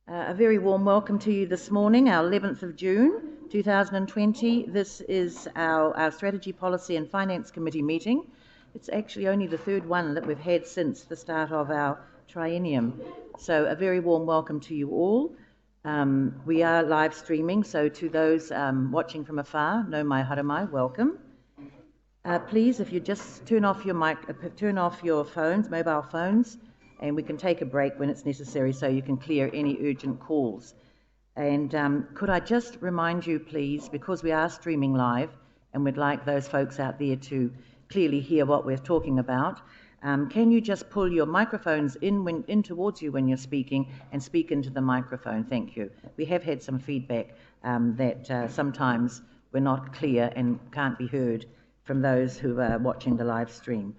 A very warm welcome to you this morning, our 11th of June 2020. This is our Strategy, Policy and Finance Committee meeting. It's actually only the third one that we've had since the start of our triennium. So a very warm welcome to you all. We are live streaming, so to those watching from afar, no mai haramai, welcome. Please, if you just turn off your phones, mobile phones, and we can take a break when it's necessary so you can clear any urgent calls. And could I just remind you, please, because we are streaming live and we'd like those folks out there to clearly hear what we're talking about, can you just pull your microphones in towards you when you're speaking and speak into the microphone? Thank you. We have had some feedback that sometimes we're not clear and can't be heard from those who are watching the live stream.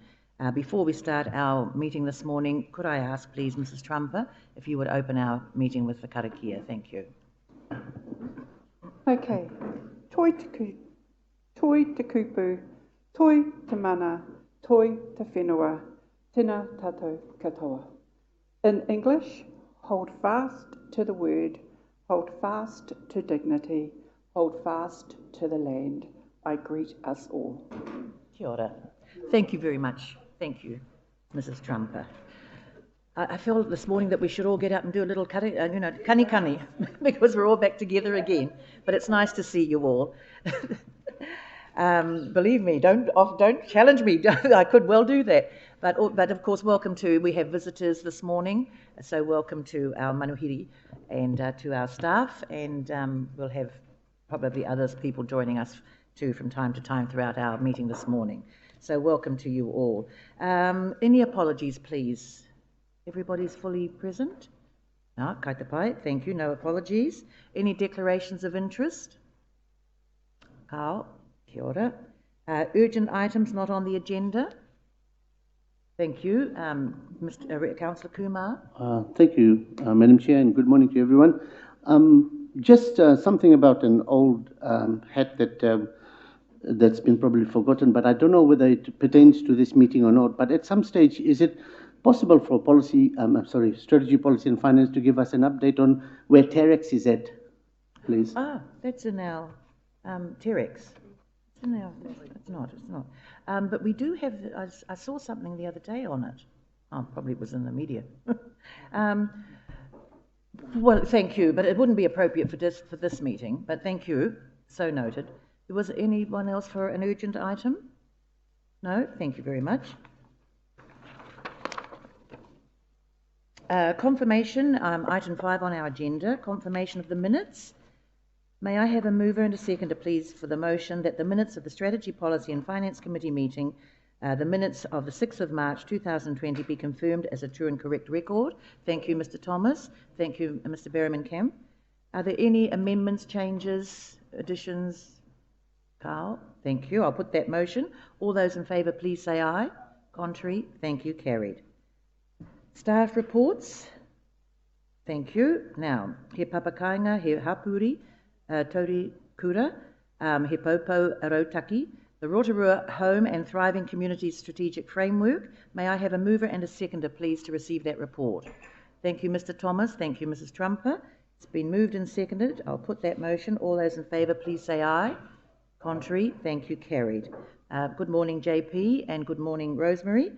Before we start our meeting this morning, could I ask, please, Mrs. Trumper, if you would open our meeting with the karakia? Thank you. Okay. Toi te kupu, toi te mana, toi te whenua, tēnā tātou katoa. In English, hold fast to the word, hold fast to dignity, hold fast to the land. I greet us all. Kia ora. Thank you very much. Thank you, Mrs. Trumper. I felt this morning that we should all get up and do a little kani, because we're all back together again. But it's nice to see you all. Believe me, don't challenge me. I could well do that. But of course, we have visitors this morning, so welcome to our manuhiri and to our staff, and we'll have probably others people joining us too from time to time throughout our meeting this morning. So welcome to you all. Any apologies, please? Everybody's fully present? No, kaitapai, thank you, no apologies. Any declarations of interest? Kao, kia ora. Urgent items not on the agenda? Thank you. Councillor Kumar. Thank you, Madam Chair, and good morning to everyone. Just something about an old hat that's been probably forgotten, but I don't know whether it pertains to this meeting or not. But at some stage, is it possible for Strategy, Policy and Finance to give us an update on where Terex is at, please? That's in our Terex. It's in our, it's not. But we do have, I saw something the other day on it. Oh, probably it was in the media. Well, thank you, but it wouldn't be appropriate for this meeting, but thank you, so noted. Was anyone else for an urgent item? No, thank you very much. Confirmation, item 5 on our agenda, confirmation of the minutes. May I have a mover and a seconder, please, for the motion that the minutes of the Strategy, Policy and Finance Committee meeting, the minutes of the 6th of March 2020 be confirmed as a true and correct record. Thank you, Mr. Thomas. Thank you, Mr. Berriman-Kemp. Are there any amendments, changes, additions? Carl, thank you. I'll put that motion. All those in favour, please say aye. Contrary, thank you. Carried. Staff reports. Thank you. Now, He Papakainga, He Hapori Taurikura, He Papakainga, the Rotorua Home and Thriving Communities Strategic Framework. May I have a mover and a seconder, please, to receive that report? Thank you, Mr. Thomas. Thank you, Mrs. Trumper. It's been moved and seconded. I'll put that motion. All those in favour, please say aye. Contrary, thank you. Carried. Good morning, JP, and good morning, Rosemary.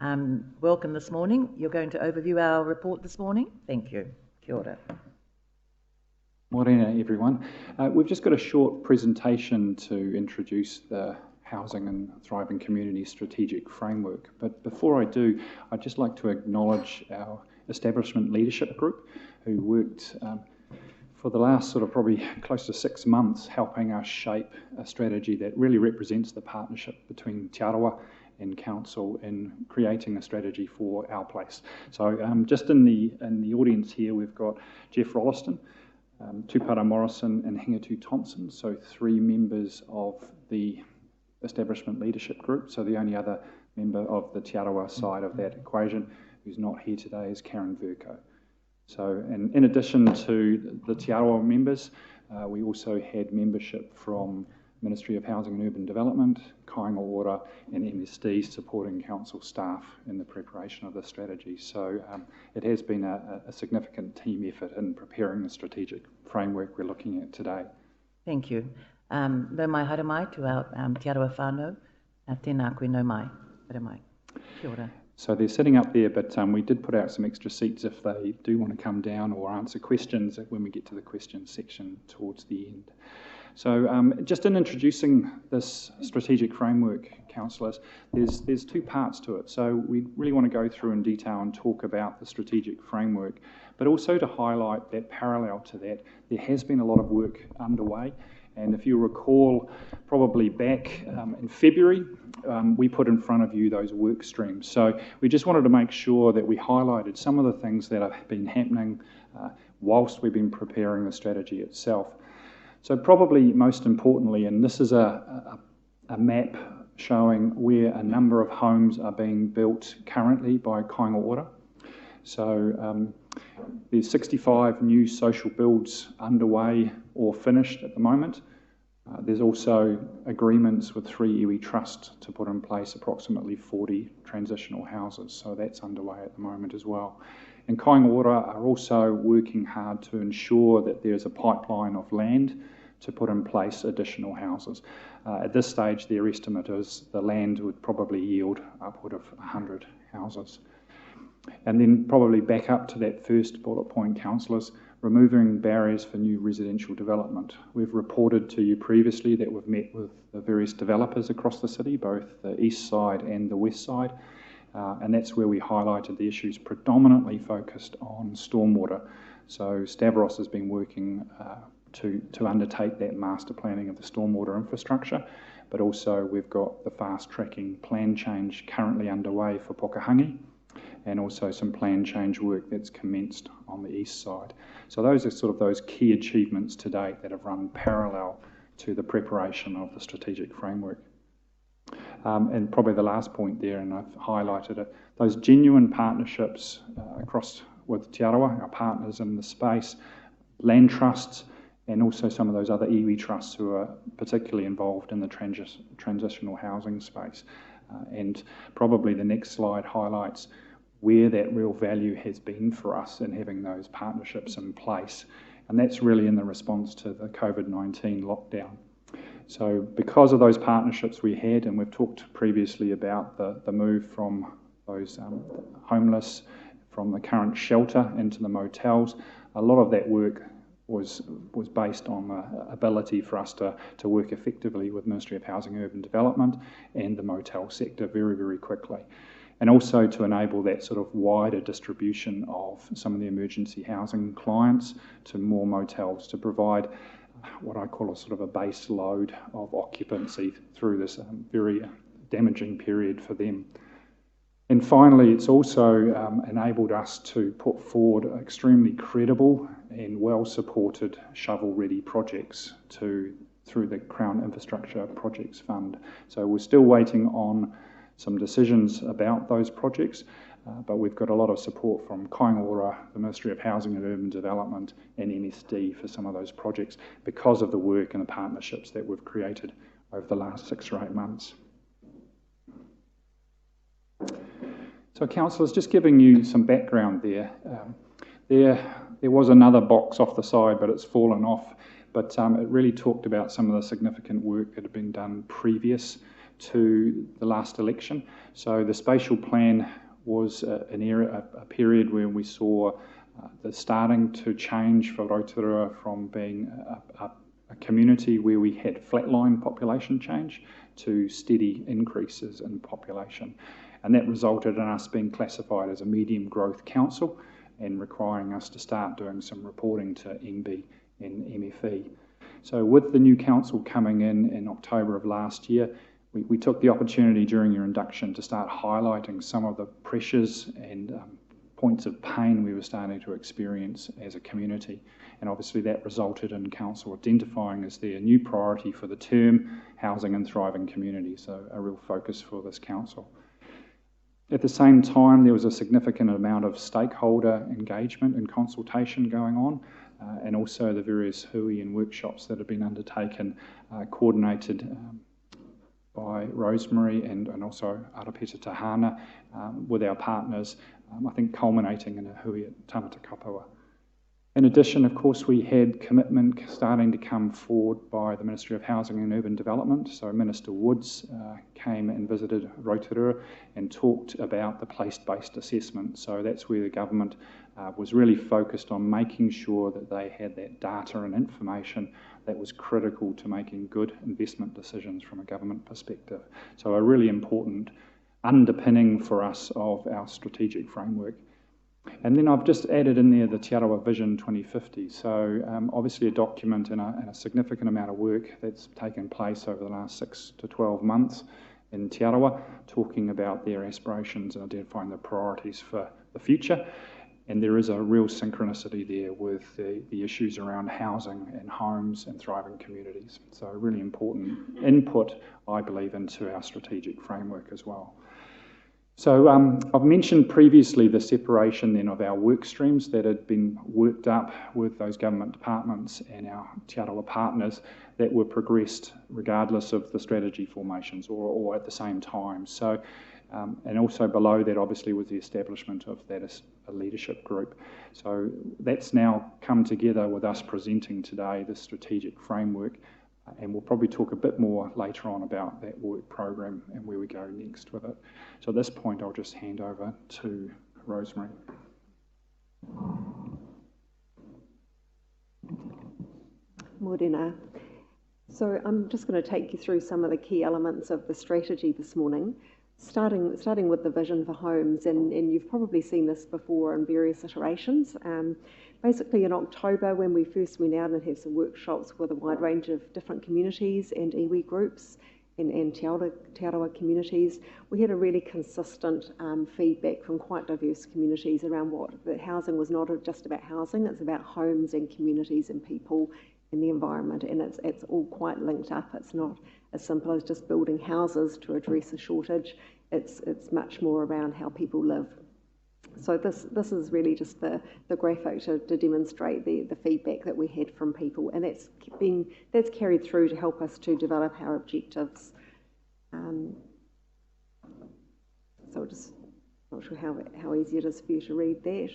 Welcome this morning. You're going to overview our report this morning. Thank you. Kia ora. Morena, everyone. We've just got a short presentation to introduce the Housing and Thriving Communities Strategic Framework. But before I do, I'd just like to acknowledge our establishment leadership group who worked for the last probably close to 6 months helping us shape a strategy that really represents the partnership between Te Arawa and Council in creating a strategy for our place. So just in the audience here, we've got Jeff Rolliston, Tupara Morrison and Hingatu Thompson, so 3 members of the establishment leadership group. So the only other member of the Te Arawa side of that equation who's not here today is Karen Verco. So in addition to the Te Arawa members, we also had membership from Ministry of Housing and Urban Development, Kāinga Ora and MSD supporting council staff in the preparation of the strategy. So it has been a significant team effort in preparing the strategic framework we're looking at today. Thank you. Nau mai haere mai to our te aroa whānau, tēnā koe nau mai, haere mai. Kia ora. So they're sitting up there, but we did put out some extra seats if they do want to come down or answer questions when we get to the questions section towards the end. So just in introducing this strategic framework, councillors, there's two parts to it. So we really want to go through in detail and talk about the strategic framework, but also to highlight that parallel to that, there has been a lot of work underway. And if you recall, probably back in February, we put in front of you those work streams. So we just wanted to make sure that we highlighted some of the things that have been happening whilst we've been preparing the strategy itself. So probably most importantly, and this is a map showing where a number of homes are being built currently by Kāinga Ora. So there's 65 new social builds underway or finished at the moment. There's also agreements with 3 iwi trusts to put in place approximately 40 transitional houses. So that's underway at the moment as well. And Kāinga Ora are also working hard to ensure that there's a pipeline of land to put in place additional houses. At this stage, their estimate is the land would probably yield upward of 100 houses. And then probably back up to that first bullet point, councillors, removing barriers for new residential development. We've reported to you previously that we've met with the various developers across the city, both the east side and the west side, and that's where we highlighted the issues predominantly focused on stormwater. So Stavros has been working to undertake that master planning of the stormwater infrastructure, but also we've got the fast tracking plan change currently underway for Papakainga, and also some plan change work that's commenced on the east side. So those are sort of those key achievements to date that have run parallel to the preparation of the strategic framework. And probably the last point there, and I've highlighted it, those genuine partnerships across with Te Arawa, our partners in the space, land trusts, and also some of those other iwi trusts who are particularly involved in the transitional housing space. And probably the next slide highlights where that real value has been for us in having those partnerships in place. And that's really in the response to the COVID-19 lockdown. So because of those partnerships we had, and we've talked previously about the move from those homeless, from the current shelter into the motels, a lot of that work was based on the ability for us to work effectively with Ministry of Housing and Urban Development and the motel sector very, very quickly. And also to enable that sort of wider distribution of some of the emergency housing clients to more motels to provide what I call a sort of a base load of occupancy through this very damaging period for them. And finally, it's also enabled us to put forward extremely credible and well-supported shovel-ready projects through the Crown Infrastructure Projects Fund. So we're still waiting on some decisions about those projects, but we've got a lot of support from Kāinga Ora, the Ministry of Housing and Urban Development, and MSD for some of those projects because of the work and the partnerships that we've created over the last 6 or 8 months. So councillors, just giving you some background there. There was another box off the side, but it's fallen off. But it really talked about some of the significant work that had been done previous to the last election. So the spatial plan was a period where we saw the starting to change for Rotorua from being a community where we had flatline population change to steady increases in population. And that resulted in us being classified as a medium growth council and requiring us to start doing some reporting to MB and MFE. So with the new council coming in October of last year, we took the opportunity during your induction to start highlighting some of the pressures and points of pain we were starting to experience as a community. And obviously that resulted in council identifying as their new priority for the term, housing and thriving communities, so a real focus for this council. At the same time, there was a significant amount of stakeholder engagement and consultation going on. and also the various hui and workshops that have been undertaken, coordinated by Rosemary and also Arapeta Tahana with our partners, I think culminating in a hui at Tangata Kapua. In addition, of course, we had commitment starting to come forward by the Ministry of Housing and Urban Development. So Minister Woods came and visited Rotorua and talked about the place-based assessment. So that's where the government was really focused on making sure that they had that data and information that was critical to making good investment decisions from a government perspective. So a really important underpinning for us of our strategic framework. And then I've just added in there the Te Arawa Vision 2050. So obviously a document and a significant amount of work that's taken place over the last 6 to 12 months in Te Arawa, talking about their aspirations and identifying the priorities for the future. And there is a real synchronicity there with the issues around housing and homes and thriving communities. So really important input, I believe, into our strategic framework as well. So I've mentioned previously the separation then of our work streams that had been worked up with those government departments and our Te Arawa partners that were progressed regardless of the strategy formations or at the same time. So, and also below that obviously was the establishment of that as a leadership group. So that's now come together with us presenting today the strategic framework. And we'll probably talk a bit more later on about that work program and where we go next with it. So at this point, I'll just hand over to Rosemary. Morena. So I'm just going to take you through some of the key elements of the strategy this morning, starting with the vision for homes, and you've probably seen this before in various iterations. Basically in October, when we first went out and had some workshops with a wide range of different communities and iwi groups and Te Arawa communities, we had a really consistent feedback from quite diverse communities around that housing was not just about housing, it's about homes and communities and people and the environment, and it's all quite linked up. It's not as simple as just building houses to address a shortage. It's much more around how people live. So this is really just the graphic to demonstrate the feedback that we had from people, and that's carried through to help us to develop our objectives. So just not sure how easy it is for you to read that.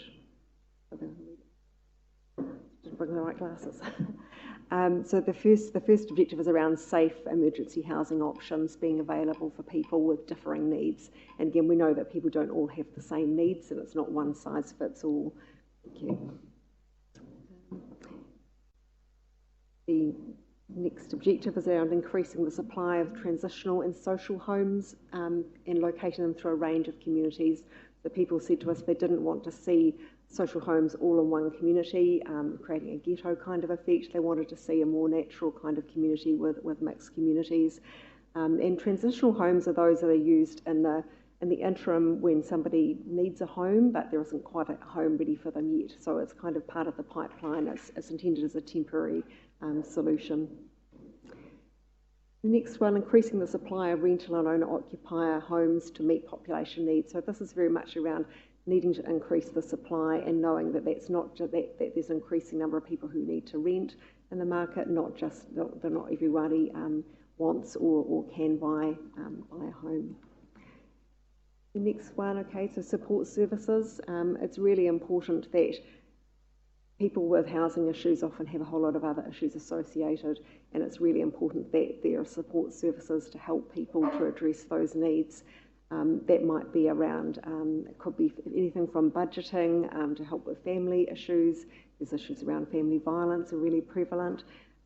Didn't bring the right glasses. So the first objective is around safe emergency housing options being available for people with differing needs. And again, we know that people don't all have the same needs, and it's not one size fits all. Thank you. The next objective is around increasing the supply of transitional and social homes and locating them through a range of communities. The people said to us they didn't want to see social homes all in one community, creating a ghetto kind of effect. They wanted to see a more natural kind of community with mixed communities. And transitional homes are those that are used in the interim when somebody needs a home, but there isn't quite a home ready for them yet. So it's kind of part of the pipeline. It's intended as a temporary solution. The next one, increasing the supply of rental and owner-occupier homes to meet population needs. So this is very much around needing to increase the supply and knowing that that's not just that there's an increasing number of people who need to rent in the market, not everybody wants or can buy a home. The next one, okay, so support services. It's really important that people with housing issues often have a whole lot of other issues associated, and it's really important that there are support services to help people to address those needs. That might be around, it could be anything from budgeting to help with family issues. There's issues around family violence are really prevalent.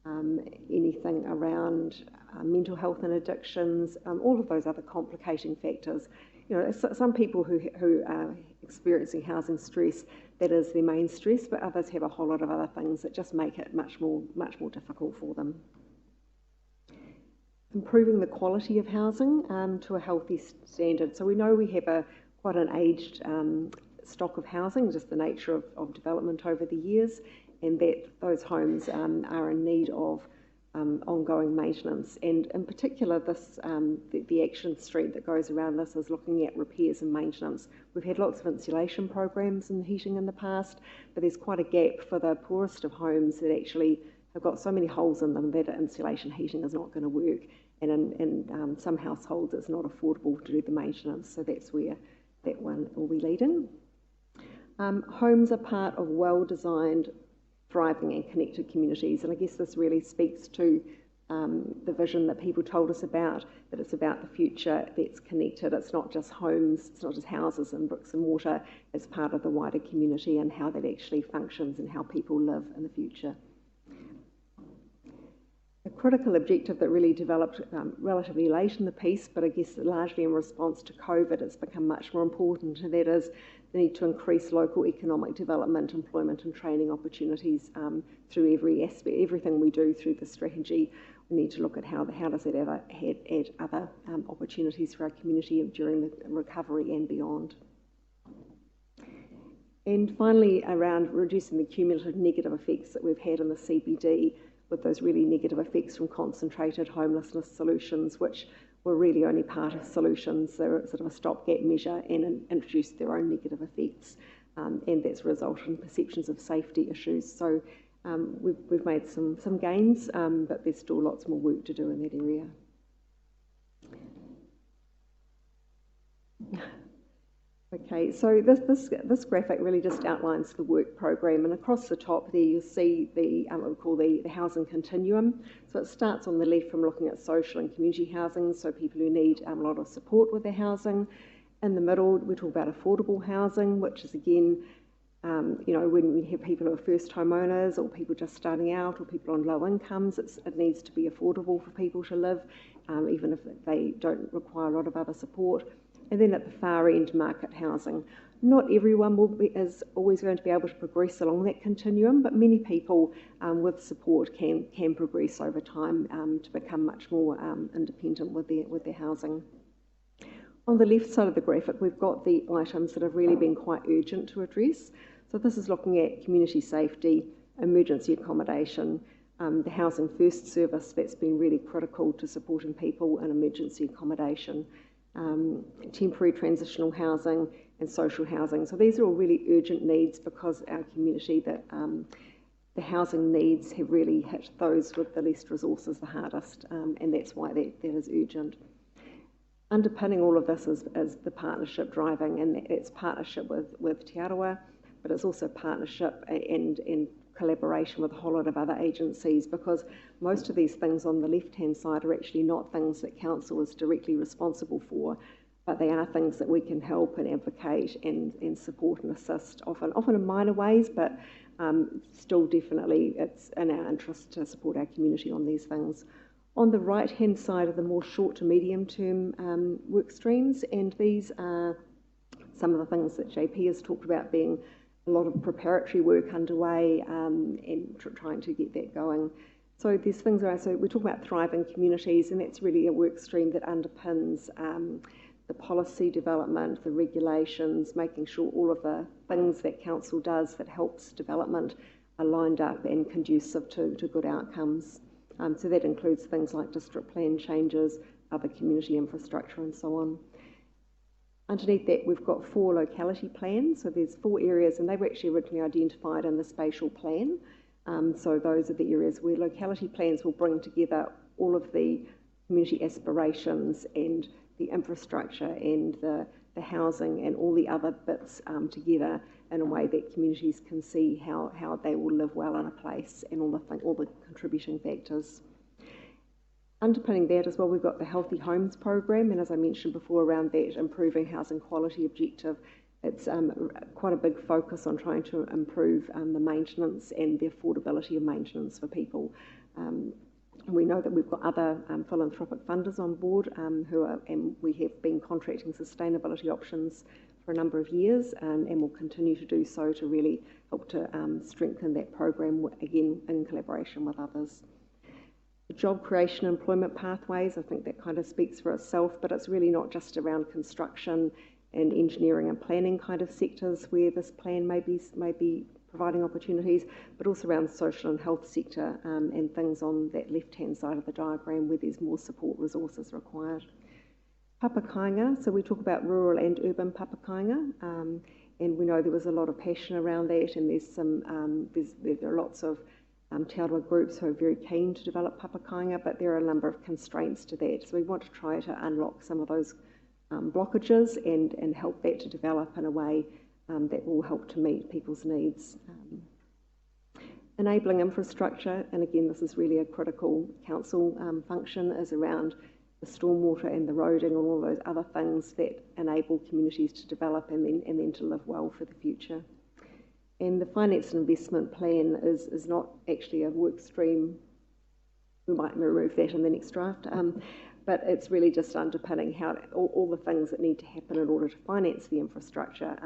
Anything around mental health and addictions, all of those other complicating factors. You know, some people who are experiencing housing stress, that is their main stress, but others have a whole lot of other things that just make it much more difficult for them. Improving the quality of housing to a healthy standard. So we know we have quite an aged stock of housing, just the nature of development over the years, and that those homes are in need of ongoing maintenance. And in particular, this the action street that goes around this is looking at repairs and maintenance. We've had lots of insulation programs and heating in the past, but there's quite a gap for the poorest of homes that actually have got so many holes in them that insulation heating is not going to work. And in some households, it's not affordable to do the maintenance, so that's where that one will be leading. Homes are part of well-designed, thriving and connected communities, and I guess this really speaks to the vision that people told us about, that it's about the future that's connected. It's not just homes, it's not just houses and bricks and mortar, it's part of the wider community and how that actually functions and how people live in the future. A critical objective that really developed relatively late in the piece, but I guess largely in response to COVID, it's become much more important, and that is the need to increase local economic development, employment and training opportunities through every aspect, everything we do through the strategy. We need to look at how does it add other opportunities for our community during the recovery and beyond. And finally, around reducing the cumulative negative effects that we've had in the CBD, with those really negative effects from concentrated homelessness solutions, which were really only part of solutions. They were sort of a stopgap measure and introduced their own negative effects, and that's resulted in perceptions of safety issues. So we've made some gains, but there's still lots more work to do in that area. Okay, so this graphic really just outlines the work program, and across the top there you'll see what we call the housing continuum. So it starts on the left from looking at social and community housing, so people who need a lot of support with their housing. In the middle we talk about affordable housing, which is again, when we have people who are first homeowners or people just starting out or people on low incomes, it needs to be affordable for people to live, even if they don't require a lot of other support. And then at the far end, market housing. Not everyone is always going to be able to progress along that continuum, but many people with support can progress over time to become much more independent with their housing. On the left side of the graphic, we've got the items that have really been quite urgent to address. So this is looking at community safety, emergency accommodation, the Housing First service that's been really critical to supporting people in emergency accommodation, temporary transitional housing and social housing. So these are all really urgent needs because our community, the housing needs have really hit those with the least resources the hardest, and that's why that is urgent. Underpinning all of this is the partnership driving, and it's partnership with Te Arawa, but it's also partnership and collaboration with a whole lot of other agencies, because most of these things on the left-hand side are actually not things that council is directly responsible for, but they are things that we can help and advocate and support and assist, often in minor ways, but still definitely it's in our interest to support our community on these things. On the right-hand side are the more short to medium-term work streams, and these are some of the things that JP has talked about, being a lot of preparatory work underway and trying to get that going. So there's things around, so we talk about thriving communities, and that's really a work stream that underpins the policy development, the regulations, making sure all of the things that council does that helps development are lined up and conducive to good outcomes. So that includes things like district plan changes, other community infrastructure and so on. Underneath that, we've got 4 locality plans. So there's 4 areas, and they were actually originally identified in the spatial plan. So those are the areas where locality plans will bring together all of the community aspirations and the infrastructure and the housing and all the other bits together in a way that communities can see how they will live well in a place and all the contributing factors. Underpinning that as well, we've got the Healthy Homes program, and as I mentioned before, around that improving housing quality objective, it's quite a big focus on trying to improve the maintenance and the affordability of maintenance for people. We know that we've got other philanthropic funders on board and we have been contracting sustainability options for a number of years, and will continue to do so to really help to strengthen that program, again in collaboration with others. The job creation and employment pathways, I think that kind of speaks for itself, but it's really not just around construction and engineering and planning kind of sectors where this plan may be providing opportunities, but also around the social and health sector and things on that left-hand side of the diagram where there's more support resources required. Papakainga, so we talk about rural and urban Papakainga, and we know there was a lot of passion around that, and there are lots of Te Arawa groups who are very keen to develop Papakainga, but there are a number of constraints to that. So we want to try to unlock some of those blockages and help that to develop in a way that will help to meet people's needs. Enabling infrastructure, and again this is really a critical council function, is around the stormwater and the roading and all those other things that enable communities to develop and then to live well for the future. And the finance and investment plan is not actually a work stream. We might remove that in the next draft, but it's really just underpinning how all the things that need to happen in order to finance the infrastructure.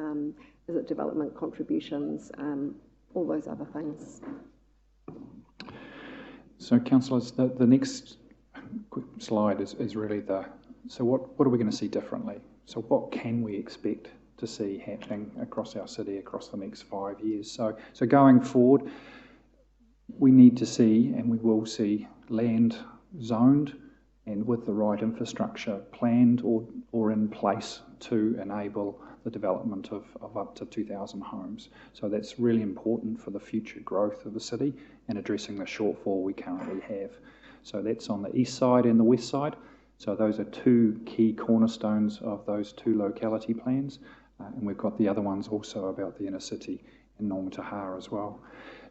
Is it development contributions, all those other things. So, councillors, the next quick slide is really so what are we going to see differently? So what can we expect to see happening across our city across the next 5 years? So going forward, we need to see, and we will see, land zoned and with the right infrastructure planned or in place to enable the development of up to 2,000 homes. So that's really important for the future growth of the city and addressing the shortfall we currently have. So that's on the east side and the west side. So those are two key cornerstones of those two locality plans. And we've got the other ones also about the inner city and Nongataha as well.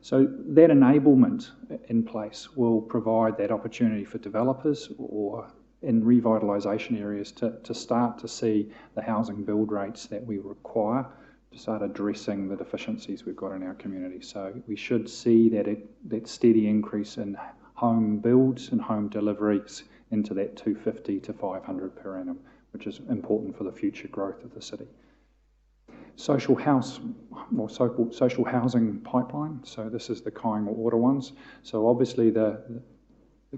So that enablement in place will provide that opportunity for developers or in revitalisation areas to start to see the housing build rates that we require to start addressing the deficiencies we've got in our community. So we should see that steady increase in home builds and home deliveries into that 250 to 500 per annum, which is important for the future growth of the city. Social housing pipeline. So this is the Kāinga Ora ones. So obviously the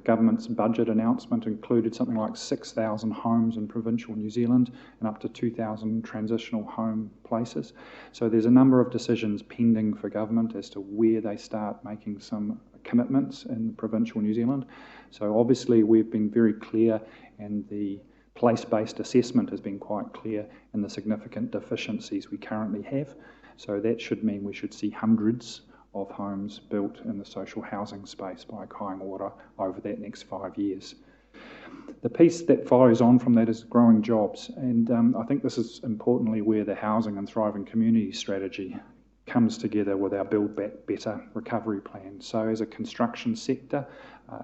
government's budget announcement included something like 6,000 homes in provincial New Zealand and up to 2,000 transitional home places. So there's a number of decisions pending for government as to where they start making some commitments in provincial New Zealand. So obviously we've been very clear, and the place-based assessment has been quite clear in the significant deficiencies we currently have. So that should mean we should see hundreds of homes built in the social housing space by Kāinga Ora over that next 5 years. The piece that follows on from that is growing jobs, and I think this is importantly where the housing and thriving community strategy comes together with our Build Back Better recovery plan. So as a construction sector,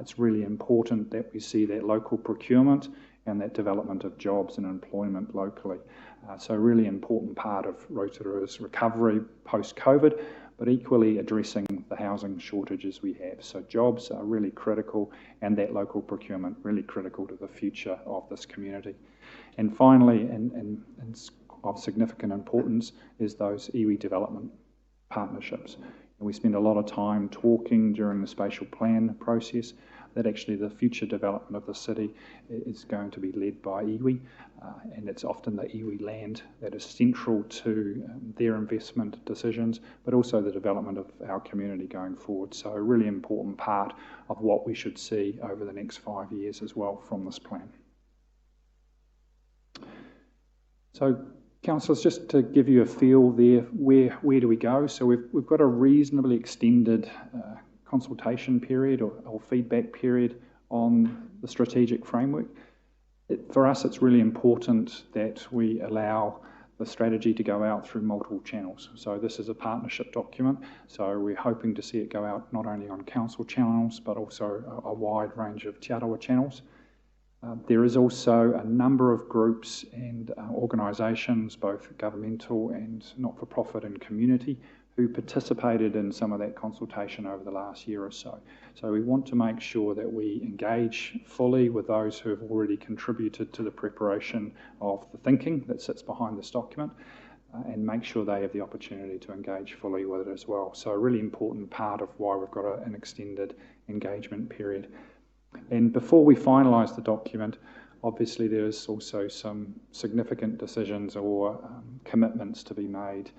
it's really important that we see that local procurement and that development of jobs and employment locally. So a really important part of Rotorua's recovery post-COVID, but equally addressing the housing shortages we have. So jobs are really critical, and that local procurement really critical to the future of this community. And finally, and of significant importance, is those iwi development partnerships. And we spend a lot of time talking during the spatial plan process that actually the future development of the city is going to be led by iwi, and it's often the iwi land that is central to their investment decisions, but also the development of our community going forward. So a really important part of what we should see over the next 5 years as well from this plan. So councillors, just to give you a feel there, where do we go? So we've got a reasonably extended consultation period or feedback period on the strategic framework. For us, it's really important that we allow the strategy to go out through multiple channels. So this is a partnership document, so we're hoping to see it go out not only on council channels, but also a wide range of Te Arawa channels. There is also a number of groups and organisations, both governmental and not-for-profit and community, who participated in some of that consultation over the last year or so. So we want to make sure that we engage fully with those who have already contributed to the preparation of the thinking that sits behind this document, and make sure they have the opportunity to engage fully with it as well. So a really important part of why we've got an extended engagement period. And before we finalise the document, Obviously, there's also some significant decisions or commitments to be made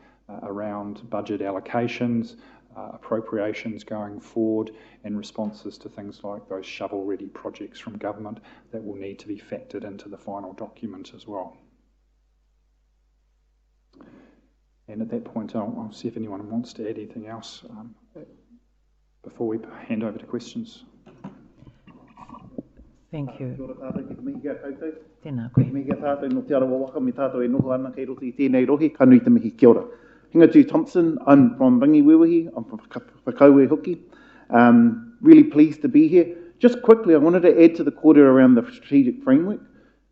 around budget allocations, appropriations going forward, and responses to things like those shovel-ready projects from government that will need to be factored into the final document as well. And at that point, I'll see if anyone wants to add anything else before we hand over to questions. Thank you. Tēnā koe. Me kia tātou no te arawa waka, me tātou e noho ana kei roti i tēnei rohe, kanui te mihi kia ora. Hinga tū Thompson, I'm from Rangiwewehi, I'm from Whakaue Huki. Really pleased to be here. Just quickly, I wanted to add to the kōrero around the strategic framework,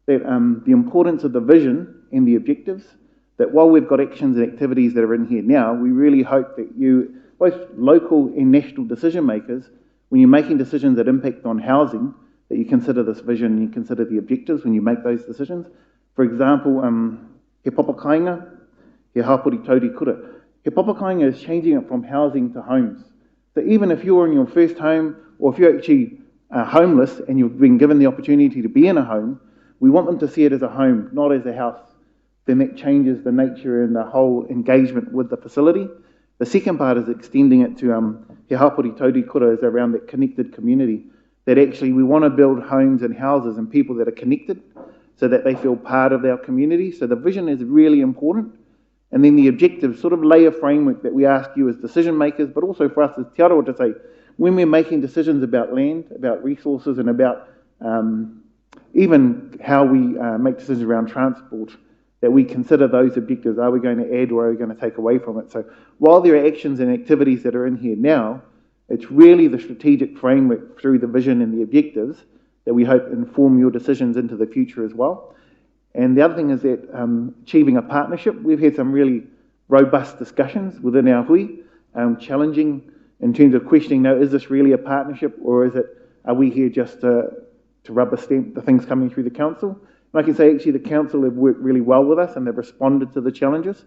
that the importance of the vision and the objectives, that while we've got actions and activities that are in here now, we really hope that you, both local and national decision makers, when you're making decisions that impact on housing, that you consider this vision and you consider the objectives when you make those decisions. For example, He Papakainga, He Hapori Taurikura. He Papakainga is changing it from housing to homes. So even if you're in your first home, or if you're actually homeless and you've been given the opportunity to be in a home, we want them to see it as a home, not as a house. Then that changes the nature and the whole engagement with the facility. The second part is extending it to He Hapori Taurikura, is around that connected community. That actually we want to build homes and houses and people that are connected so that they feel part of our community. So the vision is really important. And then the objectives sort of lay a framework that we ask you as decision makers, but also for us as te arawa to say, when we're making decisions about land, about resources, and about even how we make decisions around transport, that we consider those objectives. Are we going to add or are we going to take away from it? So while there are actions and activities that are in here now, it's really the strategic framework through the vision and the objectives that we hope inform your decisions into the future as well. And the other thing is that achieving a partnership, we've had some really robust discussions within our hui, challenging in terms of questioning, now, is this really a partnership, or are we here just to rubber stamp the things coming through the council? And I can say actually the council have worked really well with us and they've responded to the challenges.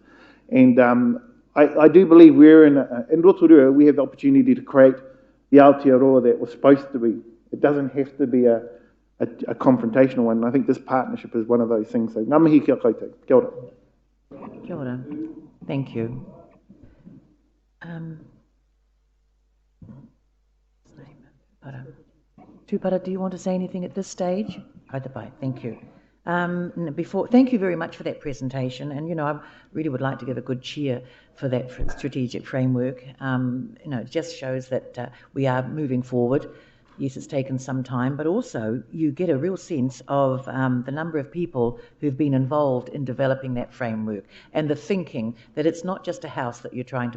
And I do believe we're in Rotorua, we have the opportunity to create the Aotearoa that was supposed to be. It doesn't have to be a confrontational one. I think this partnership is one of those things. So, ngā mihi kia koutou. Kia ora. Kia ora. Thank you. Tupara, do you want to say anything at this stage? Thank you. Thank you very much for that presentation, and I really would like to give a good cheer for that strategic framework. It just shows that we are moving forward. Yes, it's taken some time, but also you get a real sense of the number of people who've been involved in developing that framework, and the thinking that it's not just a house that we're trying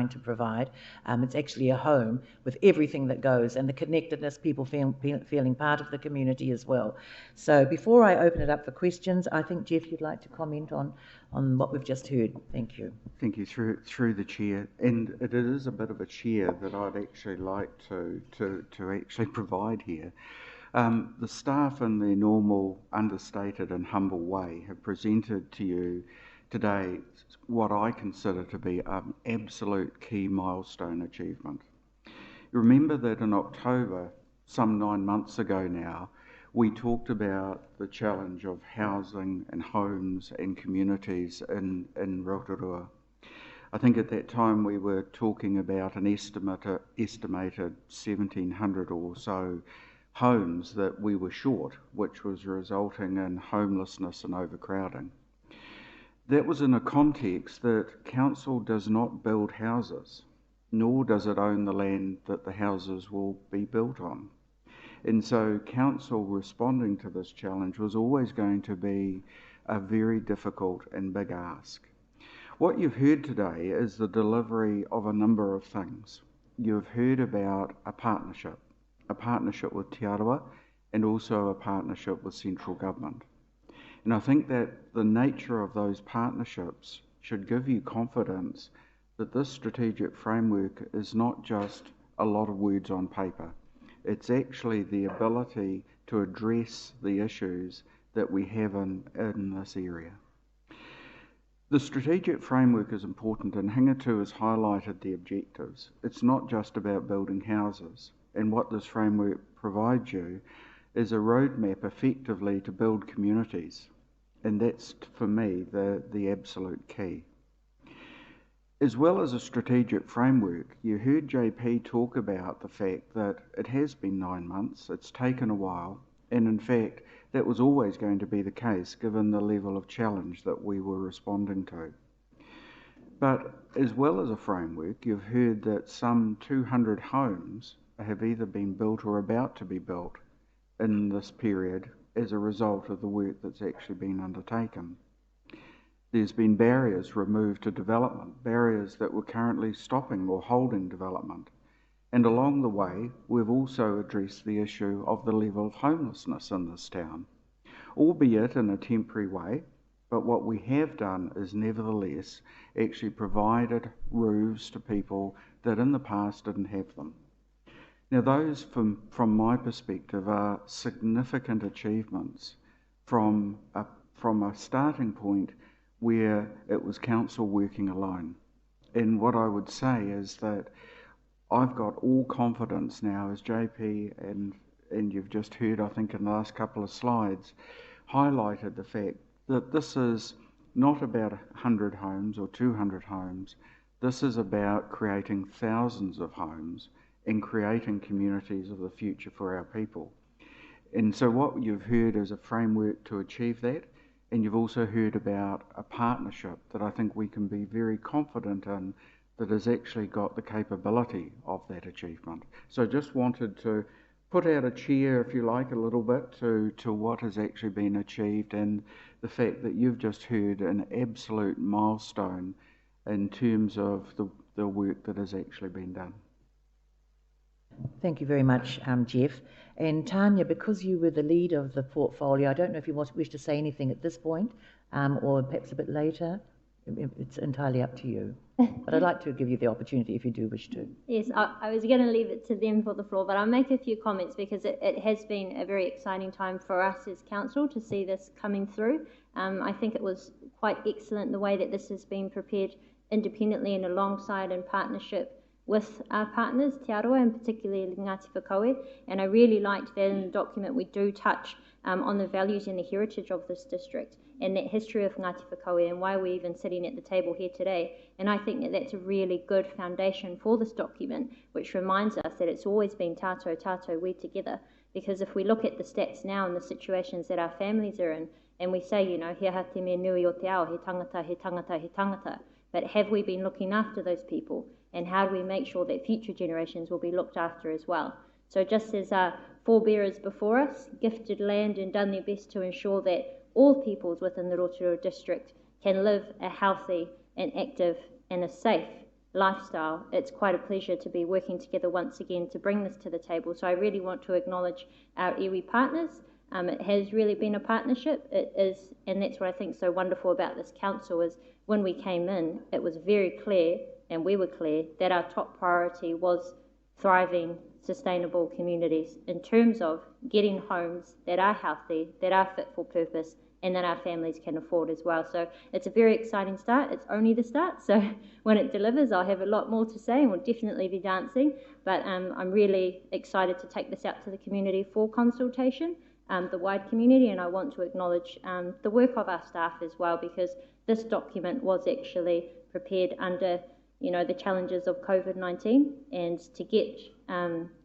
to provide. It's actually a home with everything that goes, and the connectedness, people feeling part of the community as well. So before I open it up for questions, I think, Jeff, you'd like to comment on what we've just heard. Thank you. Thank you, through the chair. And it is a bit of a cheer that I'd actually like to actually provide here. The staff in their normal, understated and humble way have presented to you today what I consider to be an absolute key milestone achievement. You remember that in October, some 9 months ago now, we talked about the challenge of housing and homes and communities in Rotorua. I think at that time we were talking about an estimated 1,700 or so homes that we were short, which was resulting in homelessness and overcrowding. That was in a context that council does not build houses, nor does it own the land that the houses will be built on. And so council responding to this challenge was always going to be a very difficult and big ask. What you've heard today is the delivery of a number of things. You've heard about a partnership with Te Arawa, and also a partnership with central government. And I think that the nature of those partnerships should give you confidence that this strategic framework is not just a lot of words on paper. It's actually the ability to address the issues that we have in this area. The strategic framework is important, and Hingatu has highlighted the objectives. It's not just about building houses, and what this framework provides you is a roadmap effectively to build communities. And that's, for me, the absolute key. As well as a strategic framework, you heard JP talk about the fact that it has been 9 months, it's taken a while, and in fact, that was always going to be the case given the level of challenge that we were responding to. But as well as a framework, you've heard that some 200 homes have either been built or about to be built in this period as a result of the work that's actually been undertaken. There's been barriers removed to development, barriers that were currently stopping or holding development. And along the way, we've also addressed the issue of the level of homelessness in this town, albeit in a temporary way, but what we have done is nevertheless actually provided roofs to people that in the past didn't have them. Now those, from my perspective, are significant achievements from a starting point where it was council working alone. And what I would say is that I've got all confidence now, as JP and you've just heard, I think, in the last couple of slides, highlighted the fact that this is not about 100 homes or 200 homes. This is about creating thousands of homes and creating communities of the future for our people. And so what you've heard is a framework to achieve that, and you've also heard about a partnership that I think we can be very confident in that has actually got the capability of that achievement. So just wanted to put out a cheer, if you like, a little bit to what has actually been achieved, and the fact that you've just heard an absolute milestone in terms of the work that has actually been done. Thank you very much, Jeff. And Tanya, because you were the lead of the portfolio, I don't know if you wish to say anything at this point, or perhaps a bit later. It's entirely up to you. But I'd like to give you the opportunity if you do wish to. Yes, I was going to leave it to them for the floor, but I'll make a few comments because it has been a very exciting time for us as council to see this coming through. I think it was quite excellent the way that this has been prepared independently and alongside in partnership with our partners, Te Aroa, and particularly Ngāti Whakaue. And I really liked that in the document we do touch on the values and the heritage of this district and that history of Ngāti Whakaue and why we're even sitting at the table here today. And I think that that's a really good foundation for this document, which reminds us that it's always been tātou, we together. Because if we look at the stats now and the situations that our families are in, and we say, you know, he aha te mea nui o te ao, he tangata, he tangata, he tangata, but have we been looking after those people? And how do we make sure that future generations will be looked after as well? So just as our forebearers before us gifted land and done their best to ensure that all peoples within the Rotorua district can live a healthy and active and a safe lifestyle, it's quite a pleasure to be working together once again to bring this to the table. So I really want to acknowledge our iwi partners. It has really been a partnership. It is, and that's what I think is so wonderful about this council is when we came in, it was very clear, and we were clear, that our top priority was thriving, sustainable communities in terms of getting homes that are healthy, that are fit for purpose, and that our families can afford as well. So it's a very exciting start. It's only the start. So when it delivers, I'll have a lot more to say and we'll definitely be dancing. But I'm really excited to take this out to the community for consultation, the wide community, and I want to acknowledge the work of our staff as well, because this document was actually prepared under the challenges of COVID-19, and to get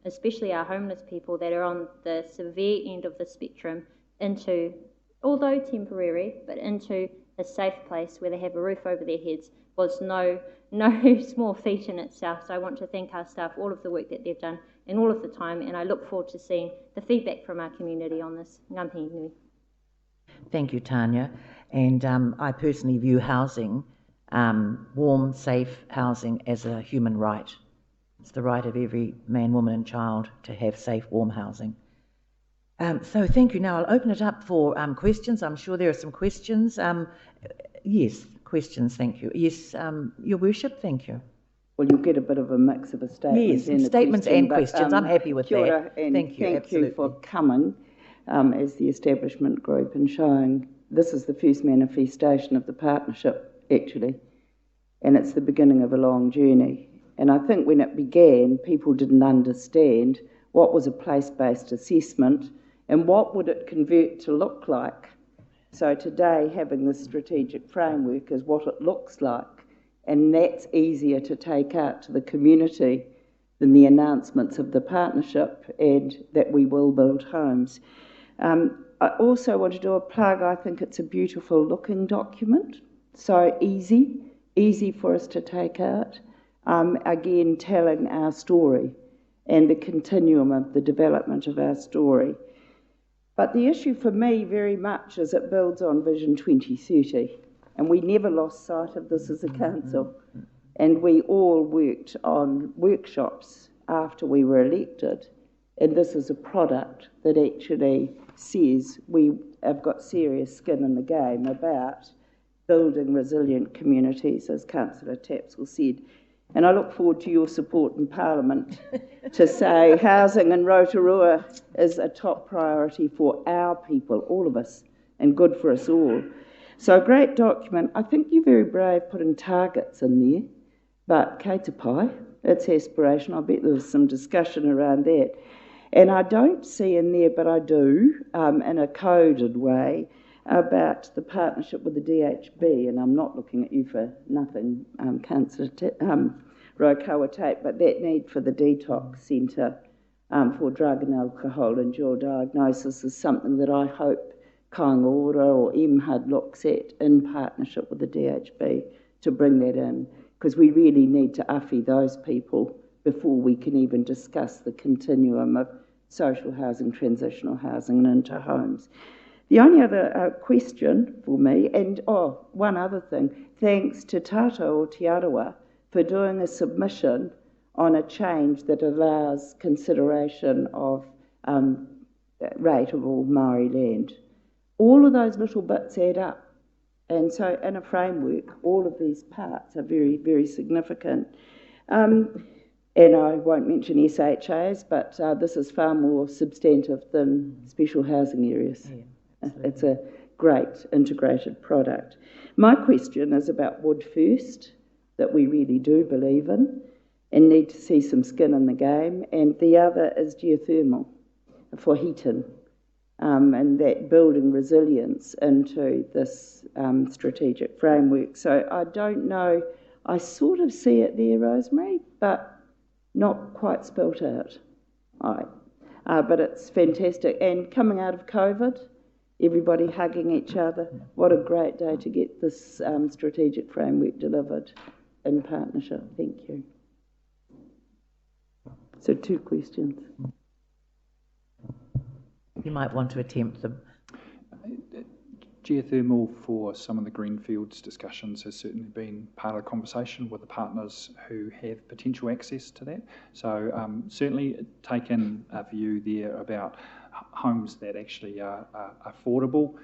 especially our homeless people that are on the severe end of the spectrum into, although temporary, but into a safe place where they have a roof over their heads was no small feat in itself. So I want to thank our staff, all of the work that they've done and all of the time, and I look forward to seeing the feedback from our community on this. Ngā mihi nui. Thank you, Tanya. And I personally view housing, warm, safe housing, as a human right. It's the right of every man, woman and child to have safe, warm housing. So thank you. Now I'll open it up for questions. I'm sure there are some questions. Yes, questions, thank you. Yes, Your Worship, thank you. Well, you'll get a bit of a mix of a statement. Yes, statements and questions. I'm happy with that. Thank you for coming as the establishment group and showing this is the first manifestation of the partnership, actually, and it's the beginning of a long journey. And I think when it began, people didn't understand what was a place-based assessment And what would it convert to look like? So today, having this strategic framework is what it looks like, and that's easier to take out to the community than the announcements of the partnership and that we will build homes. I also want to do a plug. I think it's a beautiful looking document, so easy for us to take out. Again, telling our story and the continuum of the development of our story. But the issue for me very much is it builds on Vision 2030, and we never lost sight of this as a council. And we all worked on workshops after we were elected, and this is a product that actually says we have got serious skin in the game about building resilient communities, as Councillor Tapsell said. And I look forward to your support in Parliament to say housing in Rotorua is a top priority for our people, all of us, and good for us all. So a great document. I think you're very brave putting targets in there, but kei te pai, it's aspirational. I bet there was some discussion around that. And I don't see in there, but I do, in a coded way, about the partnership with the DHB, and I'm not looking at you for nothing, Councillor Rokawa Tate, but that need for the detox centre for drug and alcohol and dual diagnosis is something that I hope Kāinga Ora or MHUD looks at in partnership with the DHB to bring that in, because we really need to awhi those people before we can even discuss the continuum of social housing, transitional housing and into homes. The only other question for me, and one other thing, thanks to Tātou o Te Arawa for doing a submission on a change that allows consideration of rateable Māori land. All of those little bits add up. And so in a framework, all of these parts are very, very significant. And I won't mention SHAs, but this is far more substantive than special housing areas. Yeah, it's a great integrated product. My question is about wood first, that we really do believe in and need to see some skin in the game. And the other is geothermal for heating. And that building resilience into this strategic framework. So I don't know, I sort of see it there, Rosemary, but not quite spelt out. But it's fantastic. And coming out of COVID, everybody hugging each other, what a great day to get this strategic framework delivered in partnership. Thank you. So 2 questions. You might want to attempt them. Geothermal for some of the greenfields discussions has certainly been part of the conversation with the partners who have potential access to that. So certainly taken a view there about homes that actually are affordable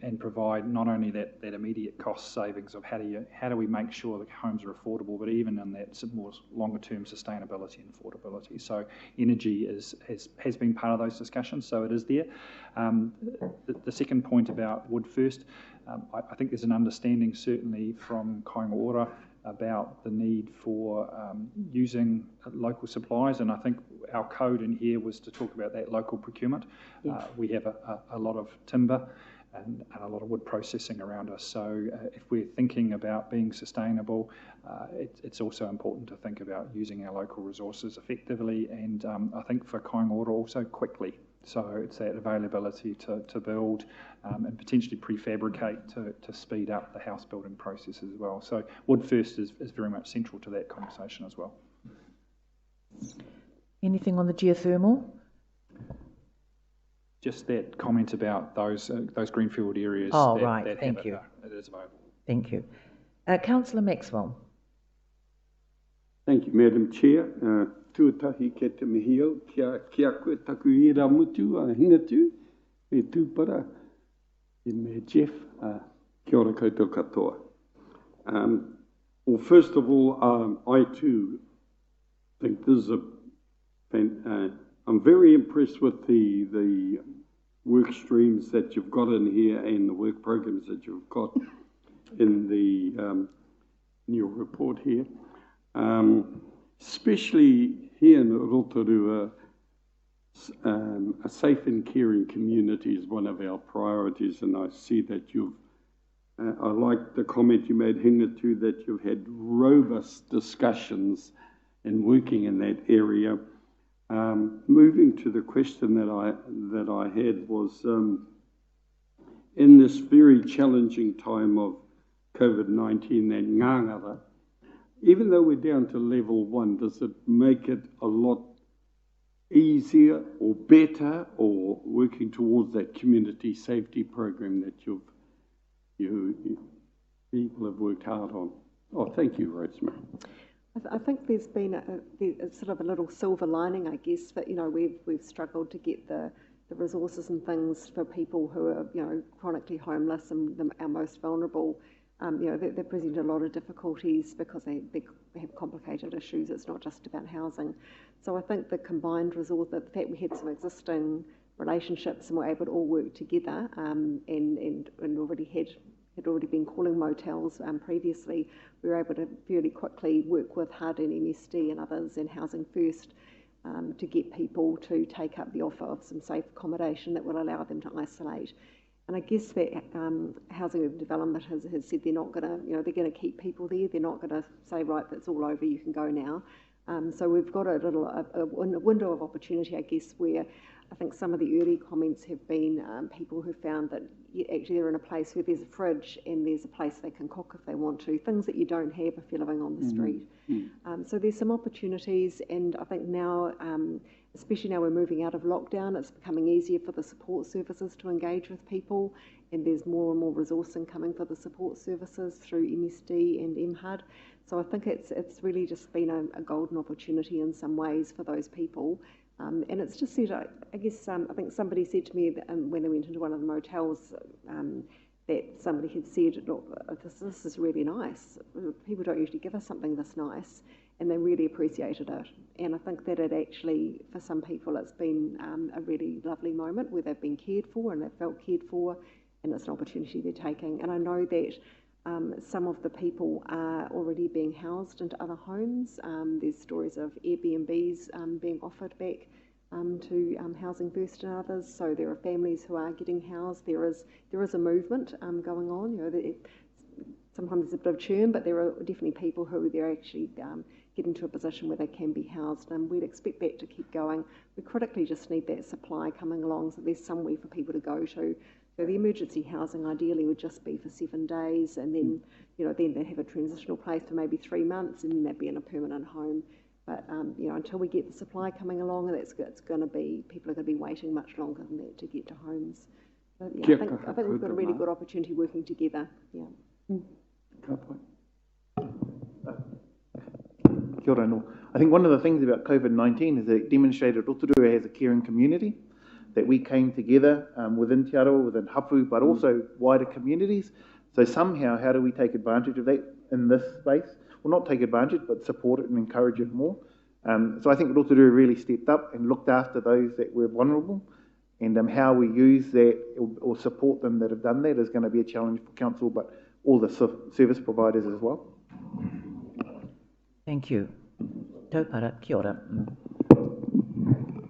and provide not only that immediate cost savings of how do we make sure that homes are affordable, but even in that more longer term sustainability and affordability. So energy has been part of those discussions, so it is there. The second point about wood first, I think there's an understanding certainly from Kāinga Ora about the need for using local supplies, and I think our code in here was to talk about that local procurement. Yes. We have a lot of timber and a lot of wood processing around us. So if we're thinking about being sustainable, it's also important to think about using our local resources effectively and I think for Kāinga Ora also quickly. So it's that availability to build and potentially prefabricate to speed up the house building process as well. So wood first is very much central to that conversation as well. Anything on the geothermal? Just that comment about those greenfield areas. Oh, right. Thank you. It is available. Thank you. Councillor Maxwell. Thank you, Madam Chair. Tuatahi ke te mihio, kia koe taku ira mutu a hingatu, me tūpara, e me Jeff, kia ora koutou katoa. Well, first of all, I too think this is I'm very impressed with the work streams that you've got in here and the work programs that you've got in in your report here. Especially here in Rotorua, A safe and caring community is one of our priorities, and I see that you've, I like the comment you made, Hingatu, that you've had robust discussions and working in that area. Moving to the question that I had was, in this very challenging time of COVID-19 and ngangara, even though we're down to level 1, does it make it a lot easier or better, or working towards that community safety program that people have worked hard on? Oh, thank you, Rosemary. I think there's been a sort of a little silver lining, I guess, that, you know, we've struggled to get the resources and things for people who are, you know, chronically homeless and our most vulnerable. You know, they present a lot of difficulties because they have complicated issues. It's not just about housing. So I think the combined resource, the fact we had some existing relationships and were able to all work together, and already had already been calling motels previously, we were able to fairly quickly work with HUD and MSD and others and Housing First to get people to take up the offer of some safe accommodation that will allow them to isolate. And I guess that Housing and Development has said they're not going to, you know, they're going to keep people there. They're not going to say, right, that's all over, you can go now. So we've got a window of opportunity, I guess, where I think some of the early comments have been people who found that actually they're in a place where there's a fridge and there's a place they can cook if they want to, things that you don't have if you're living on the street. So there's some opportunities, and I think now, especially now we're moving out of lockdown, it's becoming easier for the support services to engage with people, and there's more and more resourcing coming for the support services through MSD and MHUD. So I think it's really just been a golden opportunity in some ways for those people. And it's just said, I guess, I think somebody said to me that, when they went into one of the motels, that somebody had said, look, this is really nice. People don't usually give us something this nice, and they really appreciated it. And I think that it actually, for some people, it's been a really lovely moment where they've been cared for and they've felt cared for, and it's an opportunity they're taking. And I know that some of the people are already being housed into other homes. There's stories of Airbnbs being offered back to Housing First and others. So there are families who are getting housed. There is a movement going on. You know, sometimes there's a bit of churn, but there are definitely people who they're actually getting to a position where they can be housed, and we'd expect that to keep going. We critically just need that supply coming along, so there's somewhere for people to go to. So the emergency housing ideally would just be for 7 days, and then, you know, then they'd have a transitional place for maybe 3 months, and then they'd be in a permanent home. But you know, until we get the supply coming along, it's going to be, people are going to be waiting much longer than that to get to homes. But, yeah, I think we've got a really good opportunity working together. Yeah. Kia ora no. I think one of the things about COVID-19 is that it demonstrated Rotorua as a caring community, that we came together within Te Aroha, within Hapu, but also wider communities. So somehow, how do we take advantage of that in this space? Well, not take advantage, but support it and encourage it more. So I think Rotorua really stepped up and looked after those that were vulnerable, and how we use that or support them that have done that is going to be a challenge for council, but all the service providers as well. Thank you. Taupara, kia ora.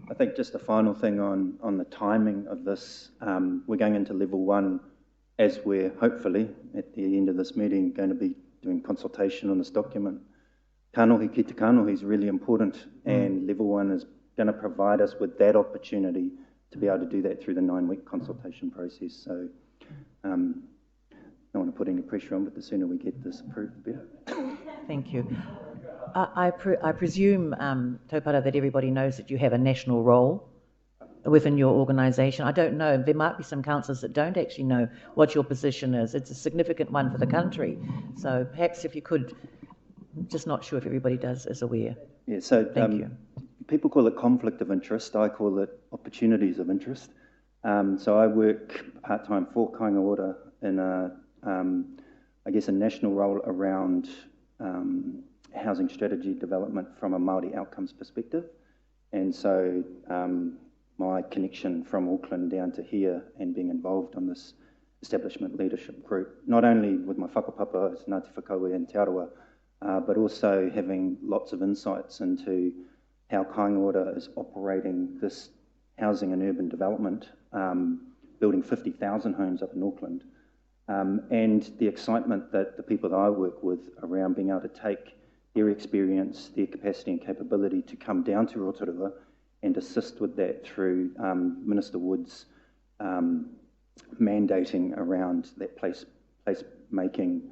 I think just the final thing on the timing of this, we're going into level 1 as we're hopefully at the end of this meeting going to be doing consultation on this document. Kanohi ki te kanohi is really important, and level 1 is going to provide us with that opportunity to be able to do that through the 9-week consultation process. So I don't want to put any pressure on, but the sooner we get this approved, the better. Thank you. I presume, Taupara, that everybody knows that you have a national role within your organisation. I don't know, there might be some councillors that don't actually know what your position is. It's a significant one for the country. So perhaps if you could, just not sure if everybody is aware. Yeah, so Thank you. People call it conflict of interest. I call it opportunities of interest. So I work part-time for Kāinga Ora in I guess a national role around housing strategy development from a Māori outcomes perspective. And so my connection from Auckland down to here and being involved on this establishment leadership group, not only with my whakapapa as Ngāti Whakaue and Te Aroha, but also having lots of insights into how Kāinga Ora is operating this housing and urban development, building 50,000 homes up in Auckland, and the excitement that the people that I work with around being able to take their experience, their capacity and capability to come down to Rotorua and assist with that through Minister Wood's mandating around that place making,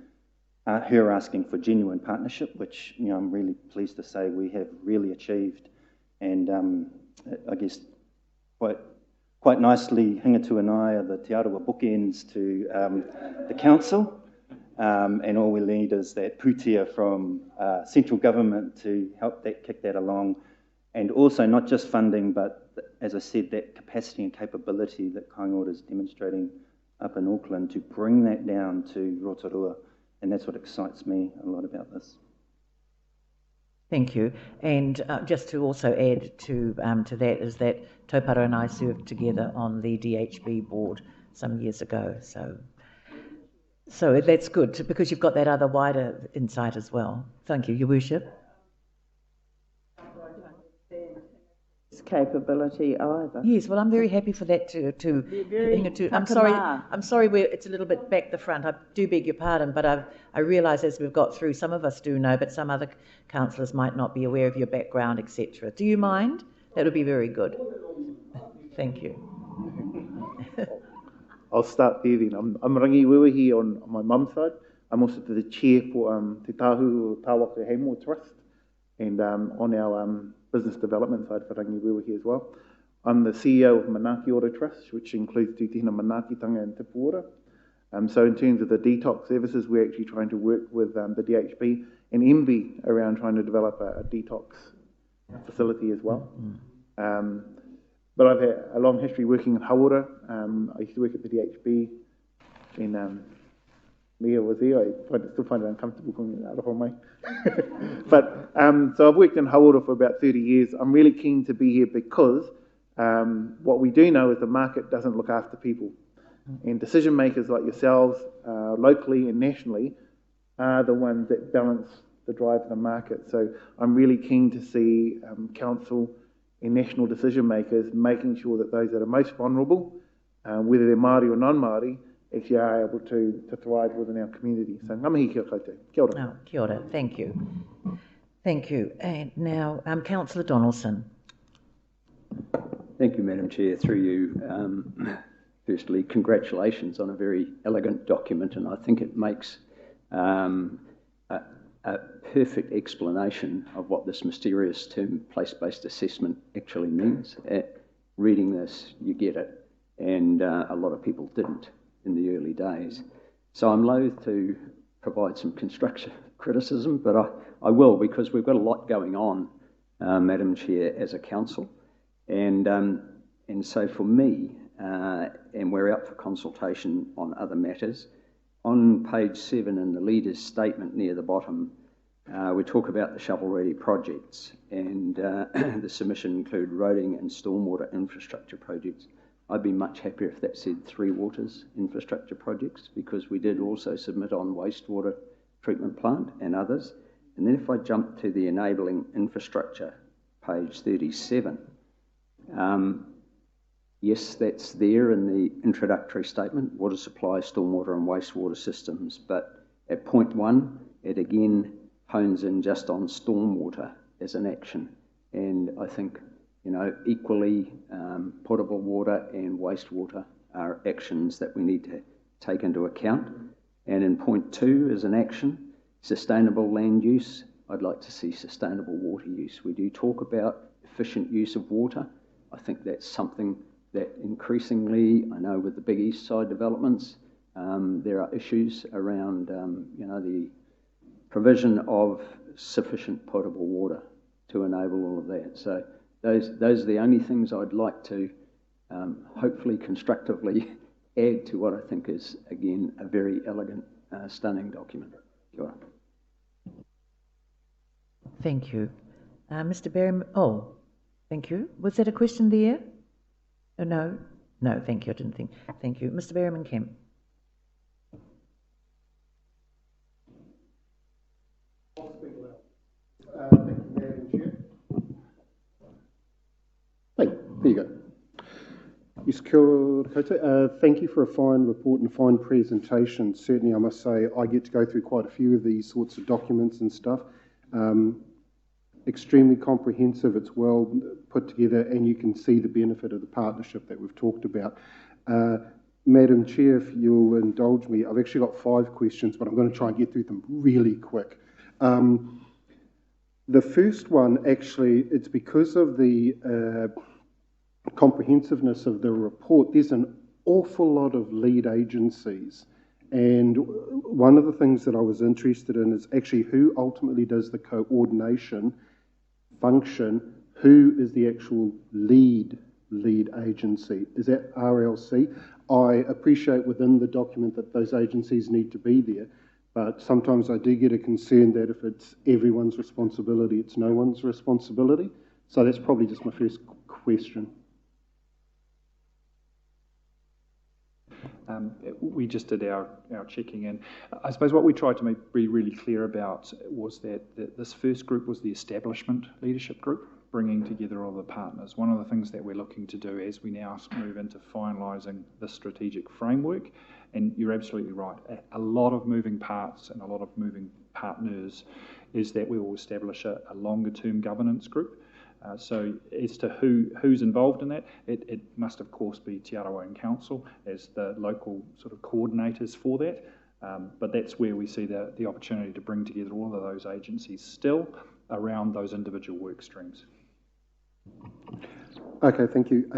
her asking for genuine partnership, which I'm really pleased to say we have really achieved, and I guess quite nicely, Hingatu and I are the Te Arawa bookends to the council, and all we need is that pūtea from central government to help kick that along, and also not just funding, but as I said, that capacity and capability that Kāinga Ora is demonstrating up in Auckland to bring that down to Rotorua, and that's what excites me a lot about this. Thank you. And just to also add to that is that Taupara and I served together on the DHB board some years ago. So that's good because you've got that other wider insight as well. Thank you, Your Worship. Capability either. Yes, well, I'm very happy for that to I'm sorry it's a little bit back the front. I do beg your pardon, but I realise as we've got through, some of us do know, but some other councillors might not be aware of your background, etc. Do you mind? That would be very good. Thank you. I'll start there then. I'm Rangi Wewehi on my mum's side. I'm also the chair for Te Tahu Tāwaka Heimo Trust, and on our business development side for Rangi Wewehi as well. I'm the CEO of Manaaki Ora Trust, which includes Tūtena Manaakitanga and Tipu Ora. So in terms of the detox services, we're actually trying to work with the DHB and MB around trying to develop a detox facility as well. But I've had a long history working in Hawara. I used to work at the DHB, and Leah was there. I still find it uncomfortable calling it Aroha mai. But so I've worked in Hawara for about 30 years. I'm really keen to be here because what we do know is the market doesn't look after people. And decision makers like yourselves, locally and nationally, are the ones that balance the drive of the market. So I'm really keen to see council and national decision makers making sure that those that are most vulnerable, whether they're Māori or non-Māori, actually are able to thrive within our community. So ngamihi kia koutou. Kia ora. Oh, kia ora. Thank you. Thank you. And now, Councillor Donaldson. Thank you, Madam Chair. Through you, firstly, congratulations on a very elegant document, and I think it makes a perfect explanation of what this mysterious term place-based assessment actually means. Reading this, you get it, and a lot of people didn't in the early days. So I'm loath to provide some constructive criticism, but I will, because we've got a lot going on, Madam Chair, as a council. And so for me, and we're out for consultation on other matters, on page 7 in the leader's statement near the bottom, we talk about the shovel-ready projects, and the submission include roading and stormwater infrastructure projects. I'd be much happier if that said 3 waters infrastructure projects, because we did also submit on wastewater treatment plant and others. And then if I jump to the enabling infrastructure, page 37, yes, that's there in the introductory statement, water supply, stormwater and wastewater systems, but at point 1, it again hones in just on stormwater as an action. And I think, equally potable water and wastewater are actions that we need to take into account. And in point 2 as an action, sustainable land use, I'd like to see sustainable water use. We do talk about efficient use of water. I think that's something that increasingly, I know with the big East Side developments, there are issues around, the provision of sufficient potable water to enable all of that. So those are the only things I'd like to hopefully constructively add to what I think is, again, a very elegant, stunning document. Sure. Thank you. Mr. Berriman, thank you. Was that a question there? Oh, no? No, thank you. I didn't think. Thank you. Mr. Berriman Kemp. Hey, there you go. Yes, kia ora koutou. Thank you for a fine report and fine presentation. Certainly, I must say, I get to go through quite a few of these sorts of documents and stuff. Extremely comprehensive, it's well put together, and you can see the benefit of the partnership that we've talked about. Madam Chair, if you'll indulge me, I've actually got 5 questions, but I'm going to try and get through them really quick. The first one, actually, it's because of the comprehensiveness of the report. There's an awful lot of lead agencies, and one of the things that I was interested in is actually who ultimately does the coordination function, who is the actual lead agency. Is that RLC? I appreciate within the document that those agencies need to be there, but sometimes I do get a concern that if it's everyone's responsibility, it's no one's responsibility. So that's probably just my first question. We just did our checking in. I suppose what we tried to be really clear about was that this first group was the establishment leadership group, bringing together all the partners. One of the things that we're looking to do as we now move into finalising the strategic framework, and you're absolutely right, a lot of moving parts and a lot of moving partners, is that we will establish a longer term governance group. So as to who's involved in that, it must of course be Te Arawa and Council as the local sort of coordinators for that, but that's where we see the opportunity to bring together all of those agencies still around those individual work streams. Okay, thank you.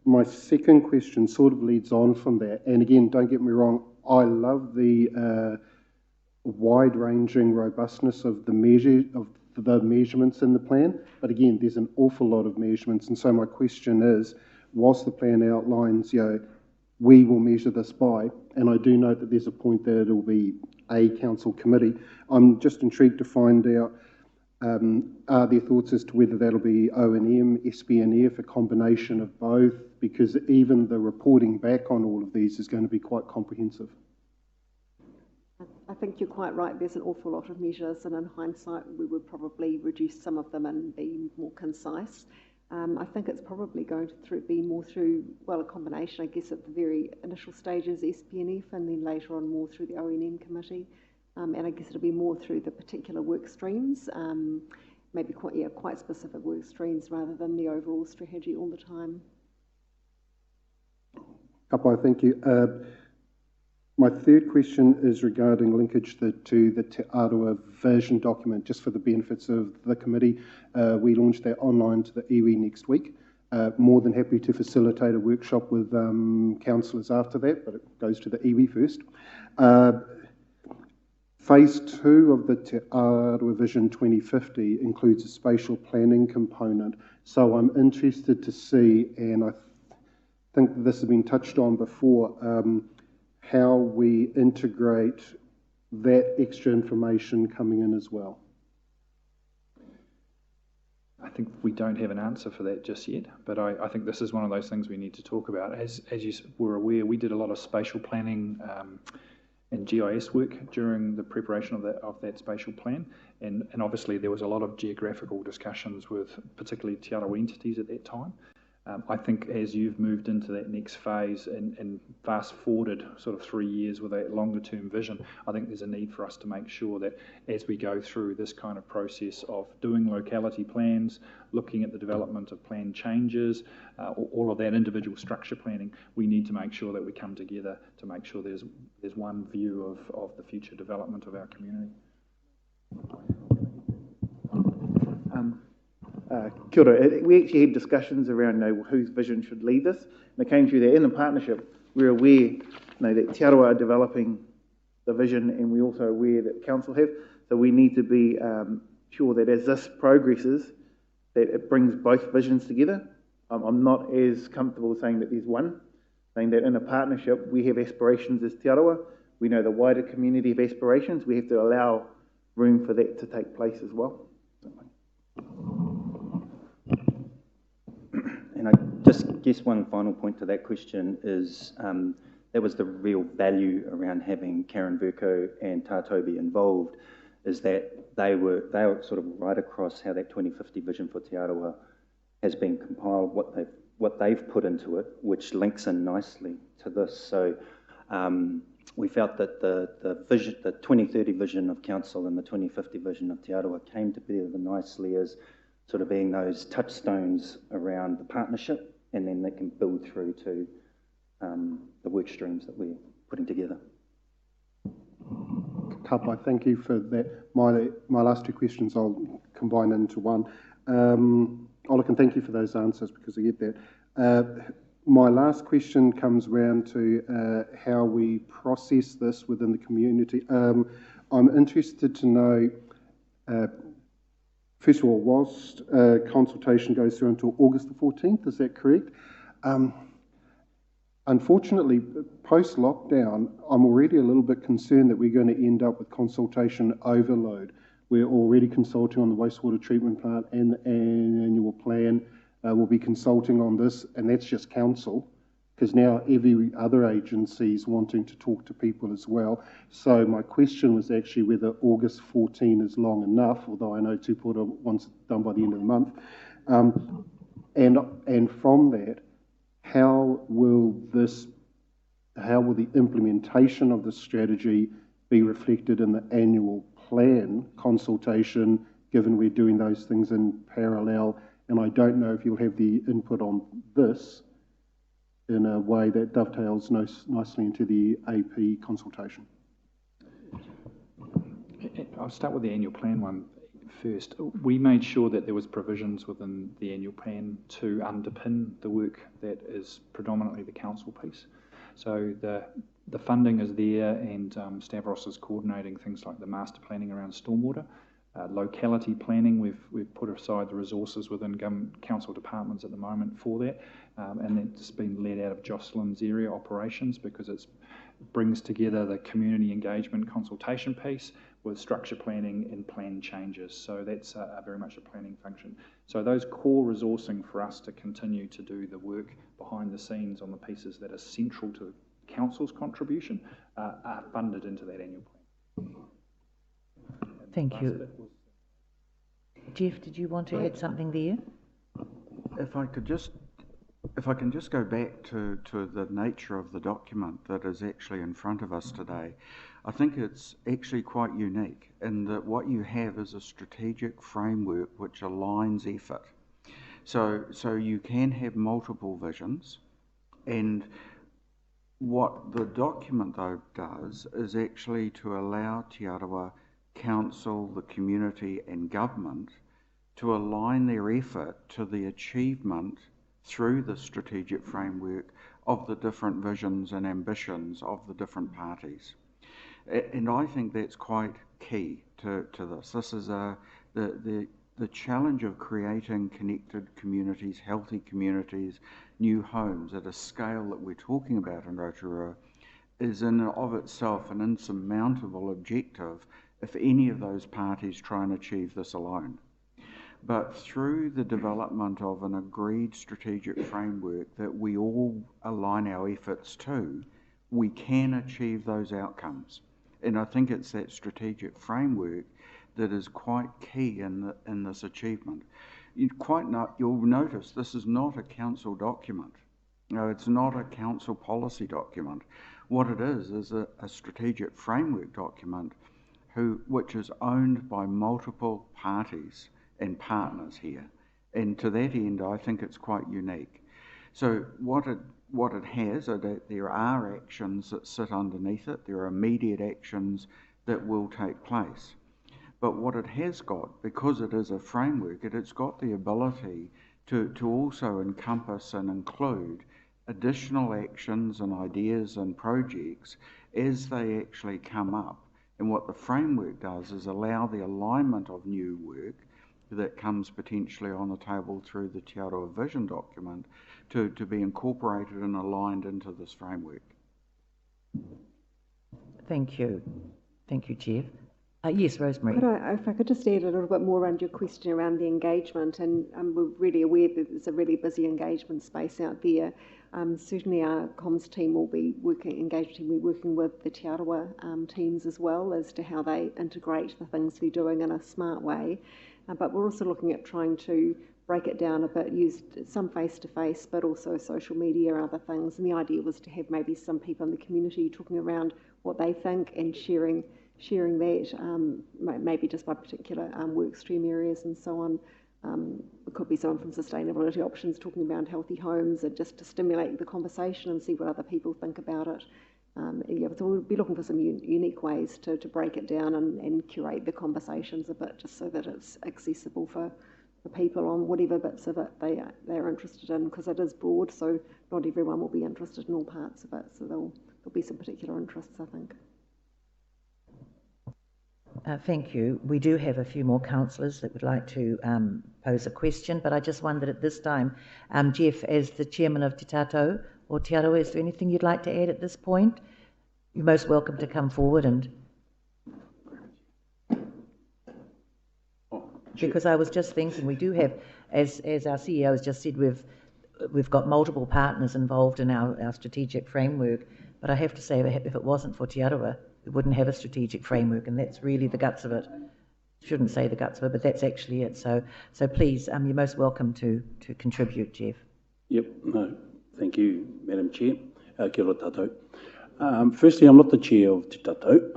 My second question sort of leads on from that, and again, don't get me wrong, I love the wide-ranging robustness of the measurements in the plan, but again, there's an awful lot of measurements, and so my question is, whilst the plan outlines, we will measure this by, and I do note that there's a point that it'll be a council committee, I'm just intrigued to find out, are there thoughts as to whether that'll be O&M, SPNF, a combination of both, because even the reporting back on all of these is going to be quite comprehensive. I think you're quite right. There's an awful lot of measures, and in hindsight, we would probably reduce some of them and be more concise. I think it's probably going to be more through, well, a combination, I guess, at the very initial stages, SPNF, and then later on more through the O&M committee. And I guess it'll be more through the particular work streams, maybe quite specific work streams rather than the overall strategy all the time. Kapai, thank you. My third question is regarding linkage to the Te Arawa version document, just for the benefits of the committee. We launched that online to the iwi next week. More than happy to facilitate a workshop with councillors after that, but it goes to the iwi first. Phase 2 of the Te Arawa Vision 2050 includes a spatial planning component. So I'm interested to see, and I think this has been touched on before, how we integrate that extra information coming in as well. I think we don't have an answer for that just yet, but I think this is one of those things we need to talk about. As you were aware, we did a lot of spatial planning and GIS work during the preparation of that spatial plan, and obviously there was a lot of geographical discussions with particularly Te Arawa entities at that time. I think as you've moved into that next phase and fast forwarded sort of 3 years with a longer term vision, I think there's a need for us to make sure that as we go through this kind of process of doing locality plans, looking at the development of plan changes, all of that individual structure planning, we need to make sure that we come together to make sure there's one view of the future development of our community. Kia ora. We actually had discussions around whose vision should lead this, and it came through that in the partnership we're aware that Te Arawa are developing the vision, and we're also aware that the council have, so we need to be sure that as this progresses that it brings both visions together. I'm not as comfortable saying that there's one, saying that in a partnership we have aspirations as Te Arawa, we know the wider community have aspirations, we have to allow room for that to take place as well. And I just guess one final point to that question is that was the real value around having Karen Verco and Tātobi involved, is that they were sort of right across how that 2050 vision for Te Arawa has been compiled, what they've what they've put into it, which links in nicely to this. So we felt that the vision, the 2030 vision of council and the 2050 vision of Te Arawa came together nicely as sort of being those touchstones around the partnership, and then they can build through to the work streams that we're putting together. Tapai, thank you for that. My last two questions I'll combine into one. Ola, and thank you for those answers because I get that. My last question comes round to how we process this within the community. I'm interested to know, first of all, whilst consultation goes through until August the 14th, is that correct? Unfortunately, post-lockdown, I'm already a little bit concerned that we're going to end up with consultation overload. We're already consulting on the wastewater treatment plant and the annual plan. We'll be consulting on this, and that's just council, because now every other agency is wanting to talk to people as well. So my question was actually whether August 14 is long enough, although I know Tupora wants it done by the end of the month. And from that, how will the implementation of the strategy be reflected in the annual plan consultation, given we're doing those things in parallel? And I don't know if you'll have the input on this in a way that dovetails nicely into the AP consultation. I'll start with the annual plan one first. We made sure that there was provisions within the annual plan to underpin the work that is predominantly the council piece. So the funding is there, and Stavros is coordinating things like the master planning around stormwater. Locality planning, we've put aside the resources within council departments at the moment for that, and it's been led out of Jocelyn's area operations because it brings together the community engagement consultation piece with structure planning and plan changes. So that's very much a planning function. So those core resourcing for us to continue to do the work behind the scenes on the pieces that are central to council's contribution are funded into that annual plan. Thank you. Jeff, did you want to add something there? If I can just go back to the nature of the document that is actually in front of us today, I think it's actually quite unique in that what you have is a strategic framework which aligns effort. So you can have multiple visions, and what the document though does is actually to allow Te Arawa Council, the community and government to align their effort to the achievement through the strategic framework of the different visions and ambitions of the different parties. And I think that's quite key to this. This is the challenge of creating connected communities, healthy communities, new homes at a scale that we're talking about in Rotorua is in and of itself an insurmountable objective if any of those parties try and achieve this alone. But through the development of an agreed strategic framework that we all align our efforts to, we can achieve those outcomes. And I think it's that strategic framework that is quite key in this achievement. You'll notice this is not a council document. No, it's not a council policy document. What it is a strategic framework document which is owned by multiple parties and partners here. And to that end, I think it's quite unique. So what it has are that there are actions that sit underneath it. There are immediate actions that will take place. But what it has got, because it is a framework, it's got the ability to also encompass and include additional actions and ideas and projects as they actually come up. And what the framework does is allow the alignment of new work that comes potentially on the table through the Te Arawa Vision document to be incorporated and aligned into this framework. Thank you. Thank you, Jeff. Yes, Rosemary. If I could just add a little bit more around your question around the engagement, and we're really aware that there's a really busy engagement space out there. Certainly our comms team will be working with the Te Arawa teams as well as to how they integrate the things we're doing in a smart way. but we're also looking at trying to break it down a bit, use some face-to-face, but also social media and other things. And the idea was to have maybe some people in the community talking around what they think and sharing that, maybe just by particular work stream areas and so on. It could be someone from Sustainability Options talking about healthy homes, and just to stimulate the conversation and see what other people think about it. So we'll be looking for some unique ways to break it down and curate the conversations a bit, just so that it's accessible for people on whatever bits of it they're interested in, because it is broad, so not everyone will be interested in all parts of it. So there'll be some particular interests, I think. Thank you. We do have a few more councillors that would like to pose a question, but I just wondered at this time, Jeff, as the chairman of Te Tatou or Te Aroa, is there anything you'd like to add at this point? You're most welcome to come forward and... Because I was just thinking, we do have, as our CEO has just said, we've got multiple partners involved in our strategic framework, but I have to say, if it wasn't for Te Aroa, we wouldn't have a strategic framework, and that's really the guts of it. Shouldn't say the guts of it, but that's actually it. So please, you're most welcome to contribute, Jeff. Yep, no, thank you, Madam Chair. Kia ora tātou. Firstly, I'm not the chair of Te Tatou,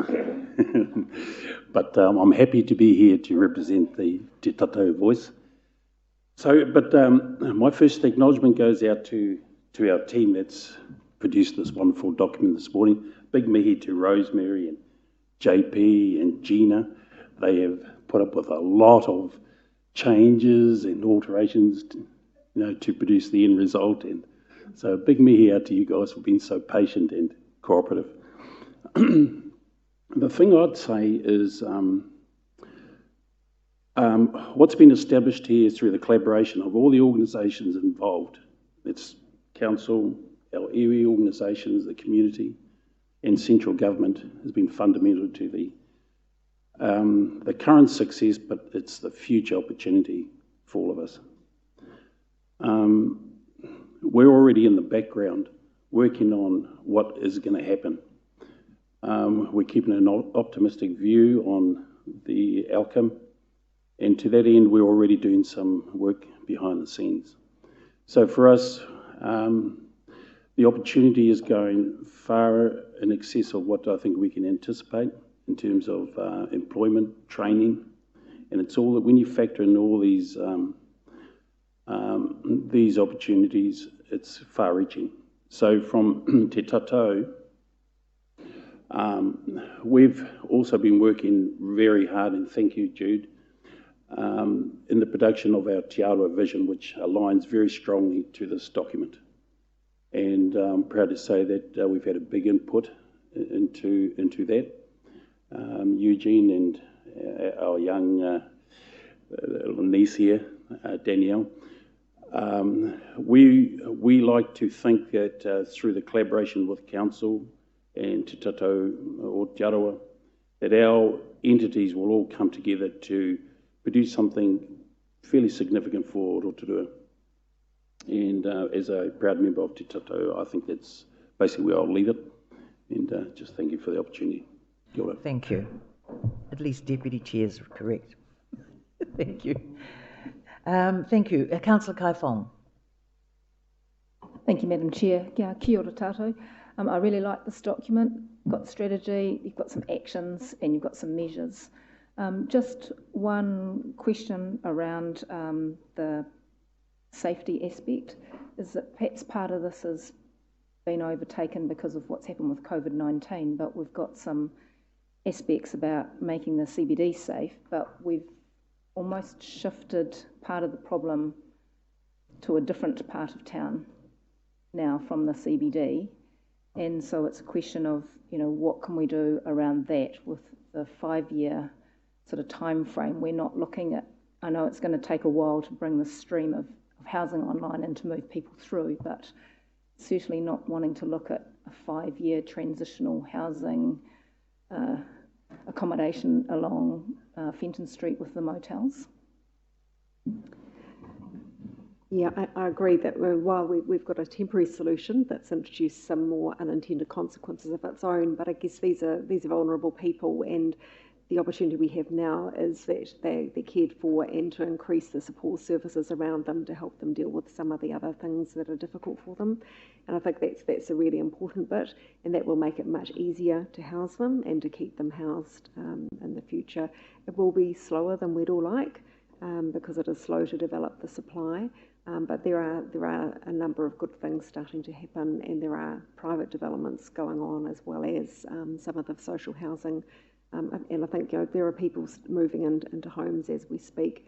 but I'm happy to be here to represent the Te Tatou voice. So, but my first acknowledgement goes out to our team that's produced this wonderful document this morning. Big mihi to Rosemary and JP and Gina. They have put up with a lot of changes and alterations to produce the end result. And so big mihi out to you guys for being so patient and cooperative. The thing I'd say is what's been established here through the collaboration of all the organisations involved. It's council, our area organisations, the community, and central government has been fundamental to the current success, but it's the future opportunity for all of us. We're already in the background working on what is going to happen. We're keeping an optimistic view on the outcome, and to that end, we're already doing some work behind the scenes. So for us, the opportunity is going far in excess of what I think we can anticipate in terms of employment, training, and it's all that when you factor in all these opportunities, it's far-reaching. So from Te Tatou, we've also been working very hard, and thank you, Jude, in the production of our Te Aroa vision, which aligns very strongly to this document. And I'm proud to say that we've had a big input into that. Eugene and our young niece here, Danielle. We like to think that through the collaboration with Council and Te Tatou or Te Aroa, that our entities will all come together to produce something fairly significant for Rotorua. And as a proud member of Te Tatou, I think that's basically where I'll leave it. And just thank you for the opportunity. Kia ora. Thank you. At least Deputy Chair is correct. Thank you. Thank you. Councillor Kai Fong. Thank you, Madam Chair. Kia ora tātou. I really like this document. You've got strategy, you've got some actions, and you've got some measures. Just one question around the safety aspect is that perhaps part of this has been overtaken because of what's happened with COVID-19, but we've got some aspects about making the CBD safe, but we've almost shifted part of the problem to a different part of town now from the CBD. And so it's a question of, what can we do around that with the 5-year sort of time frame? We're not looking at, I know it's going to take a while to bring the stream of housing online and to move people through, but certainly not wanting to look at a 5-year transitional housing accommodation along Fenton Street with the motels. Yeah, I agree that while we've got a temporary solution that's introduced some more unintended consequences of its own, but I guess these are vulnerable people, and the opportunity we have now is that they're cared for, and to increase the support services around them to help them deal with some of the other things that are difficult for them. And I think that's a really important bit, and that will make it much easier to house them and to keep them housed in the future. It will be slower than we'd all like, because it is slow to develop the supply. But there are a number of good things starting to happen, and there are private developments going on, as well as some of the social housing. And I think there are people moving into homes as we speak.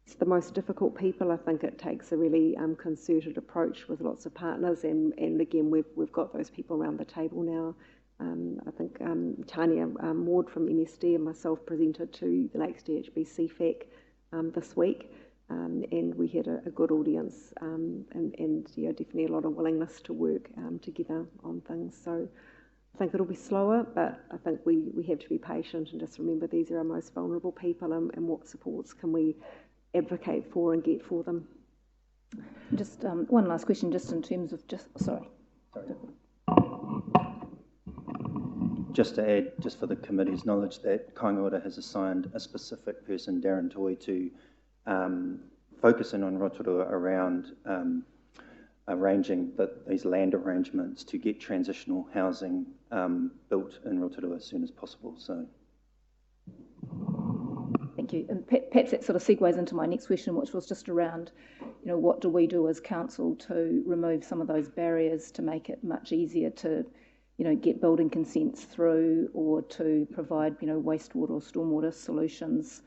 It's the most difficult people. I think it takes a really concerted approach with lots of partners, and again we've got those people around the table now. I think Tanya Ward from MSD and myself presented to the Lakes DHB CFAC this week. And we had a good audience, and definitely a lot of willingness to work together on things. So I think it'll be slower, but I think we have to be patient and just remember these are our most vulnerable people, and what supports can we advocate for and get for them. Just one last question, just in terms of sorry. Just to add, just for the committee's knowledge, that Kāinga Ora has assigned a specific person, Darren Toy, to focusing on Rotorua around arranging these land arrangements to get transitional housing built in Rotorua as soon as possible. So, thank you. And perhaps that sort of segues into my next question, which was just around, what do we do as council to remove some of those barriers to make it much easier to, get building consents through, or to provide, wastewater or stormwater solutions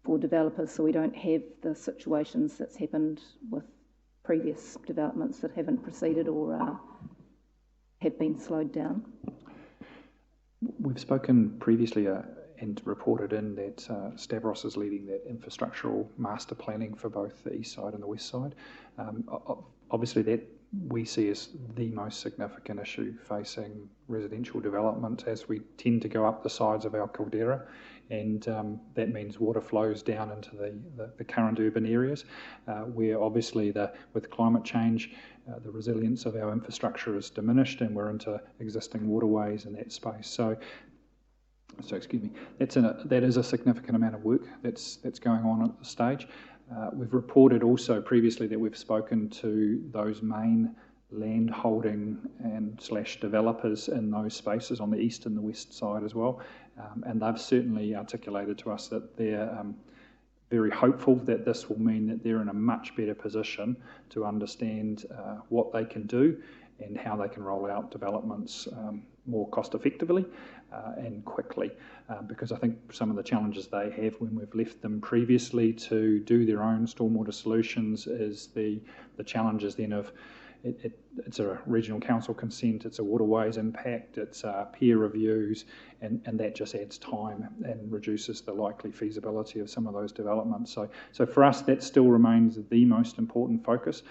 for developers, so we don't have the situations that's happened with previous developments that haven't proceeded or have been slowed down. We've spoken previously and reported in that Stavros is leading that infrastructural master planning for both the east side and the west side. Obviously that we see as the most significant issue facing residential development, as we tend to go up the sides of our caldera, and that means water flows down into the current urban areas, where obviously with climate change, the resilience of our infrastructure is diminished, and we're into existing waterways in that space. So excuse me, that is a significant amount of work that's going on at this stage. We've reported also previously that we've spoken to those main land holding and / developers in those spaces on the east and the west side as well, and they've certainly articulated to us that they're very hopeful that this will mean that they're in a much better position to understand what they can do and how they can roll out developments more cost effectively and quickly, because I think some of the challenges they have when we've left them previously to do their own stormwater solutions is the challenges then of it's a regional council consent, it's a waterways impact, it's peer reviews, and that just adds time and reduces the likely feasibility of some of those developments. So for us, that still remains the most important focus,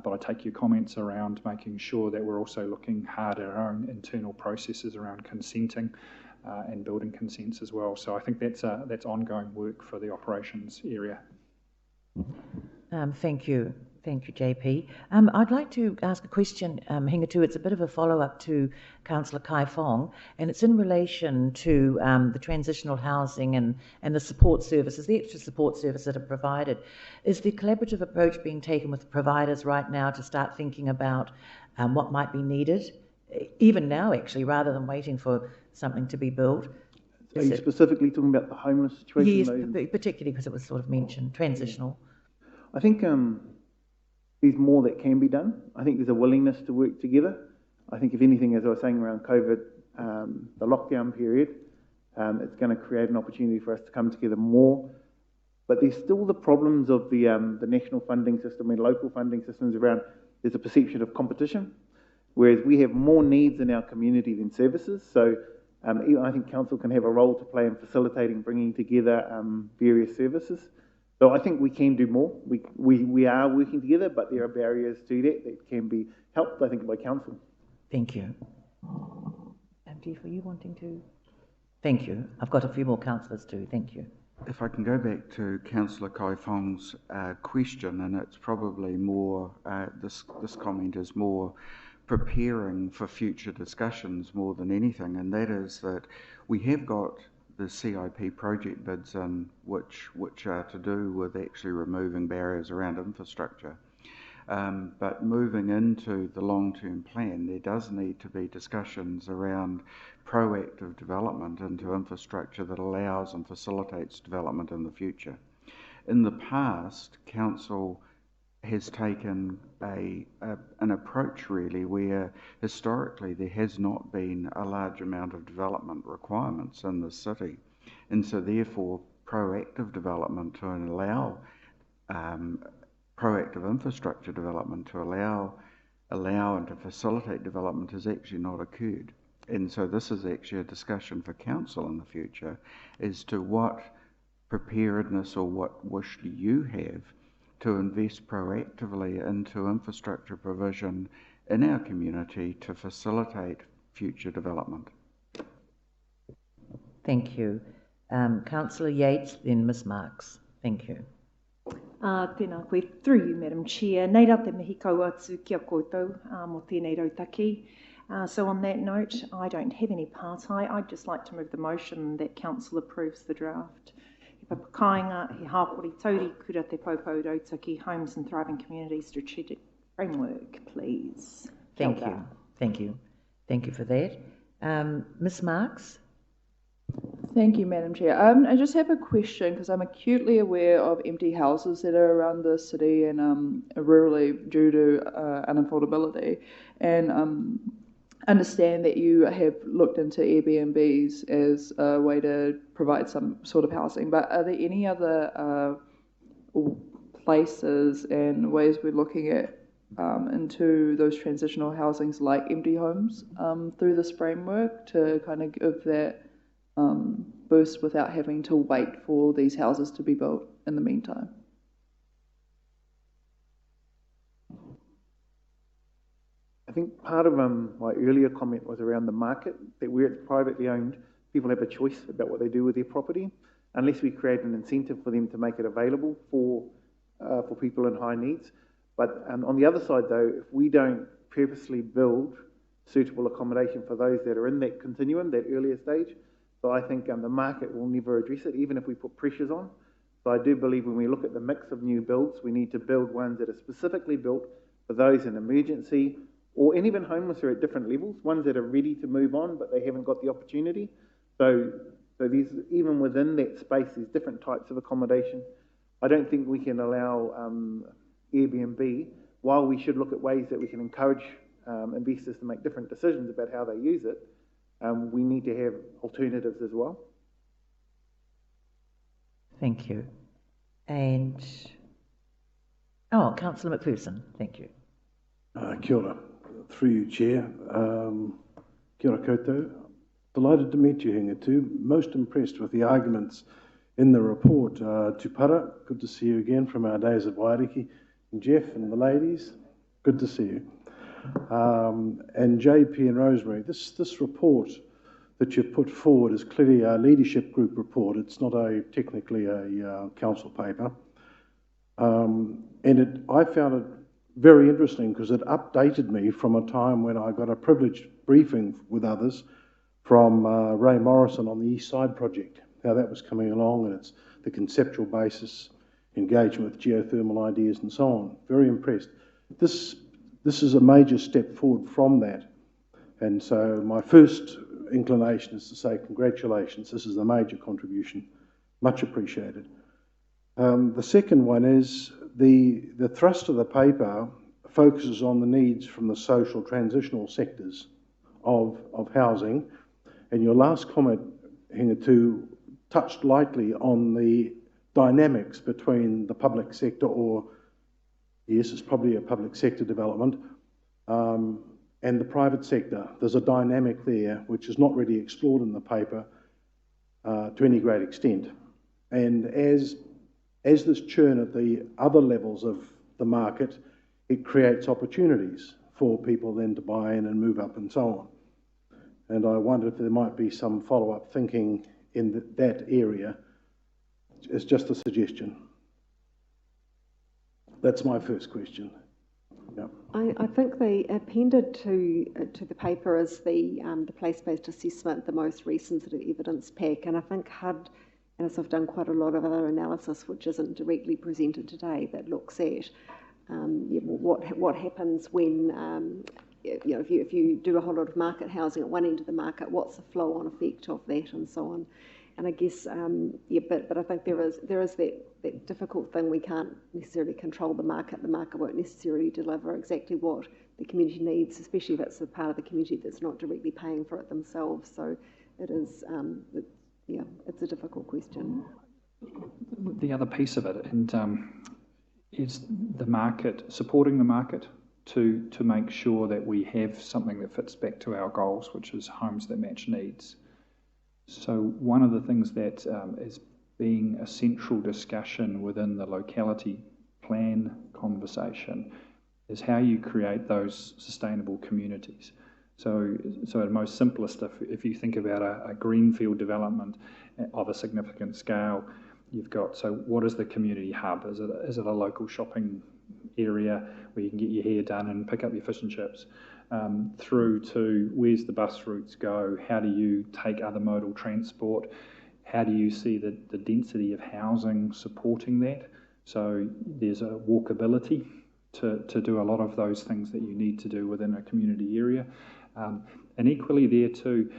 but I take your comments around making sure that we're also looking hard at our own internal processes around consenting and building consents as well. So I think that's ongoing work for the operations area. Thank you. Thank you, JP. I'd like to ask a question, Hingatu. It's a bit of a follow-up to Councillor Kai Fong, and it's in relation to the transitional housing and the support services, the extra support services that are provided. Is the collaborative approach being taken with providers right now to start thinking about what might be needed, even now actually, rather than waiting for something to be built? Are you specifically talking about the homeless situation? Yes, particularly because it was sort of mentioned, transitional. I think there's more that can be done. I think there's a willingness to work together. I think if anything, as I was saying around COVID, the lockdown period, it's going to create an opportunity for us to come together more. But there's still the problems of the national funding system and local funding systems around. There's a perception of competition, whereas we have more needs in our community than services. So I think council can have a role to play in facilitating, bringing together various services. So I think we can do more. We are working together, but there are barriers to that can be helped, I think, by council. Thank you. Jeff, are you wanting to? Thank you. I've got a few more councillors too. Thank you. If I can go back to Councillor Kai Fong's question, and it's probably more, this comment is more preparing for future discussions more than anything, and that is that we have got the CIP project bids in, which are to do with actually removing barriers around infrastructure. But moving into the long-term plan, there does need to be discussions around proactive development into infrastructure that allows and facilitates development in the future. In the past, Council has taken an approach really where historically there has not been a large amount of development requirements in the city, and so therefore proactive development to allow proactive infrastructure development to allow and to facilitate development has actually not occurred. And so this is actually a discussion for Council in the future as to what preparedness or what wish do you have to invest proactively into infrastructure provision in our community to facilitate future development. Thank you. Councillor Yates, then Ms Marks. Thank you. Tēnā koe, through you, Madam Chair. Nei rā te mihi kau atu kia koutou mō tēnei rautaki. So on that note, I don't have any pārtai. I'd just like to move the motion that Council approves the draft. He Papakainga, He Hapori Taurikura te Popo Rautaki Homes and Thriving Communities Strategic Framework, please. Thank you. Thank you. Thank you for that. Ms Marks? Thank you, Madam Chair. I just have a question because I'm acutely aware of empty houses that are around the city and rurally due to unaffordability, and understand that you have looked into Airbnbs as a way to provide some sort of housing, but are there any other places and ways we're looking at into those transitional housings like empty homes through this framework to kind of give that boost without having to wait for these houses to be built in the meantime? I think part of my earlier comment was around the market, that where it's privately owned, people have a choice about what they do with their property, unless we create an incentive for them to make it available for people in high needs. But on the other side though, if we don't purposely build suitable accommodation for those that are in that continuum, that earlier stage, so I think the market will never address it, even if we put pressures on. So I do believe when we look at the mix of new builds, we need to build ones that are specifically built for those in emergency, and even homeless are at different levels, ones that are ready to move on, but they haven't got the opportunity. So there's, even within that space, there's different types of accommodation. I don't think we can allow Airbnb, while we should look at ways that we can encourage investors to make different decisions about how they use it, we need to have alternatives as well. Thank you. And, Councillor McPherson, thank you. Kia ora. Through you, Chair. Kia ora koutou. Delighted to meet you, Hingatu. Most impressed with the arguments in the report. Tupara, good to see you again from our days at Wairiki. And Jeff and the ladies, good to see you. And JP and Rosemary, this report that you've put forward is clearly a leadership group report. It's not technically a council paper. And I found it very interesting because it updated me from a time when I got a privileged briefing with others from Ray Morrison on the East Side project, how that was coming along, and it's the conceptual basis, engagement with geothermal ideas and so on. Very impressed. This is a major step forward from that. And so my first inclination is to say congratulations. This is a major contribution. Much appreciated. The second one is the thrust of the paper focuses on the needs from the social transitional sectors of housing. And your last comment, Hingatu, touched lightly on the dynamics between the public sector, or yes, it's probably a public sector development, and the private sector. There's a dynamic there which is not really explored in the paper to any great extent. And as this churn at the other levels of the market, it creates opportunities for people then to buy in and move up and so on. And I wonder if there might be some follow-up thinking in that area. It's just a suggestion. That's my first question. I think they appended to the paper as the place-based assessment, the most recent sort of evidence pack, and I think HUD and us have done quite a lot of other analysis which isn't directly presented today that looks at what happens when if you do a whole lot of market housing at one end of the market, what's the flow-on effect of that and so on. And I guess, but I think there is that difficult thing. We can't necessarily control the market. The market won't necessarily deliver exactly what the community needs, especially if it's a part of the community that's not directly paying for it themselves. So it is, it's a difficult question. The other piece of it is the market, supporting the market to make sure that we have something that fits back to our goals, which is homes that match needs. So one of the things that is being a central discussion within the locality plan conversation is how you create those sustainable communities. So at most simplest, if you think about a greenfield development of a significant scale, you've got, so what is the community hub? Is it a local shopping area where you can get your hair done and pick up your fish and chips? Through to where's the bus routes go? How do you take other modal transport? How do you see the density of housing supporting that? So there's a walkability to do a lot of those things that you need to do within a community area. And equally there too,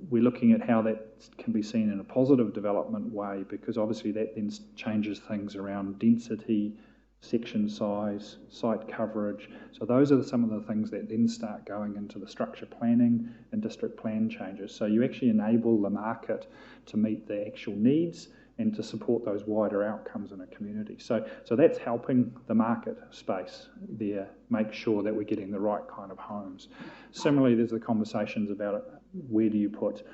we're looking at how that can be seen in a positive development way, because obviously that then changes things around density, section size, site coverage. So those are some of the things that then start going into the structure planning and district plan changes. So you actually enable the market to meet the actual needs and to support those wider outcomes in a community. So that's helping the market space there, make sure that we're getting the right kind of homes. Similarly, there's the conversations about where do you put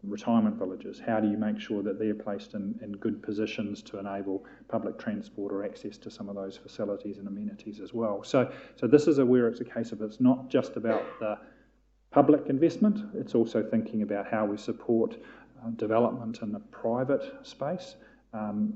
retirement villages? How do you make sure that they're placed in good positions to enable public transport or access to some of those facilities and amenities as well? So this is where it's a case of it's not just about the public investment, it's also thinking about how we support development in the private space,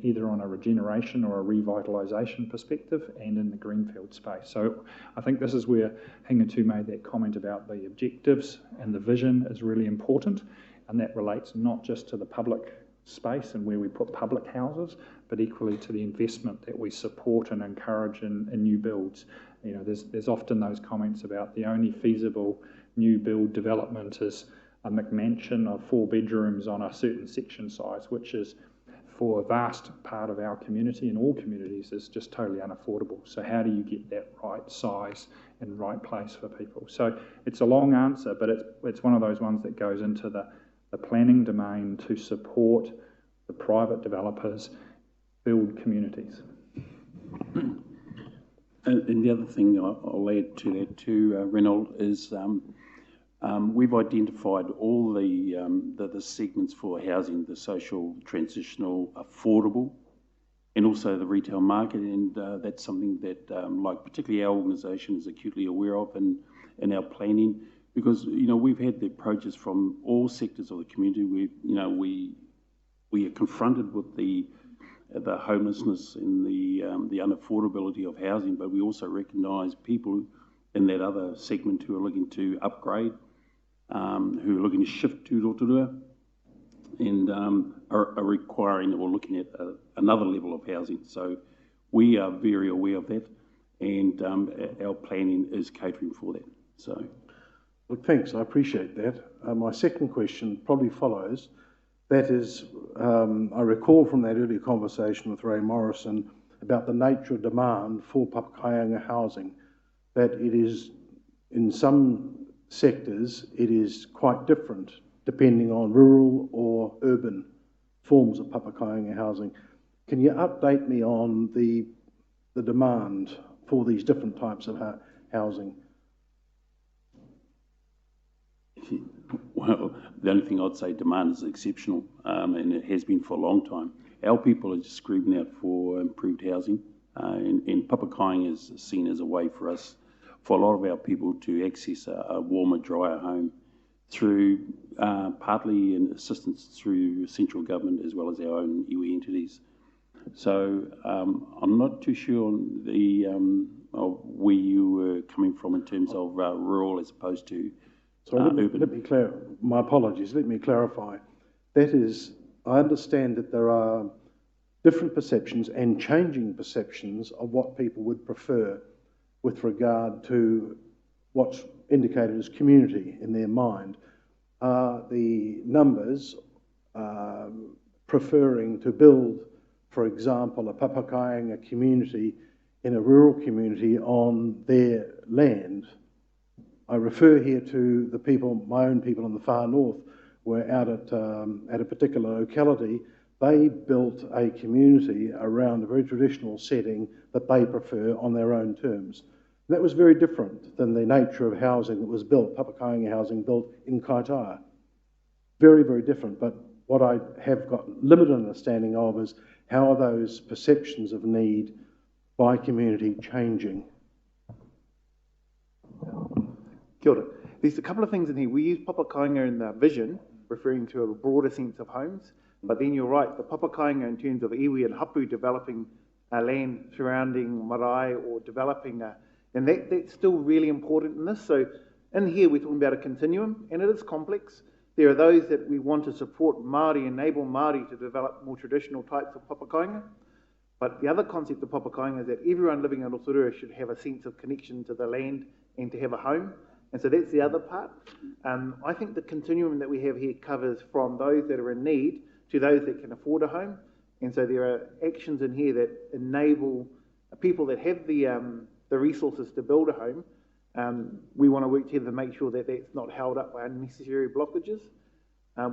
either on a regeneration or a revitalisation perspective and in the greenfield space. So I think this is where Hingatu made that comment about the objectives and the vision is really important. And that relates not just to the public space and where we put public houses, but equally to the investment that we support and encourage in new builds. You know, there's often those comments about the only feasible new build development is a McMansion of 4 bedrooms on a certain section size, which is for a vast part of our community and all communities is just totally unaffordable. So how do you get that right size and right place for people? So it's a long answer, but it's one of those ones that goes into the planning domain to support the private developers build communities. And the other thing I'll add to that too, Reynold, is we've identified all the segments for housing, the social, transitional, affordable, and also the retail market, and that's something that, like particularly our organisation is acutely aware of in our planning. Because we've had the approaches from all sectors of the community. We are confronted with the homelessness and the unaffordability of housing, but we also recognise people in that other segment who are looking to upgrade, who are looking to shift to Rotorua, and are requiring or looking at another level of housing. So we are very aware of that, and our planning is catering for that. So. Well, thanks, I appreciate that. My second question probably follows. That is, I recall from that earlier conversation with Ray Morrison about the nature of demand for Papakainga housing, that it is, in some sectors, it is quite different depending on rural or urban forms of Papakainga housing. Can you update me on the demand for these different types of housing? Well, the only thing I'd say, demand is exceptional, and it has been for a long time. Our people are just screaming out for improved housing, and Papakainga is seen as a way for us, for a lot of our people to access a warmer, drier home through partly in assistance through central government as well as our own iwi entities. So I'm not too sure on where you were coming from in terms of rural as opposed to urban. Let me my apologies, let me clarify. That is, I understand that there are different perceptions and changing perceptions of what people would prefer with regard to what's indicated as community in their mind. The numbers preferring to build, for example, a Papakainga community in a rural community on their land. I refer here to the people, my own people in the far north, were out at a particular locality. They built a community around a very traditional setting that they prefer on their own terms. And that was very different than the nature of housing that was built, Papakainga housing built in Kaitaia. Very, very different. But what I have got limited understanding of is how are those perceptions of need by community changing? Kia ora. There's a couple of things in here. We use Papakainga in the vision, referring to a broader sense of homes, but then you're right, the Papakainga in terms of iwi and hapu developing land surrounding marae or developing, and that's still really important in this. So in here we're talking about a continuum, and it is complex. There are those that we want to support Māori, enable Māori to develop more traditional types of Papakainga, but the other concept of Papakainga is that everyone living in Rotorua should have a sense of connection to the land and to have a home. And so that's the other part. I think the continuum that we have here covers from those that are in need to those that can afford a home. And so there are actions in here that enable people that have the resources to build a home. We want to work together to make sure that that's not held up by unnecessary blockages.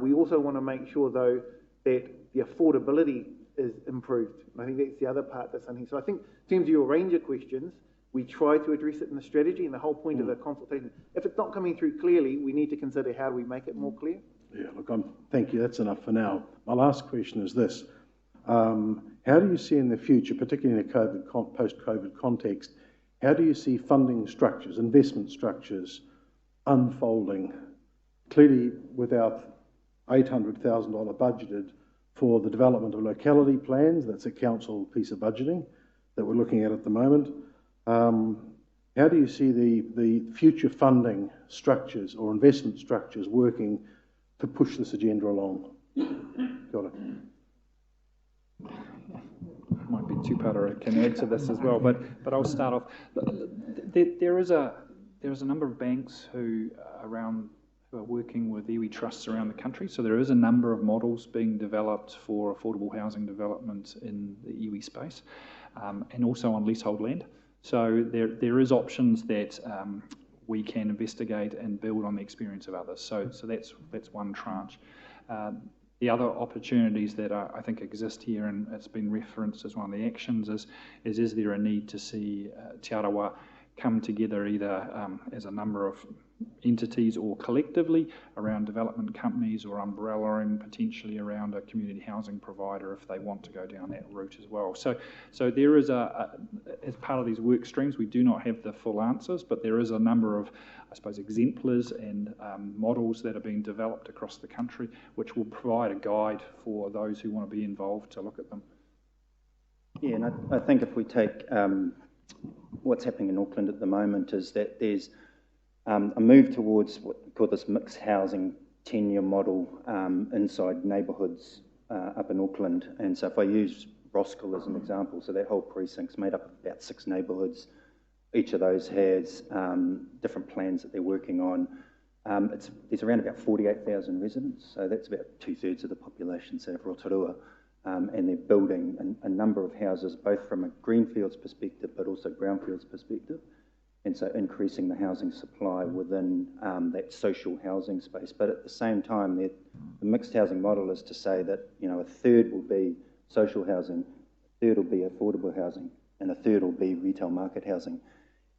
We also want to make sure, though, that the affordability is improved. And I think that's the other part that's in here. So I think in terms of your range of questions, we try to address it in the strategy, and the whole point of the consultation. If it's not coming through clearly, we need to consider how do we make it more clear. Yeah, look, thank you. That's enough for now. My last question is this. How do you see in the future, particularly in a post-COVID context, how do you see funding structures, investment structures unfolding? Clearly, with our $800,000 budgeted for the development of locality plans, that's a council piece of budgeting that we're looking at the moment. How do you see the future funding structures or investment structures working to push this agenda along? Got it. Might be two-parter. I can add to this as well, but I'll start off. There is a number of banks who are working with iwi trusts around the country. So there is a number of models being developed for affordable housing development in the iwi space, and also on leasehold land. So there is options that we can investigate and build on the experience of others. So that's one tranche. The other opportunities that I think exist here, and it's been referenced as one of the actions, is there a need to see Te Arawa come together either as a number of entities or collectively around development companies, or umbrellaing potentially around a community housing provider if they want to go down that route as well. So there is as part of these work streams, we do not have the full answers, but there is a number of, I suppose, exemplars and models that are being developed across the country, which will provide a guide for those who want to be involved to look at them. Yeah, and I think if we take what's happening in Auckland at the moment is that there's a move towards what we call this mixed housing tenure model inside neighbourhoods up in Auckland. And so if I use Roskell as an example, so that whole precinct's made up of about 6 neighbourhoods. Each of those has different plans that they're working on. There's around about 48,000 residents, so that's about 2/3 of the population, say, of Rotorua. And they're building a number of houses, both from a greenfields perspective, but also brownfields perspective. And so increasing the housing supply within that social housing space. But at the same time, the mixed housing model is to say that, you know, 1/3 will be social housing, 1/3 will be affordable housing, and 1/3 will be retail market housing.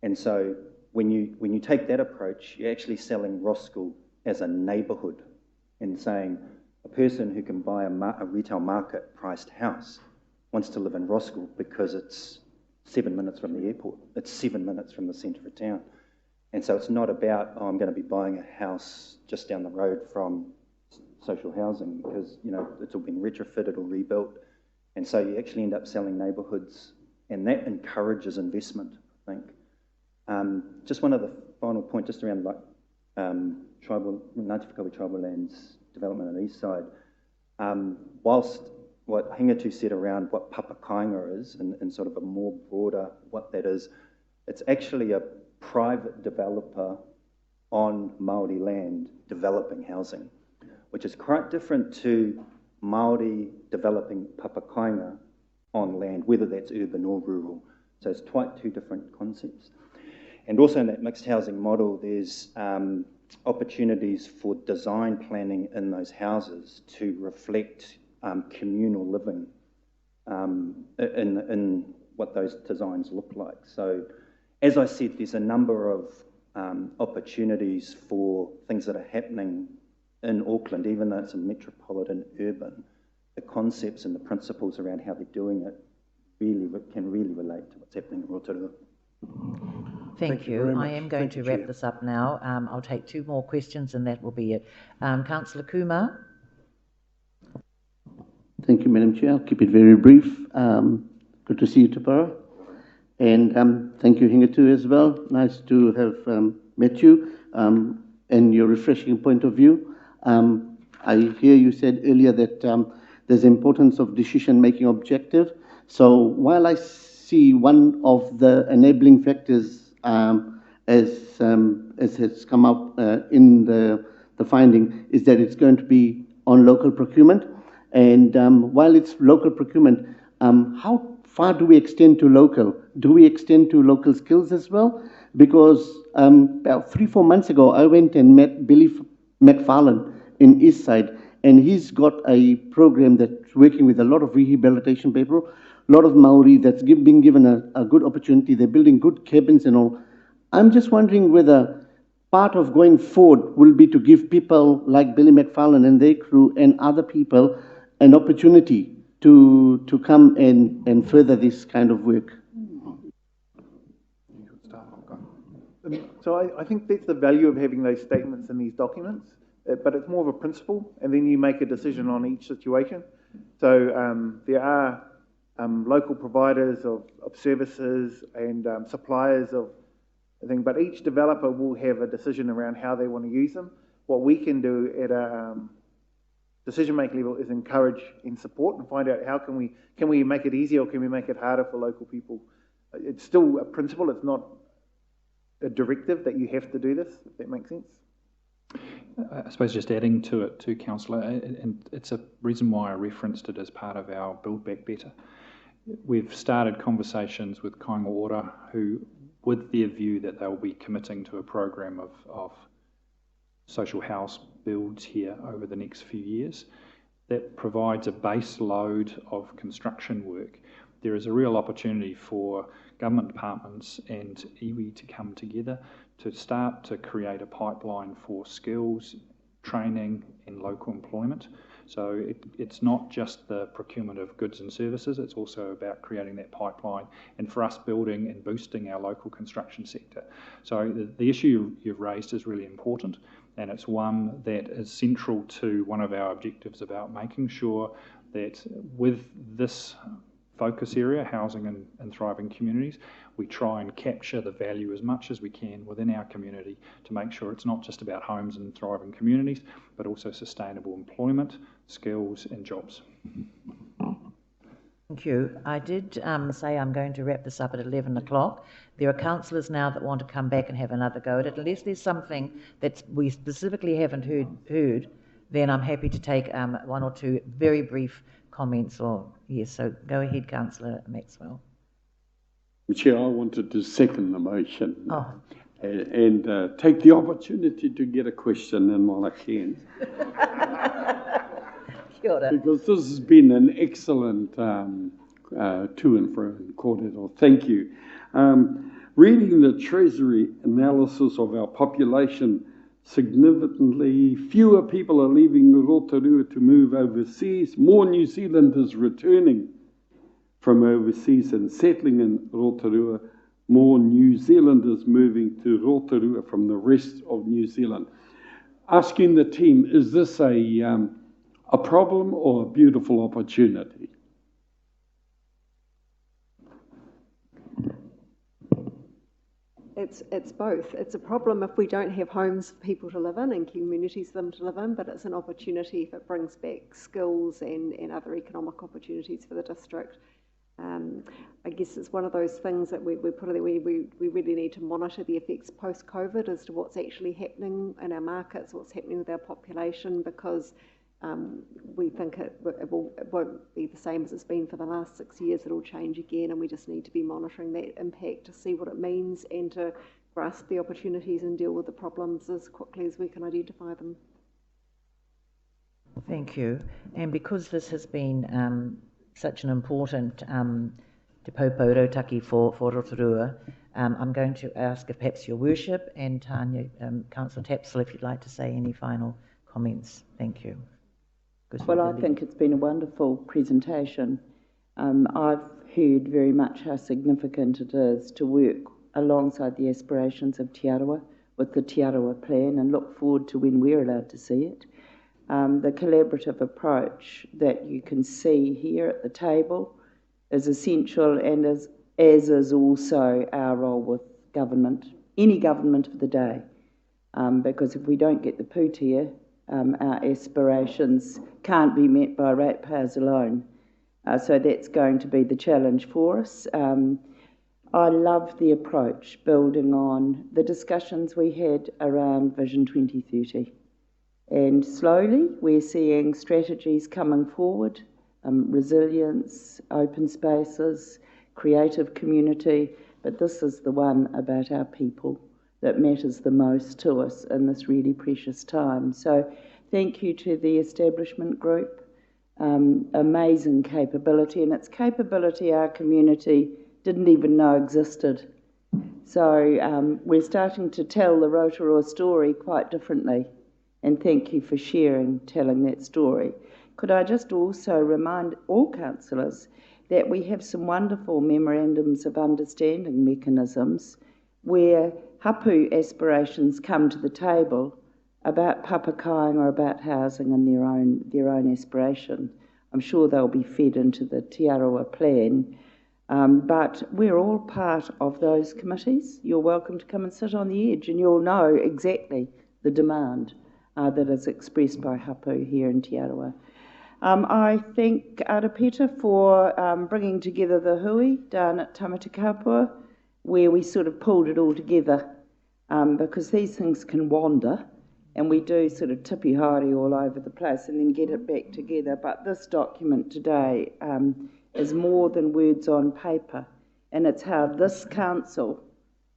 And so when you take that approach, you're actually selling Roskell as a neighbourhood and saying a person who can buy a retail market priced house wants to live in Roskell because it's 7 minutes from the airport. It's 7 minutes from the centre of town. And so it's not about, oh, I'm going to be buying a house just down the road from social housing because, you know, it's all been retrofitted or rebuilt. And so you actually end up selling neighbourhoods, and that encourages investment, I think. Just one other final point, just around like tribal, Ngāti Whakawe tribal lands development on the east side. Whilst what Hingatu said around what Papakainga is, and sort of a more broader what that is, it's actually a private developer on Māori land developing housing, which is quite different to Māori developing Papakainga on land, whether that's urban or rural. So it's quite two different concepts. And also in that mixed housing model, there's opportunities for design planning in those houses to reflect communal living in what those designs look like. So as I said, there's a number of opportunities for things that are happening in Auckland, even though it's a metropolitan urban. The concepts and the principles around how they're doing it can really relate to what's happening in Rotorua. Thank you. I am going to wrap this up now. I'll take two more questions and that will be it. Councillor Kumar. Thank you, Madam Chair. I'll keep it very brief. Good to see you, Tapara. And thank you, Hingatu, as well. Nice to have met you and your refreshing point of view. I hear you said earlier that there's importance of decision-making objective. So while I see one of the enabling factors as has come up in the finding is that it's going to be on local procurement. And while it's local procurement, how far do we extend to local? Do we extend to local skills as well? Because about 3-4 months ago, I went and met Billy McFarlane in Eastside, and he's got a program that's working with a lot of rehabilitation people, a lot of Maori that's been given a good opportunity. They're building good cabins and all. I'm just wondering whether part of going forward will be to give people like Billy McFarlane and their crew and other people an opportunity to come and further this kind of work. So I think that's the value of having those statements in these documents, but it's more of a principle, and then you make a decision on each situation. So there are local providers of services and suppliers of things, but each developer will have a decision around how they want to use them. What we can do at a decision-making level is encourage and support and find out how can we make it easier or can we make it harder for local people. It's still a principle, it's not a directive that you have to do this, if that makes sense. I suppose just adding to it too, Councillor, and it's a reason why I referenced it as part of our Build Back Better. We've started conversations with Kainga Ora, who, with their view that they'll be committing to a program of social house builds here over the next few years, that provides a base load of construction work. There is a real opportunity for government departments and iwi to come together to start to create a pipeline for skills, training and local employment. So it's not just the procurement of goods and services, it's also about creating that pipeline and for us building and boosting our local construction sector. So the issue you've raised is really important, and it's one that is central to one of our objectives about making sure that with this focus area, housing and thriving communities, we try and capture the value as much as we can within our community to make sure it's not just about homes and thriving communities, but also sustainable employment, skills and jobs. Thank you. I did say I'm going to wrap this up at 11 o'clock. There are councillors now that want to come back and have another go at it. Unless there's something that we specifically haven't heard, then I'm happy to take one or two very brief comments. Or yes, so go ahead, Councillor Maxwell. Chair, I wanted to second the motion and take the opportunity to get a question in while I can. Kia ora. Because this has been an excellent to and fro in Kōrero. Thank you. Reading the Treasury analysis of our population, significantly fewer people are leaving Rotorua to move overseas, more New Zealanders returning from overseas and settling in Rotorua, more New Zealanders moving to Rotorua from the rest of New Zealand. Asking the team, is this a problem or a beautiful opportunity? It's both. It's a problem if we don't have homes for people to live in and communities for them to live in, but it's an opportunity if it brings back skills and other economic opportunities for the district. I guess it's one of those things that we put in there. We really need to monitor the effects post-COVID as to what's actually happening in our markets, what's happening with our population, because we think it won't be the same as it's been for the last 6 years. It'll change again, and we just need to be monitoring that impact to see what it means and to grasp the opportunities and deal with the problems as quickly as we can identify them. Thank you. And because this has been such an important Te Paupo Rautaki for Rotorua, I'm going to ask if perhaps Your Worship and Tanya, Councillor Tapsell, if you'd like to say any final comments. Thank you. Well, I think it's been a wonderful presentation. I've heard very much how significant it is to work alongside the aspirations of Te Arawa with the Te Arawa plan, and look forward to when we're allowed to see it. The collaborative approach that you can see here at the table is essential, and as is also our role with government, any government of the day, because if we don't get the pūtea, our aspirations can't be met by ratepayers alone. So that's going to be the challenge for us. I love the approach, building on the discussions we had around Vision 2030. And slowly we're seeing strategies coming forward, resilience, open spaces, creative community, but this is the one about our people that matters the most to us in this really precious time. So thank you to the establishment group. Amazing capability, and it's capability our community didn't even know existed. So we're starting to tell the Rotorua story quite differently, and thank you for telling that story. Could I just also remind all councillors that we have some wonderful memorandums of understanding mechanisms where hapu aspirations come to the table about Papakainga or about housing and their own aspiration. I'm sure they'll be fed into the Te Arawa plan, but we're all part of those committees. You're welcome to come and sit on the edge, and you'll know exactly the demand that is expressed by hapu here in Te Arawa. I thank Arapeta for bringing together the hui down at Tamatakapua, where we sort of pulled it all together, because these things can wander, and we do sort of tipi haere all over the place and then get it back together. But this document today is more than words on paper, and it's how this council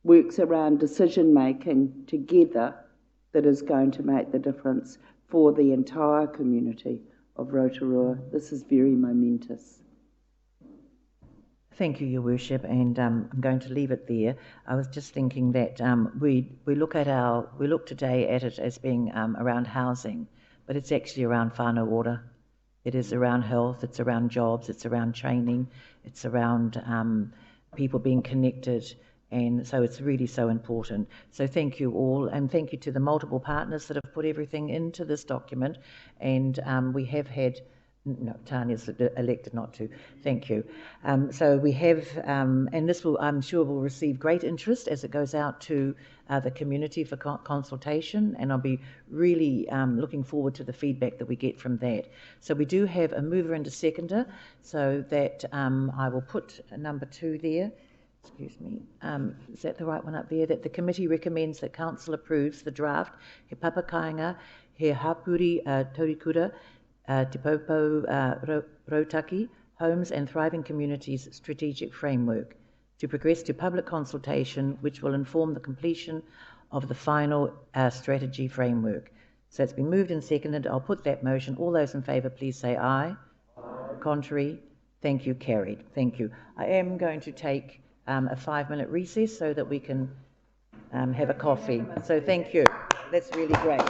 works around decision making together that is going to make the difference for the entire community of Rotorua. This is very momentous. Thank you, Your Worship, and I'm going to leave it there. I was just thinking that we look today at it as being around housing, but it's actually around whānau ora. It is around health, it's around jobs, it's around training, it's around people being connected, and so it's really so important. So thank you all, and thank you to the multiple partners that have put everything into this document, and we have had. No, Tanya's elected not to. Thank you. So we have, and this will, I'm sure, will receive great interest as it goes out to the community for consultation, and I'll be really looking forward to the feedback that we get from that. So we do have a mover and a seconder, so that I will put number 2 there. Excuse me. Is that the right one up there? That the committee recommends that council approves the draft He Papakainga, He Hapori Taurikura, Te Paupo Rautaki, Homes and Thriving Communities Strategic Framework to progress to public consultation, which will inform the completion of the final strategy framework. So it's been moved and seconded. I'll put that motion. All those in favour, please say aye. Aye. Contrary? Thank you. Carried. Thank you. I am going to take a 5-minute recess so that we can have a coffee. So thank you. That's really great.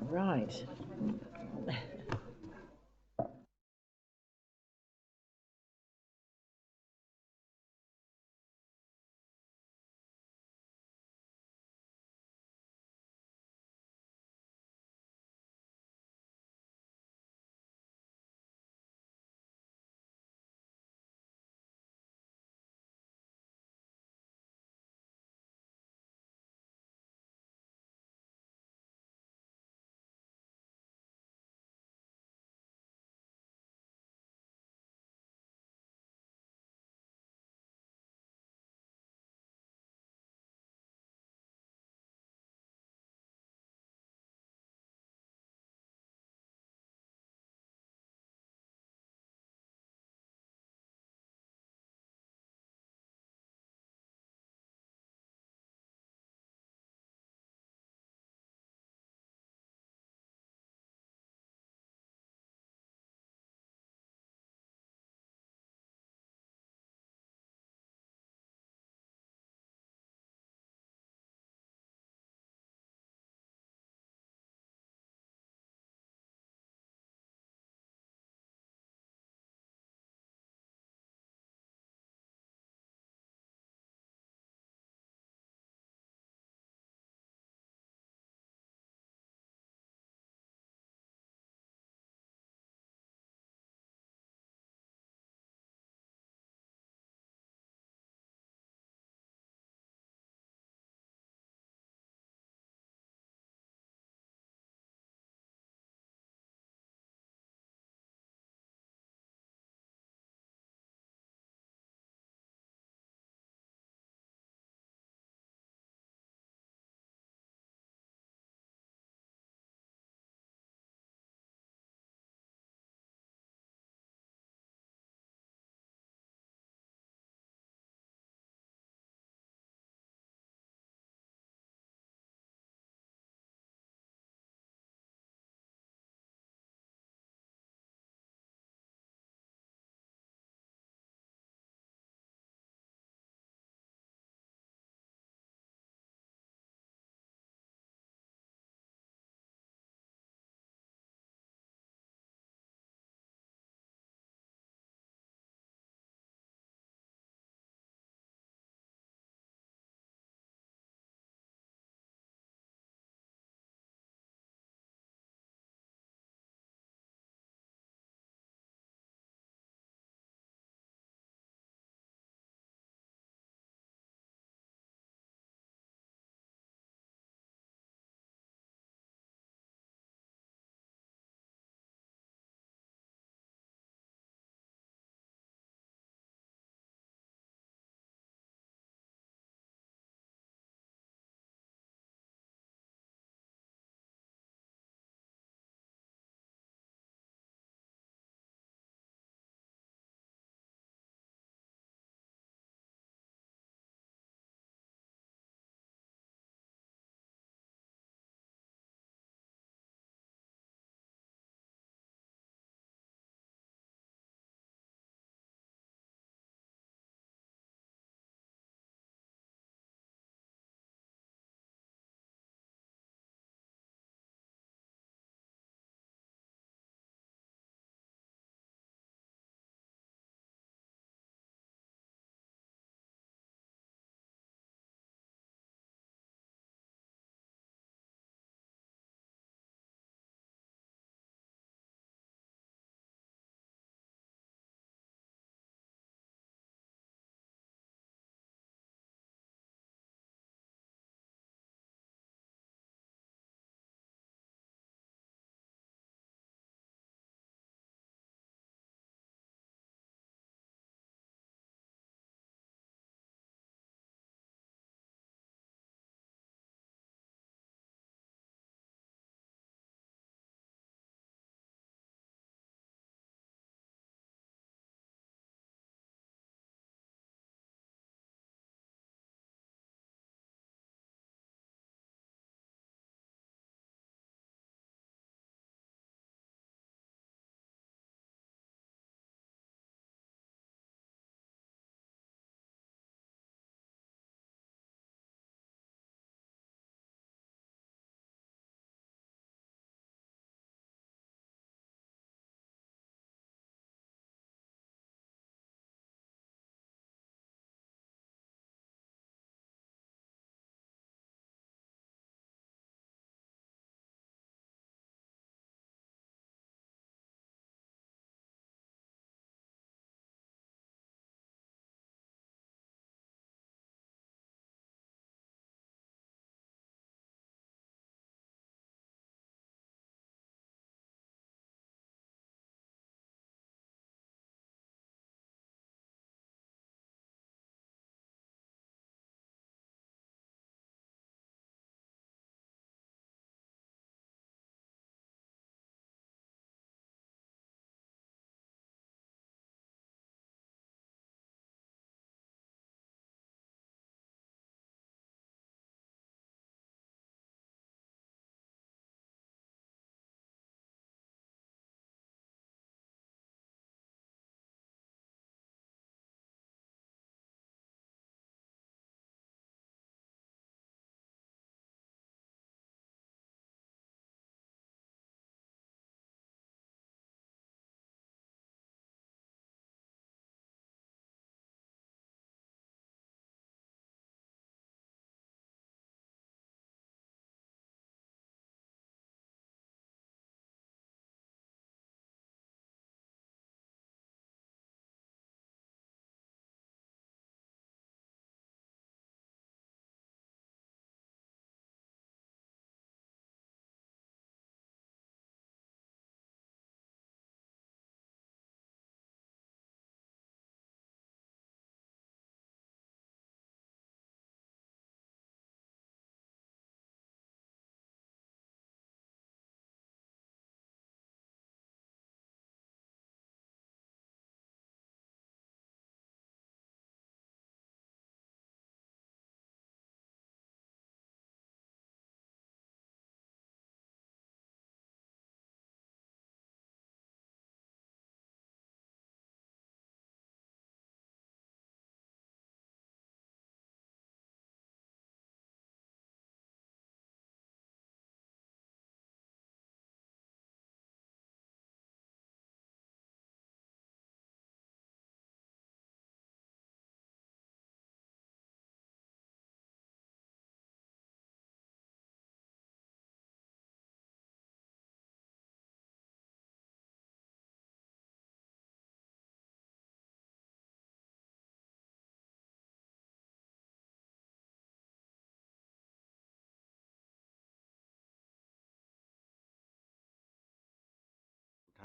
Right.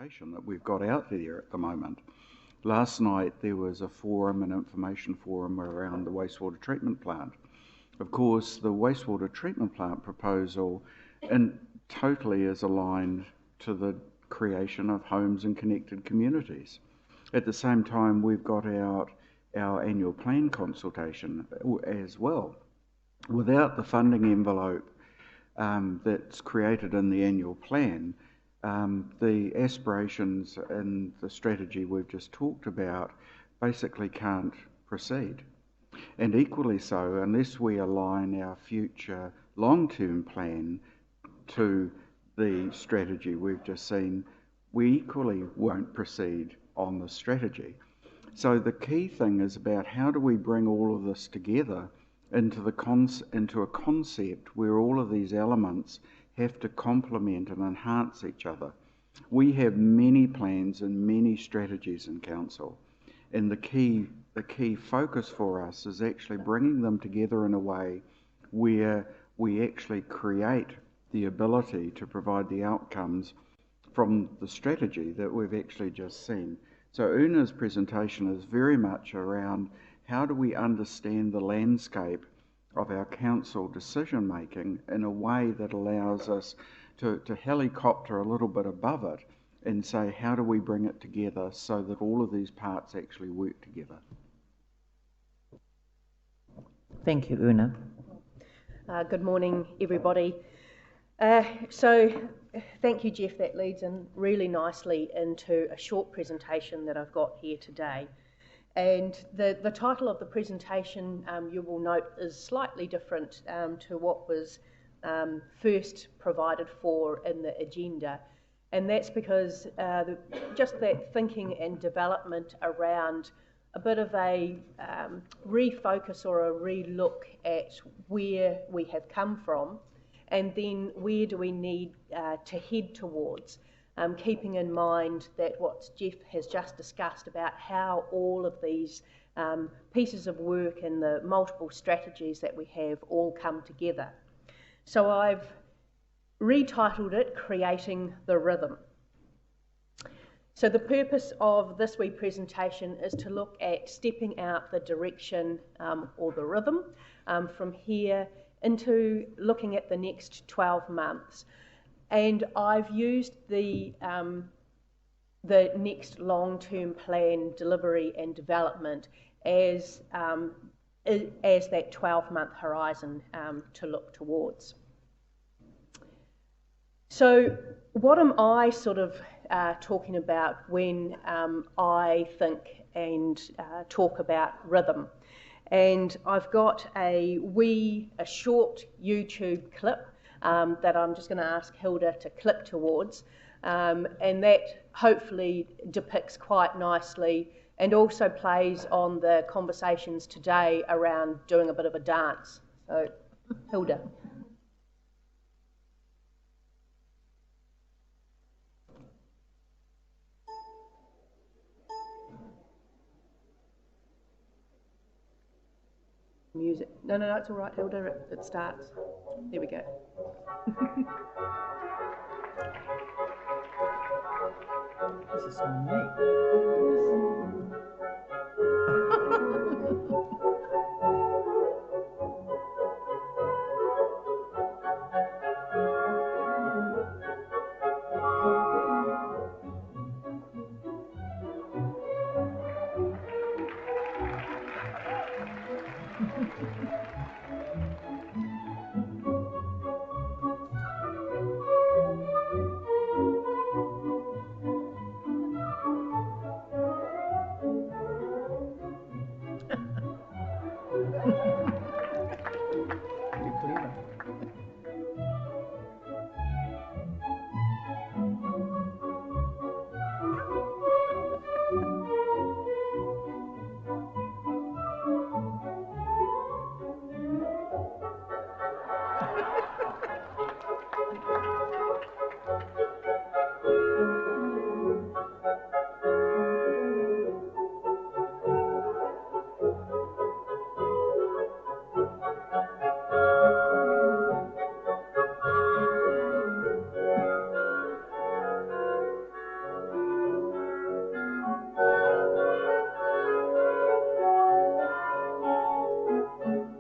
consultation that we've got out there at the moment. Last night there was a forum, an information forum around the wastewater treatment plant. Of course, the wastewater treatment plant proposal totally is aligned to the creation of homes and connected communities. At the same time, we've got out our annual plan consultation as well. Without the funding envelope that's created in the annual plan, the aspirations and the strategy we've just talked about basically can't proceed. And equally so, unless we align our future long-term plan to the strategy we've just seen, we equally won't proceed on the strategy. So the key thing is about how do we bring all of this together into a concept where all of these elements have to complement and enhance each other. We have many plans and many strategies in council, and the key focus for us is actually bringing them together in a way where we actually create the ability to provide the outcomes from the strategy that we've actually just seen. So Una's presentation is very much around how do we understand the landscape of our council decision making in a way that allows us to helicopter a little bit above it and say how do we bring it together so that all of these parts actually work together. Thank you, Una. Good morning, everybody. So thank you, Jeff. That leads in really nicely into a short presentation that I've got here today. And the title of the presentation, you will note, is slightly different to what was first provided for in the agenda. And that's because just that thinking and development around a bit of a refocus or a re-look at where we have come from, and then where do we need to head towards, keeping in mind that what Jeff has just discussed about how all of these pieces of work and the multiple strategies that we have all come together. So I've retitled it Creating the Rhythm. So the purpose of this wee presentation is to look at stepping out the direction or the rhythm from here into looking at the next 12 months. And I've used the next long-term plan delivery and development as that 12-month horizon to look towards. So what am I sort of talking about when I think and talk about rhythm? And I've got a short YouTube clip that I'm just going to ask Hilda to click towards, and that hopefully depicts quite nicely and also plays on the conversations today around doing a bit of a dance. So, Hilda. Music. No, it's all right, Hilda. It starts. There we go. This is on me.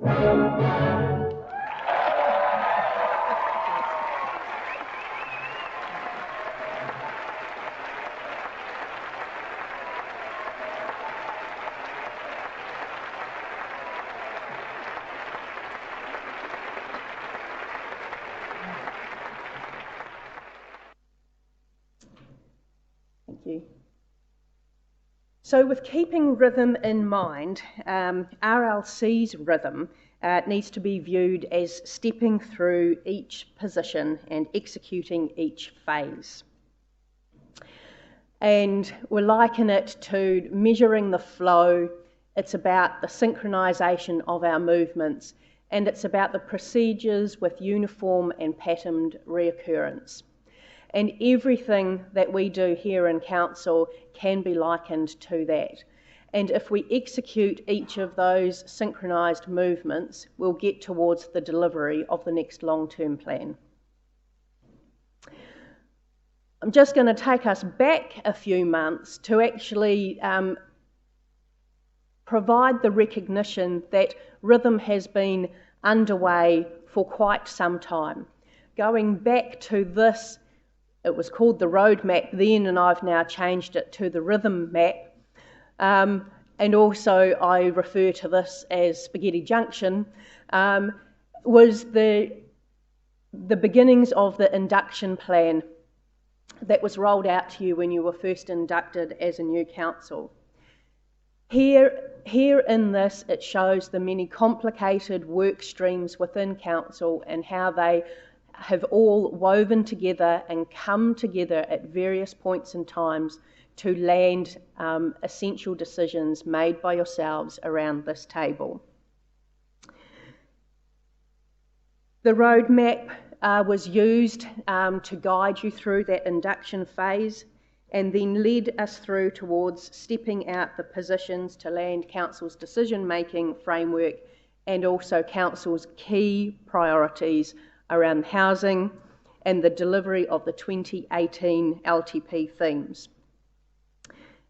Thank you. So with keeping rhythm in mind, RLC's rhythm needs to be viewed as stepping through each position and executing each phase. And we liken it to measuring the flow. It's about the synchronisation of our movements, and it's about the procedures with uniform and patterned reoccurrence. And everything that we do here in Council can be likened to that. And if we execute each of those synchronised movements, we'll get towards the delivery of the next long-term plan. I'm just going to take us back a few months to actually provide the recognition that rhythm has been underway for quite some time. Going back to this, it was called the roadmap then, and I've now changed it to the rhythm map. And also I refer to this as Spaghetti Junction, was the beginnings of the induction plan that was rolled out to you when you were first inducted as a new council. Here in this, it shows the many complicated work streams within council and how they have all woven together and come together at various points in times to land essential decisions made by yourselves around this table. The roadmap was used to guide you through that induction phase and then led us through towards stepping out the positions to land Council's decision-making framework and also Council's key priorities around housing and the delivery of the 2018 LTP themes.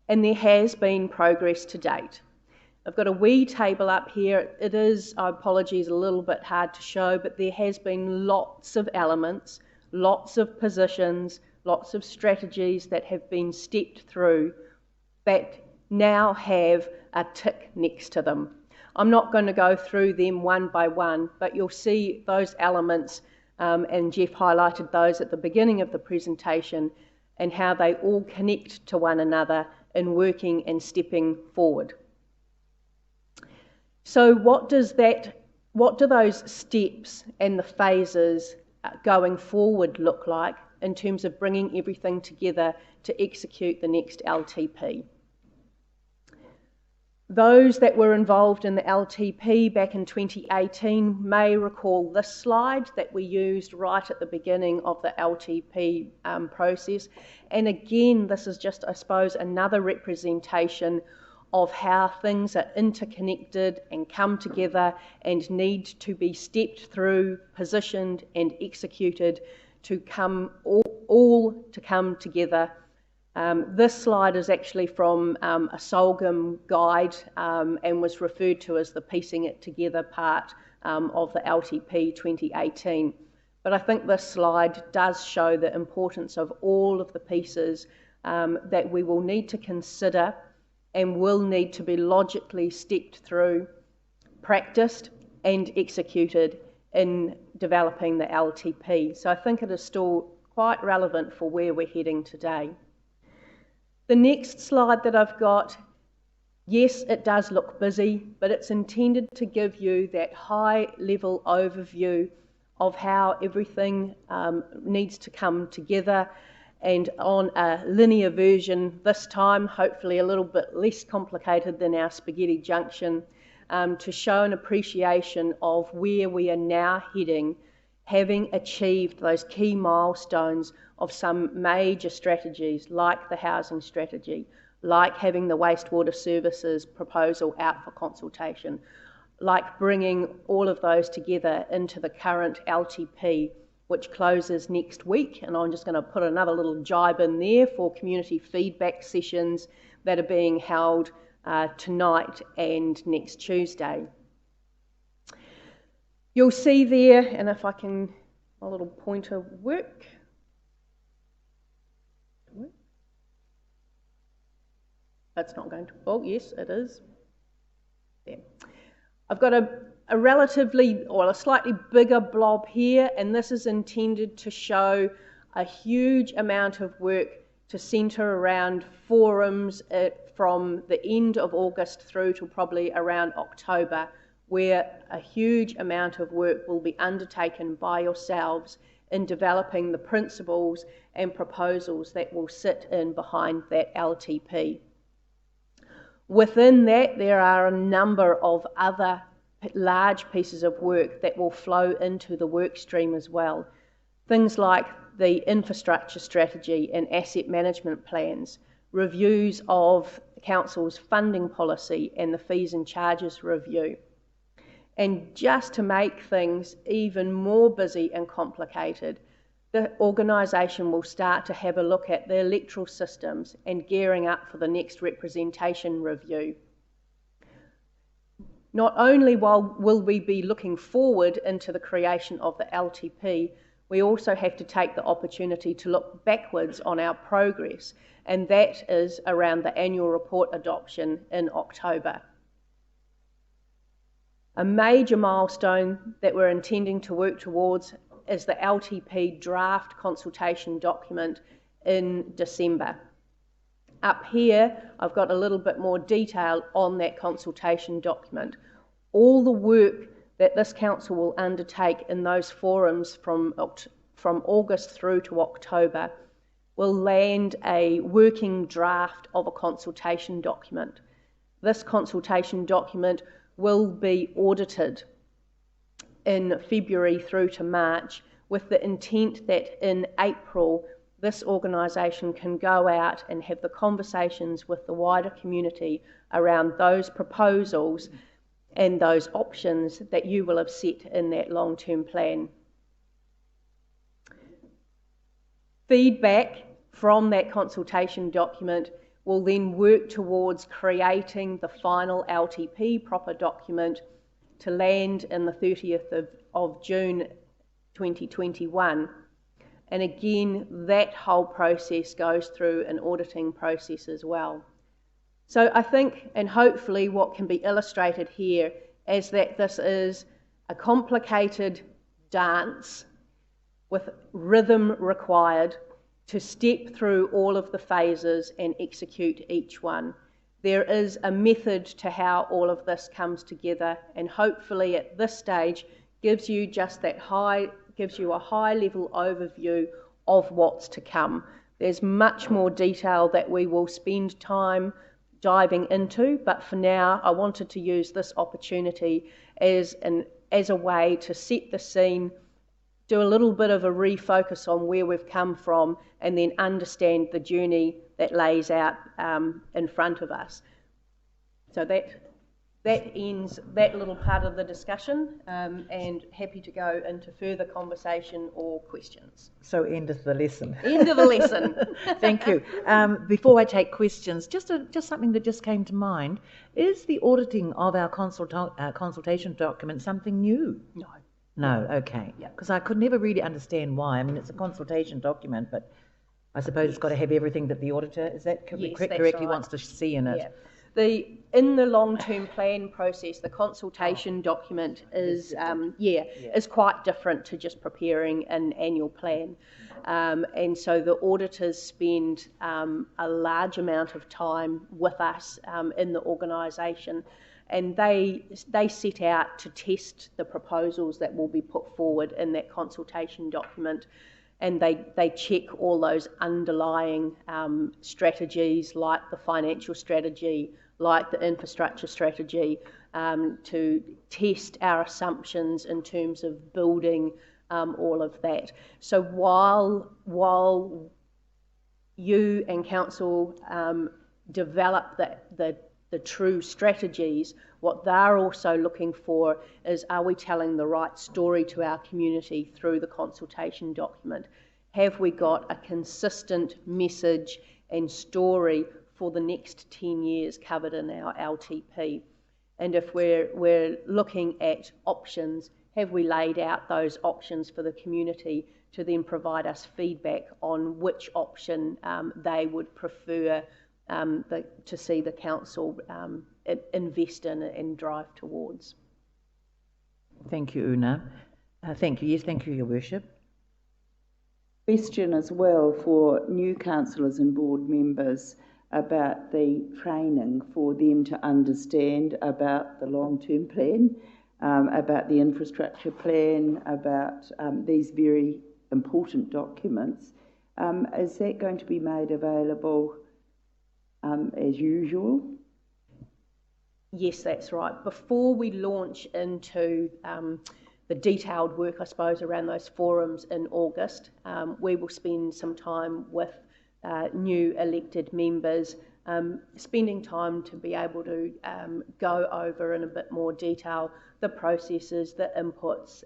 And there has been progress to date. I've got a wee table up here. It is, apologies, a little bit hard to show, but there has been lots of elements, lots of positions, lots of strategies that have been stepped through that now have a tick next to them. I'm not going to go through them one by one, but you'll see those elements, and Jeff highlighted those at the beginning of the presentation, and how they all connect to one another in working and stepping forward. So what do those steps and the phases going forward look like in terms of bringing everything together to execute the next LTP? Those that were involved in the LTP back in 2018 may recall this slide that we used right at the beginning of the LTP process. And again, this is just, I suppose, another representation of how things are interconnected and come together and need to be stepped through, positioned and executed to come all to come together. This slide is actually from a Solgum guide and was referred to as the piecing it together part of the LTP 2018. But I think this slide does show the importance of all of the pieces that we will need to consider and will need to be logically stepped through, practiced and executed in developing the LTP. So I think it is still quite relevant for where we're heading today. The next slide that I've got, yes, it does look busy, but it's intended to give you that high-level overview of how everything needs to come together, and on a linear version this time, hopefully a little bit less complicated than our Spaghetti Junction, to show an appreciation of where we are now heading, having achieved those key milestones of some major strategies like the housing strategy, like having the wastewater services proposal out for consultation, like bringing all of those together into the current LTP, which closes next week. And I'm just going to put another little jibe in there for community feedback sessions that are being held tonight and next Tuesday. You'll see there, and if I can, my little pointer work. That's not going to, oh yes, it is. There. I've got a relatively, or a slightly bigger blob here, and this is intended to show a huge amount of work to centre around forums from the end of August through to probably around October, where a huge amount of work will be undertaken by yourselves in developing the principles and proposals that will sit in behind that LTP. Within that, there are a number of other large pieces of work that will flow into the work stream as well. Things like the infrastructure strategy and asset management plans, reviews of Council's funding policy and the fees and charges review. And just to make things even more busy and complicated, the organisation will start to have a look at the electoral systems and gearing up for the next representation review. Not only will we be looking forward into the creation of the LTP, we also have to take the opportunity to look backwards on our progress, and that is around the annual report adoption in October. A major milestone that we're intending to work towards is the LTP draft consultation document in December. Up here, I've got a little bit more detail on that consultation document. All the work that this council will undertake in those forums from August through to October will land a working draft of a consultation document. This consultation document will be audited in February through to March, with the intent that in April this organisation can go out and have the conversations with the wider community around those proposals and those options that you will have set in that long-term plan. Feedback from that consultation document will then work towards creating the final LTP proper document to land in the 30th of June 2021. And again, that whole process goes through an auditing process as well. So I think, and hopefully what can be illustrated here, is that this is a complicated dance with rhythm required to step through all of the phases and execute each one. There is a method to how all of this comes together, and hopefully at this stage gives you just that gives you a high level overview of what's to come. There's much more detail that we will spend time diving into, but for now I wanted to use this opportunity as a way to set the scene, do a little bit of a refocus on where we've come from, and then understand the journey that lays out in front of us. So that ends that little part of the discussion, and happy to go into further conversation or questions. So end of the lesson. End of the lesson. Thank you. Before I take questions, just something that just came to mind. Is the auditing of our consultation document something new? No. No, okay. Because I could never really understand why. I mean, it's a consultation document, but I suppose it's got to have everything that the auditor, is that correctly, wants to see in it? Yeah. In the long-term plan process, the consultation document is is quite different to just preparing an annual plan, and so the auditors spend a large amount of time with us in the organisation, and they set out to test the proposals that will be put forward in that consultation document. And they check all those underlying strategies, like the financial strategy, like the infrastructure strategy, to test our assumptions in terms of building all of that. So while you and council develop the true strategies, what they're also looking for is, are we telling the right story to our community through the consultation document? Have we got a consistent message and story for the next 10 years covered in our LTP? And if we're looking at options, have we laid out those options for the community to then provide us feedback on which option they would prefer to see the council invest in and drive towards. Thank you, Una. Thank you. Yes, thank you, Your Worship. Question as well for new councillors and board members about the training for them to understand about the long-term plan, about the infrastructure plan, about these very important documents. Is that going to be made available as usual? Yes, that's right. Before we launch into the detailed work, I suppose, around those forums in August, we will spend some time with new elected members, spending time to be able to go over in a bit more detail the processes, the inputs,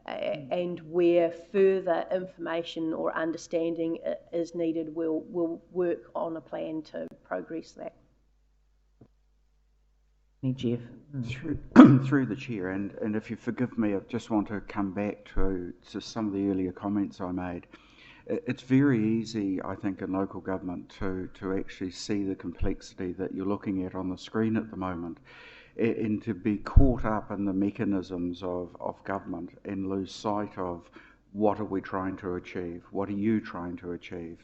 and where further information or understanding is needed, we'll work on a plan to progress that. Jeff. Through the chair, and if you forgive me, I just want to come back to some of the earlier comments I made. It's very easy, I think, in local government to actually see the complexity that you're looking at on the screen at the moment, and to be caught up in the mechanisms of government and lose sight of what are we trying to achieve, what are you trying to achieve.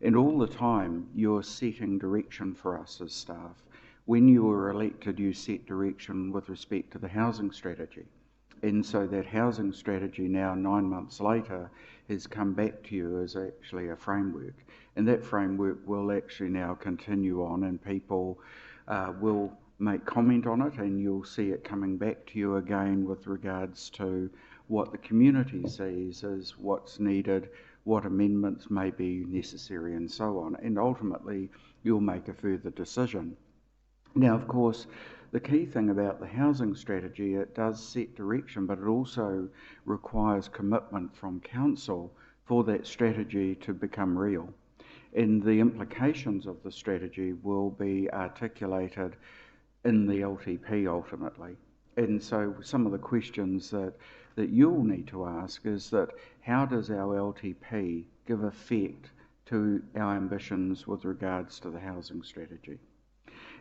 And all the time you're setting direction for us as staff. When you were elected, you set direction with respect to the housing strategy. And so that housing strategy now, 9 months later, has come back to you as actually a framework. And that framework will actually now continue on, and people will make comment on it, and you'll see it coming back to you again with regards to what the community sees as what's needed, what amendments may be necessary, and so on. And ultimately, you'll make a further decision. Now, of course, the key thing about the housing strategy, it does set direction, but it also requires commitment from council for that strategy to become real. And the implications of the strategy will be articulated in the LTP ultimately. And so some of the questions that you'll need to ask is that how does our LTP give effect to our ambitions with regards to the housing strategy?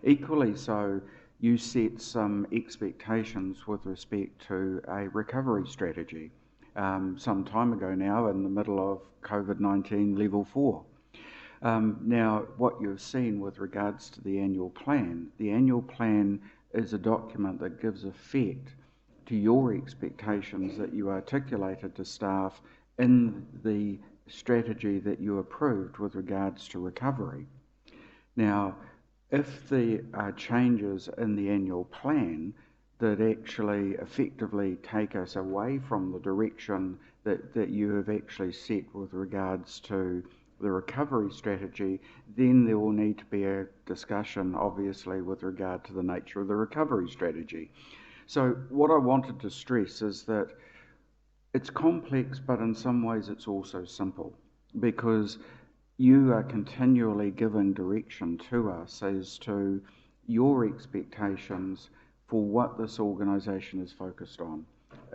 Equally so, you set some expectations with respect to a recovery strategy some time ago now, in the middle of COVID-19 level 4. Now, what you've seen with regards to the annual plan is a document that gives effect to your expectations that you articulated to staff in the strategy that you approved with regards to recovery. Now, if there are changes in the annual plan that actually effectively take us away from the direction that you have actually set with regards to the recovery strategy, then there will need to be a discussion, obviously, with regard to the nature of the recovery strategy. So what I wanted to stress is that it's complex, but in some ways it's also simple, because you are continually giving direction to us as to your expectations for what this organisation is focused on.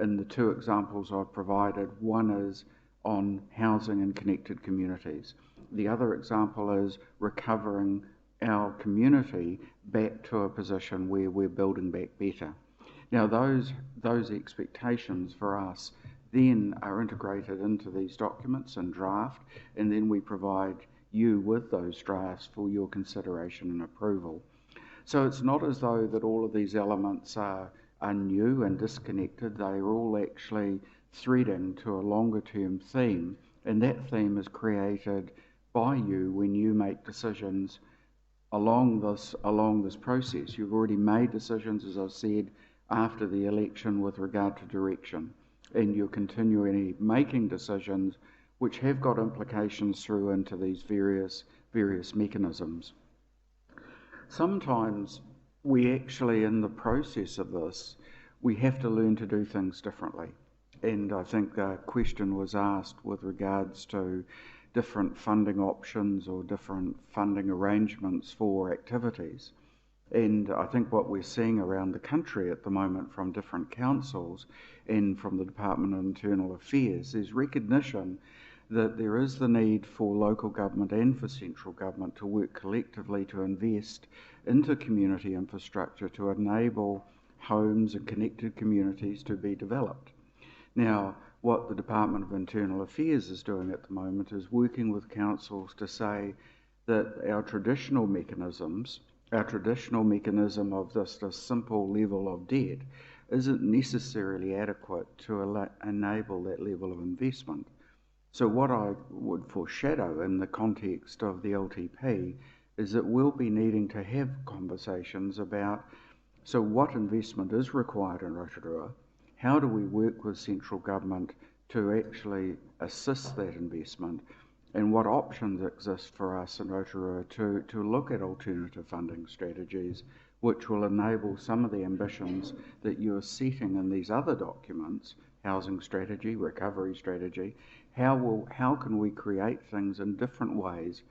In the two examples I've provided, one is on housing and connected communities. The other example is recovering our community back to a position where we're building back better. Now those expectations for us then are integrated into these documents and draft, and then we provide you with those drafts for your consideration and approval. So it's not as though that all of these elements are new and disconnected. They are all actually threading to a longer term theme, and that theme is created by you when you make decisions along this process. You've already made decisions, as I've said, after the election with regard to direction, and you're continually making decisions which have got implications through into these various mechanisms. Sometimes we actually, in the process of this, we have to learn to do things differently. And I think a question was asked with regards to different funding options or different funding arrangements for activities. And I think what we're seeing around the country at the moment from different councils and from the Department of Internal Affairs is recognition that there is the need for local government and for central government to work collectively to invest into community infrastructure to enable homes and connected communities to be developed. Now, what the Department of Internal Affairs is doing at the moment is working with councils to say that our traditional mechanism of just a simple level of debt isn't necessarily adequate to enable that level of investment. So what I would foreshadow in the context of the LTP is that we'll be needing to have conversations about, so what investment is required in Rotorua? How do we work with central government to actually assist that investment? And what options exist for us in Rotorua to look at alternative funding strategies which will enable some of the ambitions that you are setting in these other documents, housing strategy, recovery strategy. How can we create things in different ways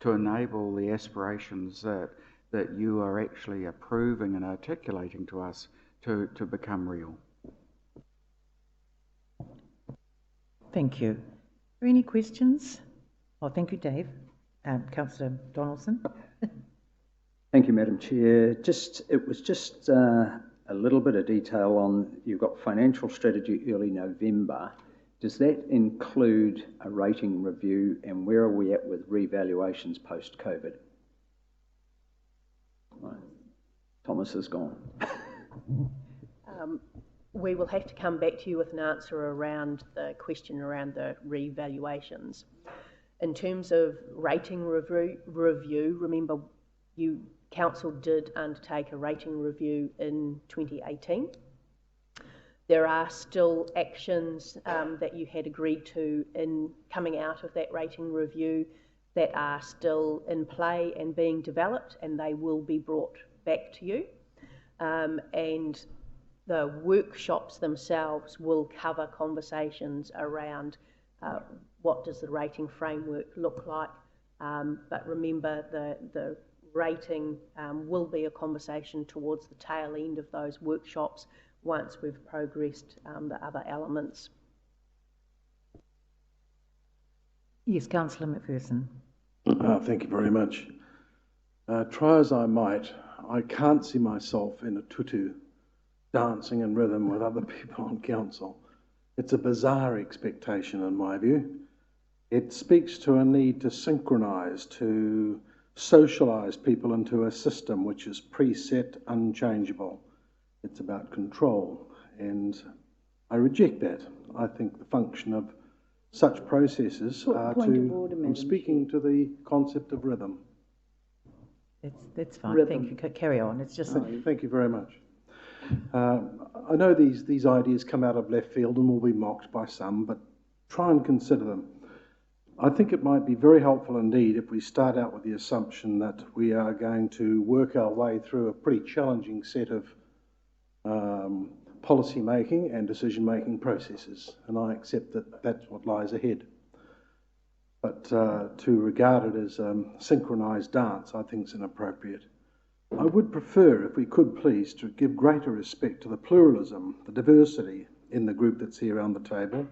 to enable the aspirations that you are actually approving and articulating to us to become real? Thank you. Are there any questions? Oh, thank you, Dave. Councillor Donaldson. Thank you, Madam Chair. It was just a little bit of detail on, you've got financial strategy early November. Does that include a rating review, and where are we at with revaluations post-COVID? Right. Thomas is gone. We will have to come back to you with an answer around the question around the revaluations. In terms of rating review, remember Council did undertake a rating review in 2018. There are still actions that you had agreed to in coming out of that rating review that are still in play and being developed, and they will be brought back to you. And the workshops themselves will cover conversations around what does the rating framework look like. But remember, the rating will be a conversation towards the tail end of those workshops once we've progressed the other elements. Yes, Councillor McPherson. Thank you very much. Try as I might, I can't see myself in a tutu dancing in rhythm with other people on council. It's a bizarre expectation in my view. It speaks to a need to synchronise, to socialise people into a system which is preset, unchangeable. It's about control, and I reject that. I think the function of such processes are to... I'm speaking to the concept of rhythm. That's fine. Rhythm. Thank you. Carry on. It's just... Thank you very much. I know these ideas come out of left field and will be mocked by some, but try and consider them. I think it might be very helpful indeed if we start out with the assumption that we are going to work our way through a pretty challenging set of policy making and decision making processes, and I accept that that's what lies ahead. But to regard it as synchronised dance, I think is inappropriate. I would prefer, if we could please, to give greater respect to the pluralism, the diversity in the group that's here around the table,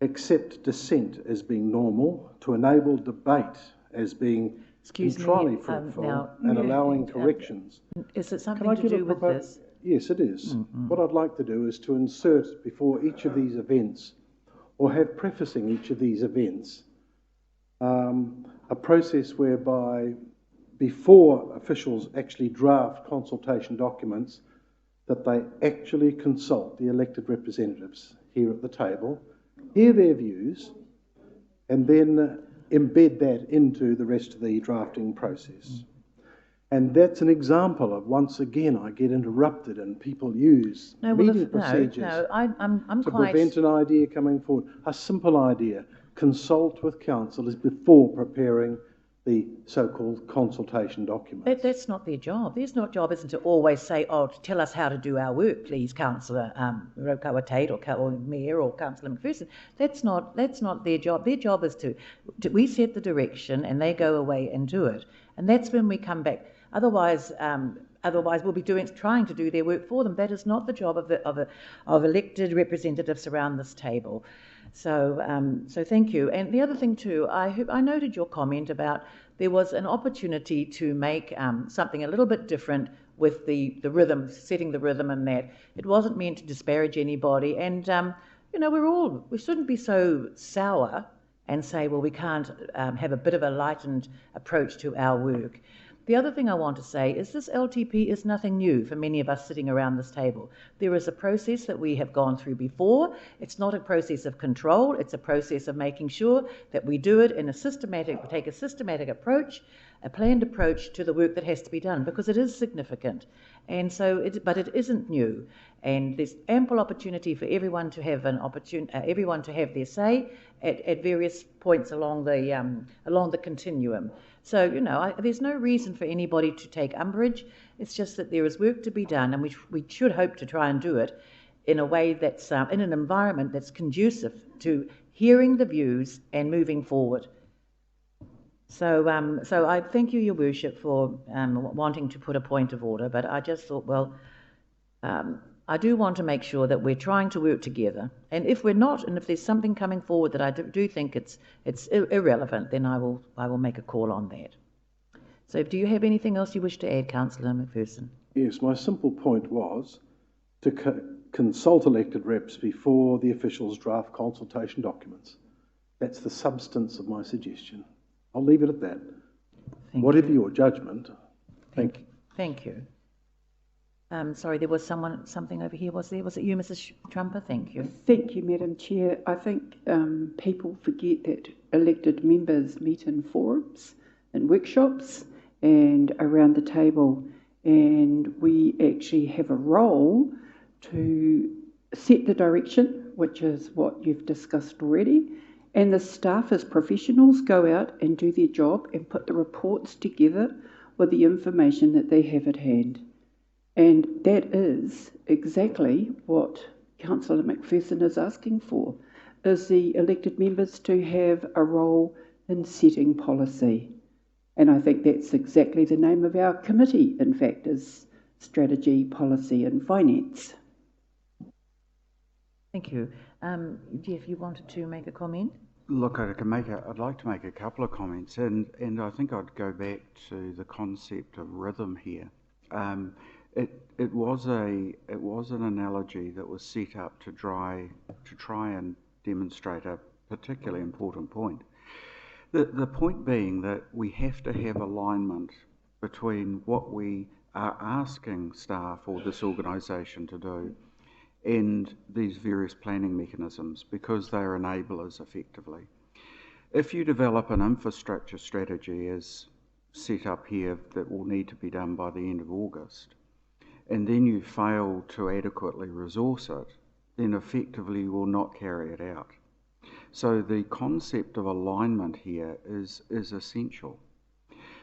accept dissent as being normal, to enable debate as being entirely fruitful, and allowing corrections. Is it something to do with this? Yes, it is. What I'd like to do is to insert before each of these events, or have prefacing each of these events, a process whereby before officials actually draft consultation documents, that they actually consult the elected representatives here at the table, hear their views, and then embed that into the rest of the drafting process. And that's an example of, once again, I get interrupted and people use meeting procedures to prevent an idea coming forward. A simple idea, consult with council, is before preparing the so-called consultation document. That's not their job. Their job isn't to always say, oh, tell us how to do our work, please, Councillor Rotorua Tate or Mayor or Councillor McPherson. That's not their job. Their job is to we set the direction and they go away and do it. And that's when we come back. Otherwise, Otherwise, we'll be trying to do their work for them. That is not the job of elected representatives around this table. So, so thank you. And the other thing too, I noted your comment about there was an opportunity to make something a little bit different with the rhythm, setting the rhythm, and that it wasn't meant to disparage anybody. And you know, we shouldn't be so sour and say, well, we can't have a bit of a lightened approach to our work. The other thing I want to say is this LTP is nothing new for many of us sitting around this table. There is a process that we have gone through before. It's not a process of control, it's a process of making sure that we do it in take a systematic approach, a planned approach to the work that has to be done, because it is significant. And so, but it isn't new. And there's ample opportunity for everyone to have everyone to have their say at various points along the continuum. So, you know, there's no reason for anybody to take umbrage. It's just that there is work to be done, and we should hope to try and do it in a way that's in an environment that's conducive to hearing the views and moving forward. So, so I thank you, Your Worship, for wanting to put a point of order, but I just thought, well, I do want to make sure that we're trying to work together. And if we're not, and if there's something coming forward that I do think it's irrelevant, then I will make a call on that. So do you have anything else you wish to add, Councillor McPherson? Yes, my simple point was to consult elected reps before the officials draft consultation documents. That's the substance of my suggestion. I'll leave it at that. Whatever your judgment. Thank you. Thank you. Sorry, there was something over here, was there? Was it you, Mrs. Trumper? Thank you. Thank you, Madam Chair. I think people forget that elected members meet in forums and workshops and around the table, and we actually have a role to set the direction, which is what you've discussed already, and the staff as professionals go out and do their job and put the reports together with the information that they have at hand. And that is exactly what Councillor McPherson is asking for, is the elected members to have a role in setting policy. And I think that's exactly the name of our committee, in fact, is Strategy, Policy and Finance. Thank you. Jeff, you wanted to make a comment? Look, I'd like to make a couple of comments, and I think I'd go back to the concept of rhythm here. It was an analogy that was set up to try and demonstrate a particularly important point. The point being that we have to have alignment between what we are asking staff or this organisation to do and these various planning mechanisms, because they are enablers effectively. If you develop an infrastructure strategy as set up here that will need to be done by the end of August, and then you fail to adequately resource it, then effectively you will not carry it out. So the concept of alignment here is essential.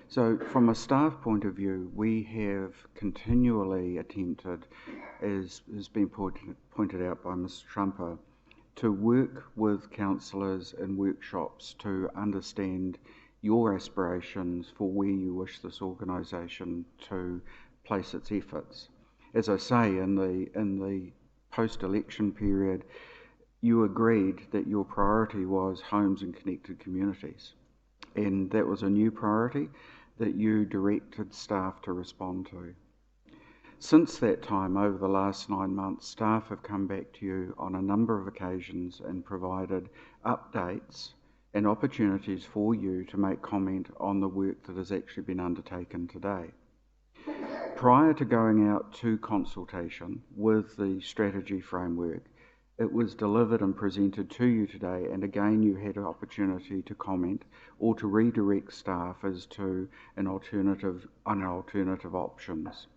So from a staff point of view, we have continually attempted, as has been pointed out by Ms. Trumper, to work with councillors in workshops to understand your aspirations for where you wish this organisation to place its efforts. As I say, in the post-election period, you agreed that your priority was homes and connected communities. And that was a new priority that you directed staff to respond to. Since that time, over the last 9 months, staff have come back to you on a number of occasions and provided updates and opportunities for you to make comment on the work that has actually been undertaken today. Prior to going out to consultation with the strategy framework, it was delivered and presented to you today, and again you had an opportunity to comment or to redirect staff as to an alternative options.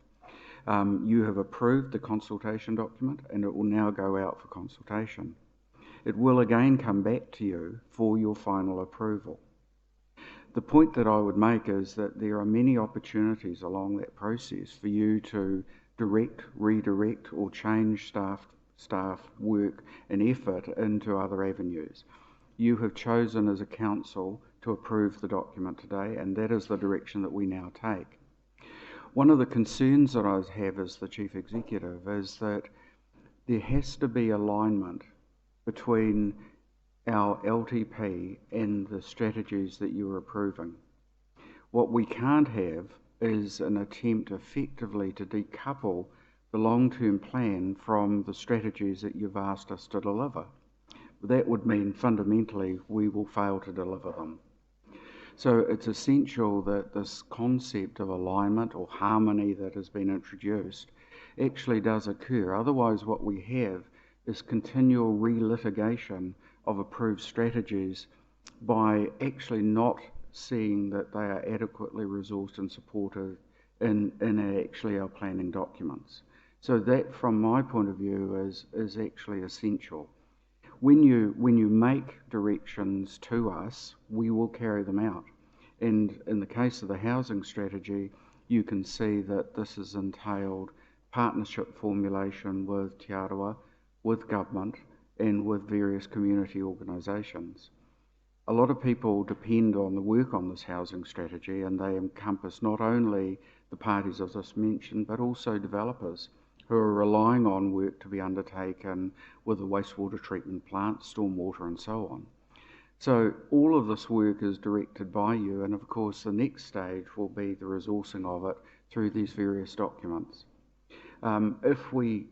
You have approved the consultation document, and it will now go out for consultation. It will again come back to you for your final approval. The point that I would make is that there are many opportunities along that process for you to direct, redirect, or change staff work and effort into other avenues. You have chosen as a council to approve the document today, and that is the direction that we now take. One of the concerns that I have as the Chief Executive is that there has to be alignment between our LTP and the strategies that you're approving. What we can't have is an attempt effectively to decouple the long-term plan from the strategies that you've asked us to deliver. That would mean fundamentally we will fail to deliver them. So it's essential that this concept of alignment or harmony that has been introduced actually does occur. Otherwise what we have is continual relitigation of approved strategies by actually not seeing that they are adequately resourced and supported in actually our planning documents. So that, from my point of view, is actually essential. When you make directions to us, we will carry them out. And in the case of the housing strategy, you can see that this has entailed partnership formulation with Te Arawa, with government, and with various community organisations. A lot of people depend on the work on this housing strategy, and they encompass not only the parties I've just mentioned, but also developers who are relying on work to be undertaken with the wastewater treatment plant, stormwater and so on. So all of this work is directed by you, and of course the next stage will be the resourcing of it through these various documents. If we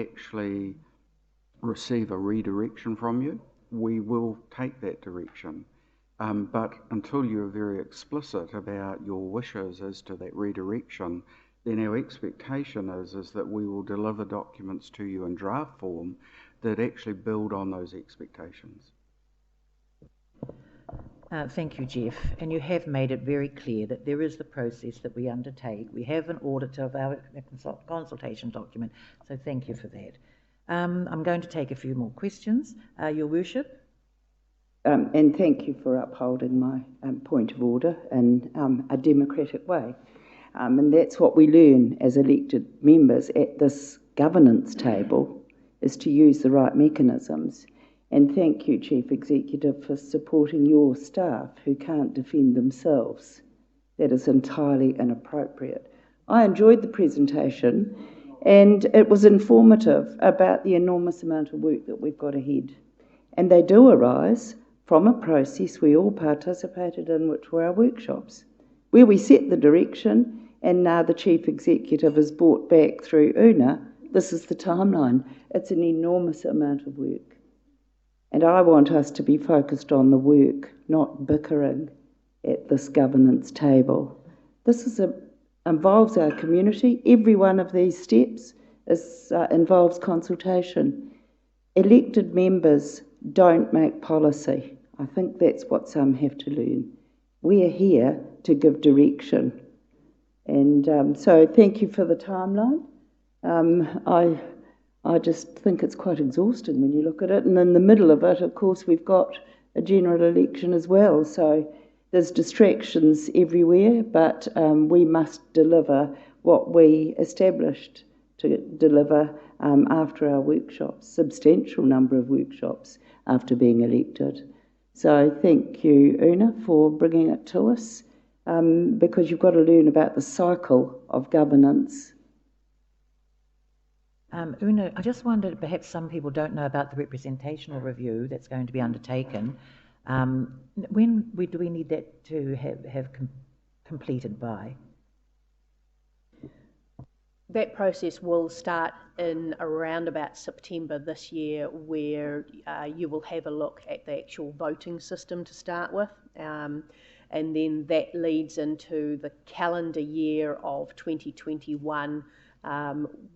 actually receive a redirection from you, we will take that direction. But until you're very explicit about your wishes as to that redirection, then our expectation is that we will deliver documents to you in draft form that actually build on those expectations. Thank you, Jeff. And you have made it very clear that there is the process that we undertake. We have an audit of our consultation document, so thank you for that. I'm going to take a few more questions. Your Worship. And thank you for upholding my point of order in a democratic way. And that's what we learn as elected members at this governance table, is to use the right mechanisms. And thank you, Chief Executive, for supporting your staff who can't defend themselves. That is entirely inappropriate. I enjoyed the presentation, and it was informative about the enormous amount of work that we've got ahead. And they do arise from a process we all participated in, which were our workshops, where we set the direction, and now the Chief Executive has brought back through Una, this is the timeline. It's an enormous amount of work. And I want us to be focused on the work, not bickering at this governance table. This involves our community. Every one of these steps involves consultation. Elected members don't make policy. I think that's what some have to learn. We are here to give direction. And so thank you for the timeline. I just think it's quite exhausting when you look at it. And in the middle of it, of course, we've got a general election as well. So there's distractions everywhere, but we must deliver what we established to deliver after our workshops, substantial number of workshops after being elected. So thank you, Una, for bringing it to us, because you've got to learn about the cycle of governance. Una, I just wondered, perhaps some people don't know about the representational review that's going to be undertaken. When do we need that to have completed by? That process will start in around about September this year, where you will have a look at the actual voting system to start with, and then that leads into the calendar year of 2021,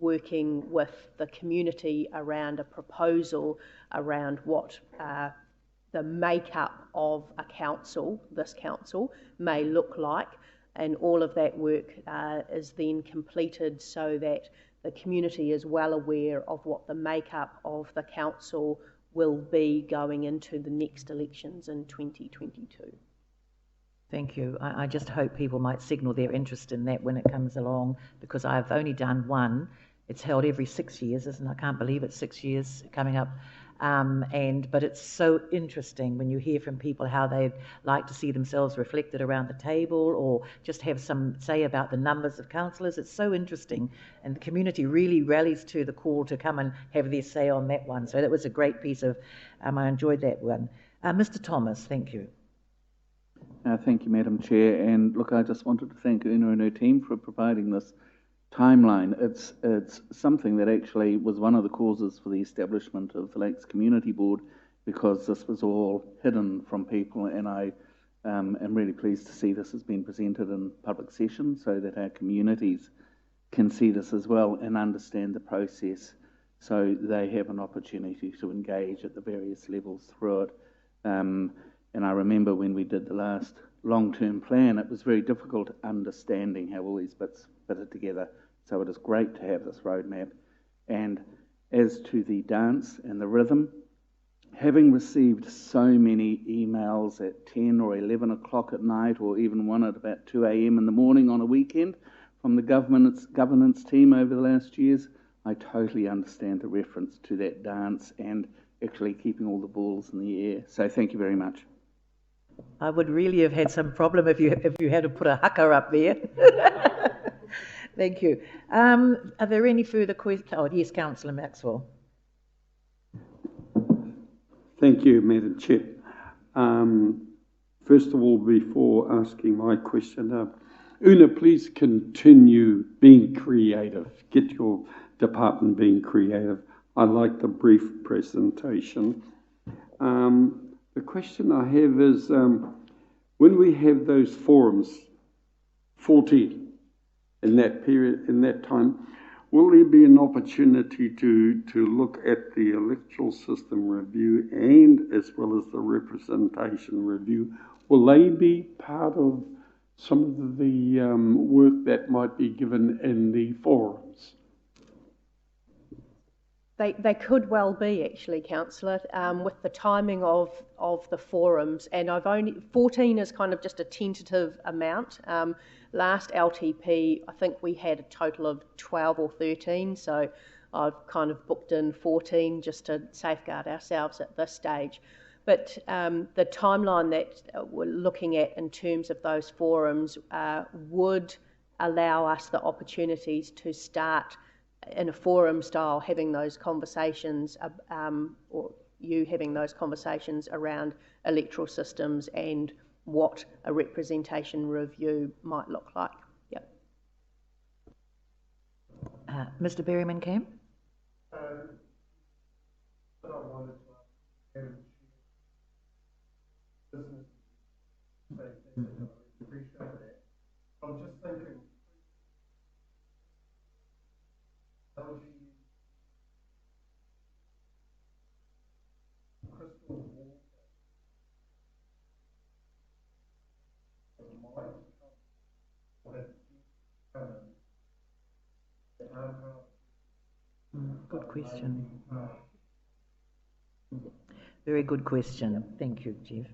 working with the community around a proposal around what the makeup of a council, this council, may look like. And all of that work is then completed so that the community is well aware of what the makeup of the council will be going into the next elections in 2022. Thank you. I just hope people might signal their interest in that when it comes along, because I've only done one. It's held every 6 years, isn't it? I can't believe it's 6 years coming up. But it's so interesting when you hear from people how they'd like to see themselves reflected around the table or just have some say about the numbers of councillors. It's so interesting, and the community really rallies to the call to come and have their say on that one. So that was a great piece of, I enjoyed that one. Mr. Thomas, thank you. Thank you, Madam Chair. And look, I just wanted to thank Una and her team for providing this timeline. It's something that actually was one of the causes for the establishment of the Lakes Community Board, because this was all hidden from people, and I am really pleased to see this has been presented in public session so that our communities can see this as well and understand the process, so they have an opportunity to engage at the various levels through it. And I remember when we did the last long-term plan, it was very difficult understanding how all these bits fitted together. So it is great to have this roadmap. And as to the dance and the rhythm, having received so many emails at 10 or 11 o'clock at night, or even one at about 2 a.m. in the morning on a weekend from the governance team over the last years, I totally understand the reference to that dance and actually keeping all the balls in the air. So thank you very much. I would really have had some problem if you had to put a haka up there. Thank you. Are there any further questions? Oh, yes, Councillor Maxwell. Thank you, Madam Chair. First of all, before asking my question, Una, please continue being creative. Get your department being creative. I like the brief presentation. The question I have is, when we have those forums, 40 in that period, in that time, will there be an opportunity to look at the electoral system review and as well as the representation review? Will they be part of some of the work that might be given in the forums? They could well be, actually, Councillor, with the timing of the forums. And 14 is kind of just a tentative amount. Last LTP, I think we had a total of 12 or 13, so I've kind of booked in 14 just to safeguard ourselves at this stage. But the timeline that we're looking at in terms of those forums would allow us the opportunities to start in a forum style having those conversations, or you having those conversations around electoral systems and what a representation review might look like. Yep. Mr. Berryman-Camp? I'm just thinking, crystal Good question. Very good question. Thank you, Jeff.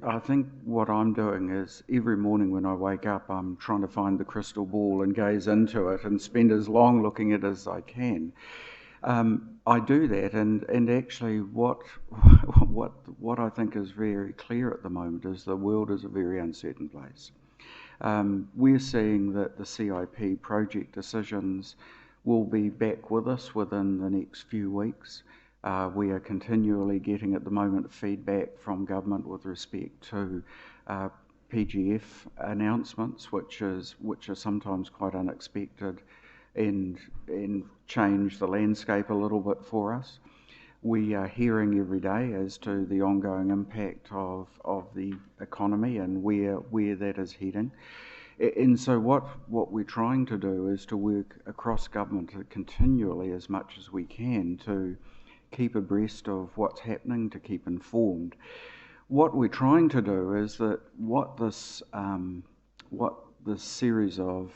I think what I'm doing is every morning when I wake up, I'm trying to find the crystal ball and gaze into it and spend as long looking at it as I can. I do that, and actually what I think is very clear at the moment is the world is a very uncertain place. We're seeing that the CIP project decisions will be back with us within the next few weeks. We are continually getting at the moment feedback from government with respect to PGF announcements, which are sometimes quite unexpected and change the landscape a little bit for us. We are hearing every day as to the ongoing impact of the economy and where that is heading. And so what we're trying to do is to work across government continually as much as we can to keep abreast of what's happening, to keep informed. What we're trying to do is that what this series of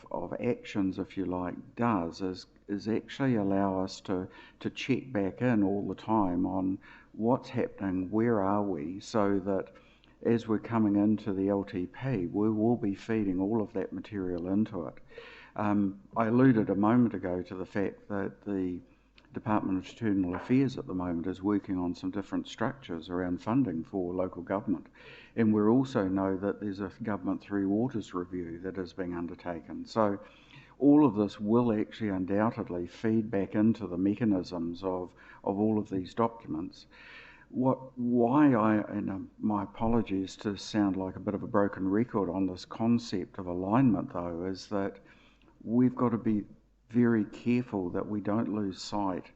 actions, if you like, does is actually allow us to check back in all the time on what's happening, where are we, so that as we're coming into the LTP, we will be feeding all of that material into it. I alluded a moment ago to the fact that the Department of External Affairs at the moment is working on some different structures around funding for local government. And we also know that there's a Government Three Waters review that is being undertaken. So all of this will actually undoubtedly feed back into the mechanisms of all of these documents. My apologies to sound like a bit of a broken record on this concept of alignment though, is that we've got to be very careful that we don't lose sight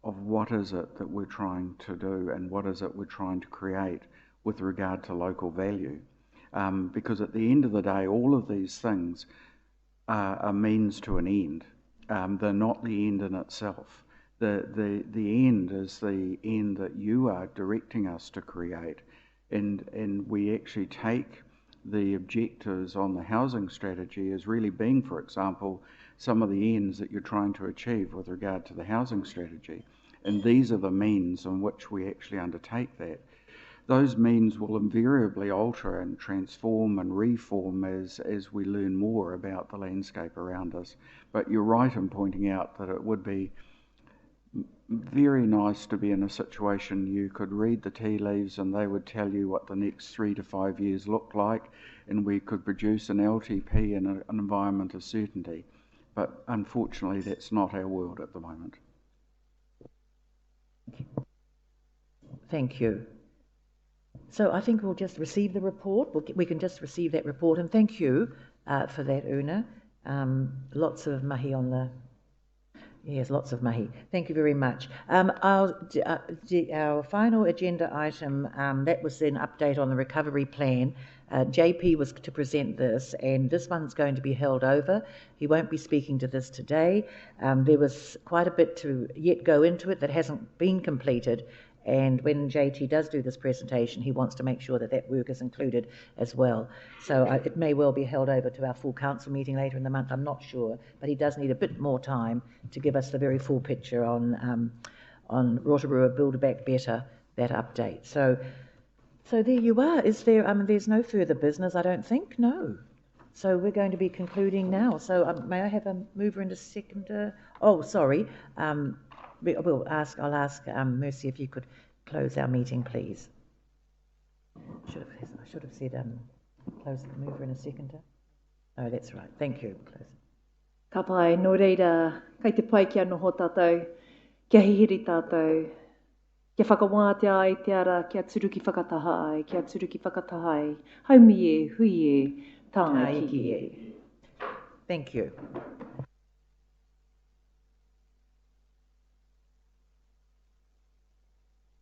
of what is it that we're trying to do and what is it we're trying to create with regard to local value. Because at the end of the day, all of these things are a means to an end. They're not the end in itself. The end is the end that you are directing us to create. And we actually take the objectives on the housing strategy as really being, for example, some of the ends that you're trying to achieve with regard to the housing strategy. And these are the means in which we actually undertake that. Those means will invariably alter and transform and reform as we learn more about the landscape around us. But you're right in pointing out that it would be very nice to be in a situation you could read the tea leaves and they would tell you what the next 3 to 5 years look like, and we could produce an LTP in an environment of certainty. But unfortunately, that's not our world at the moment. Thank you. So I think we'll just receive the report. We can just receive that report, and thank you for that, Una. Lots of mahi on the... Yes, lots of mahi. Thank you very much. Our final agenda item, that was an update on the recovery plan. JP was to present this, and this one's going to be held over. He won't be speaking to this today. There was quite a bit to yet go into it that hasn't been completed, and when JT does do this presentation, he wants to make sure that that work is included as well. So it may well be held over to our full council meeting later in the month, I'm not sure, but he does need a bit more time to give us the very full picture on Rotorua Build Back Better, that update. So there you are. Is there, there's no further business, I don't think, no. So we're going to be concluding now. So may I have a mover and a seconder? Oh, sorry. I'll ask Mercy if you could close our meeting, please. I should have said close the mover and a seconder. Oh, that's right. Thank you. Close. Ka pai, no reira, kei te pai kia noho tātou, kia hihiri tātou, kia whakawātea ai te ara, kia turuki whakataha ai, kia turuki whakataha ai, haumi e, hui e, tā iki e. Thank you.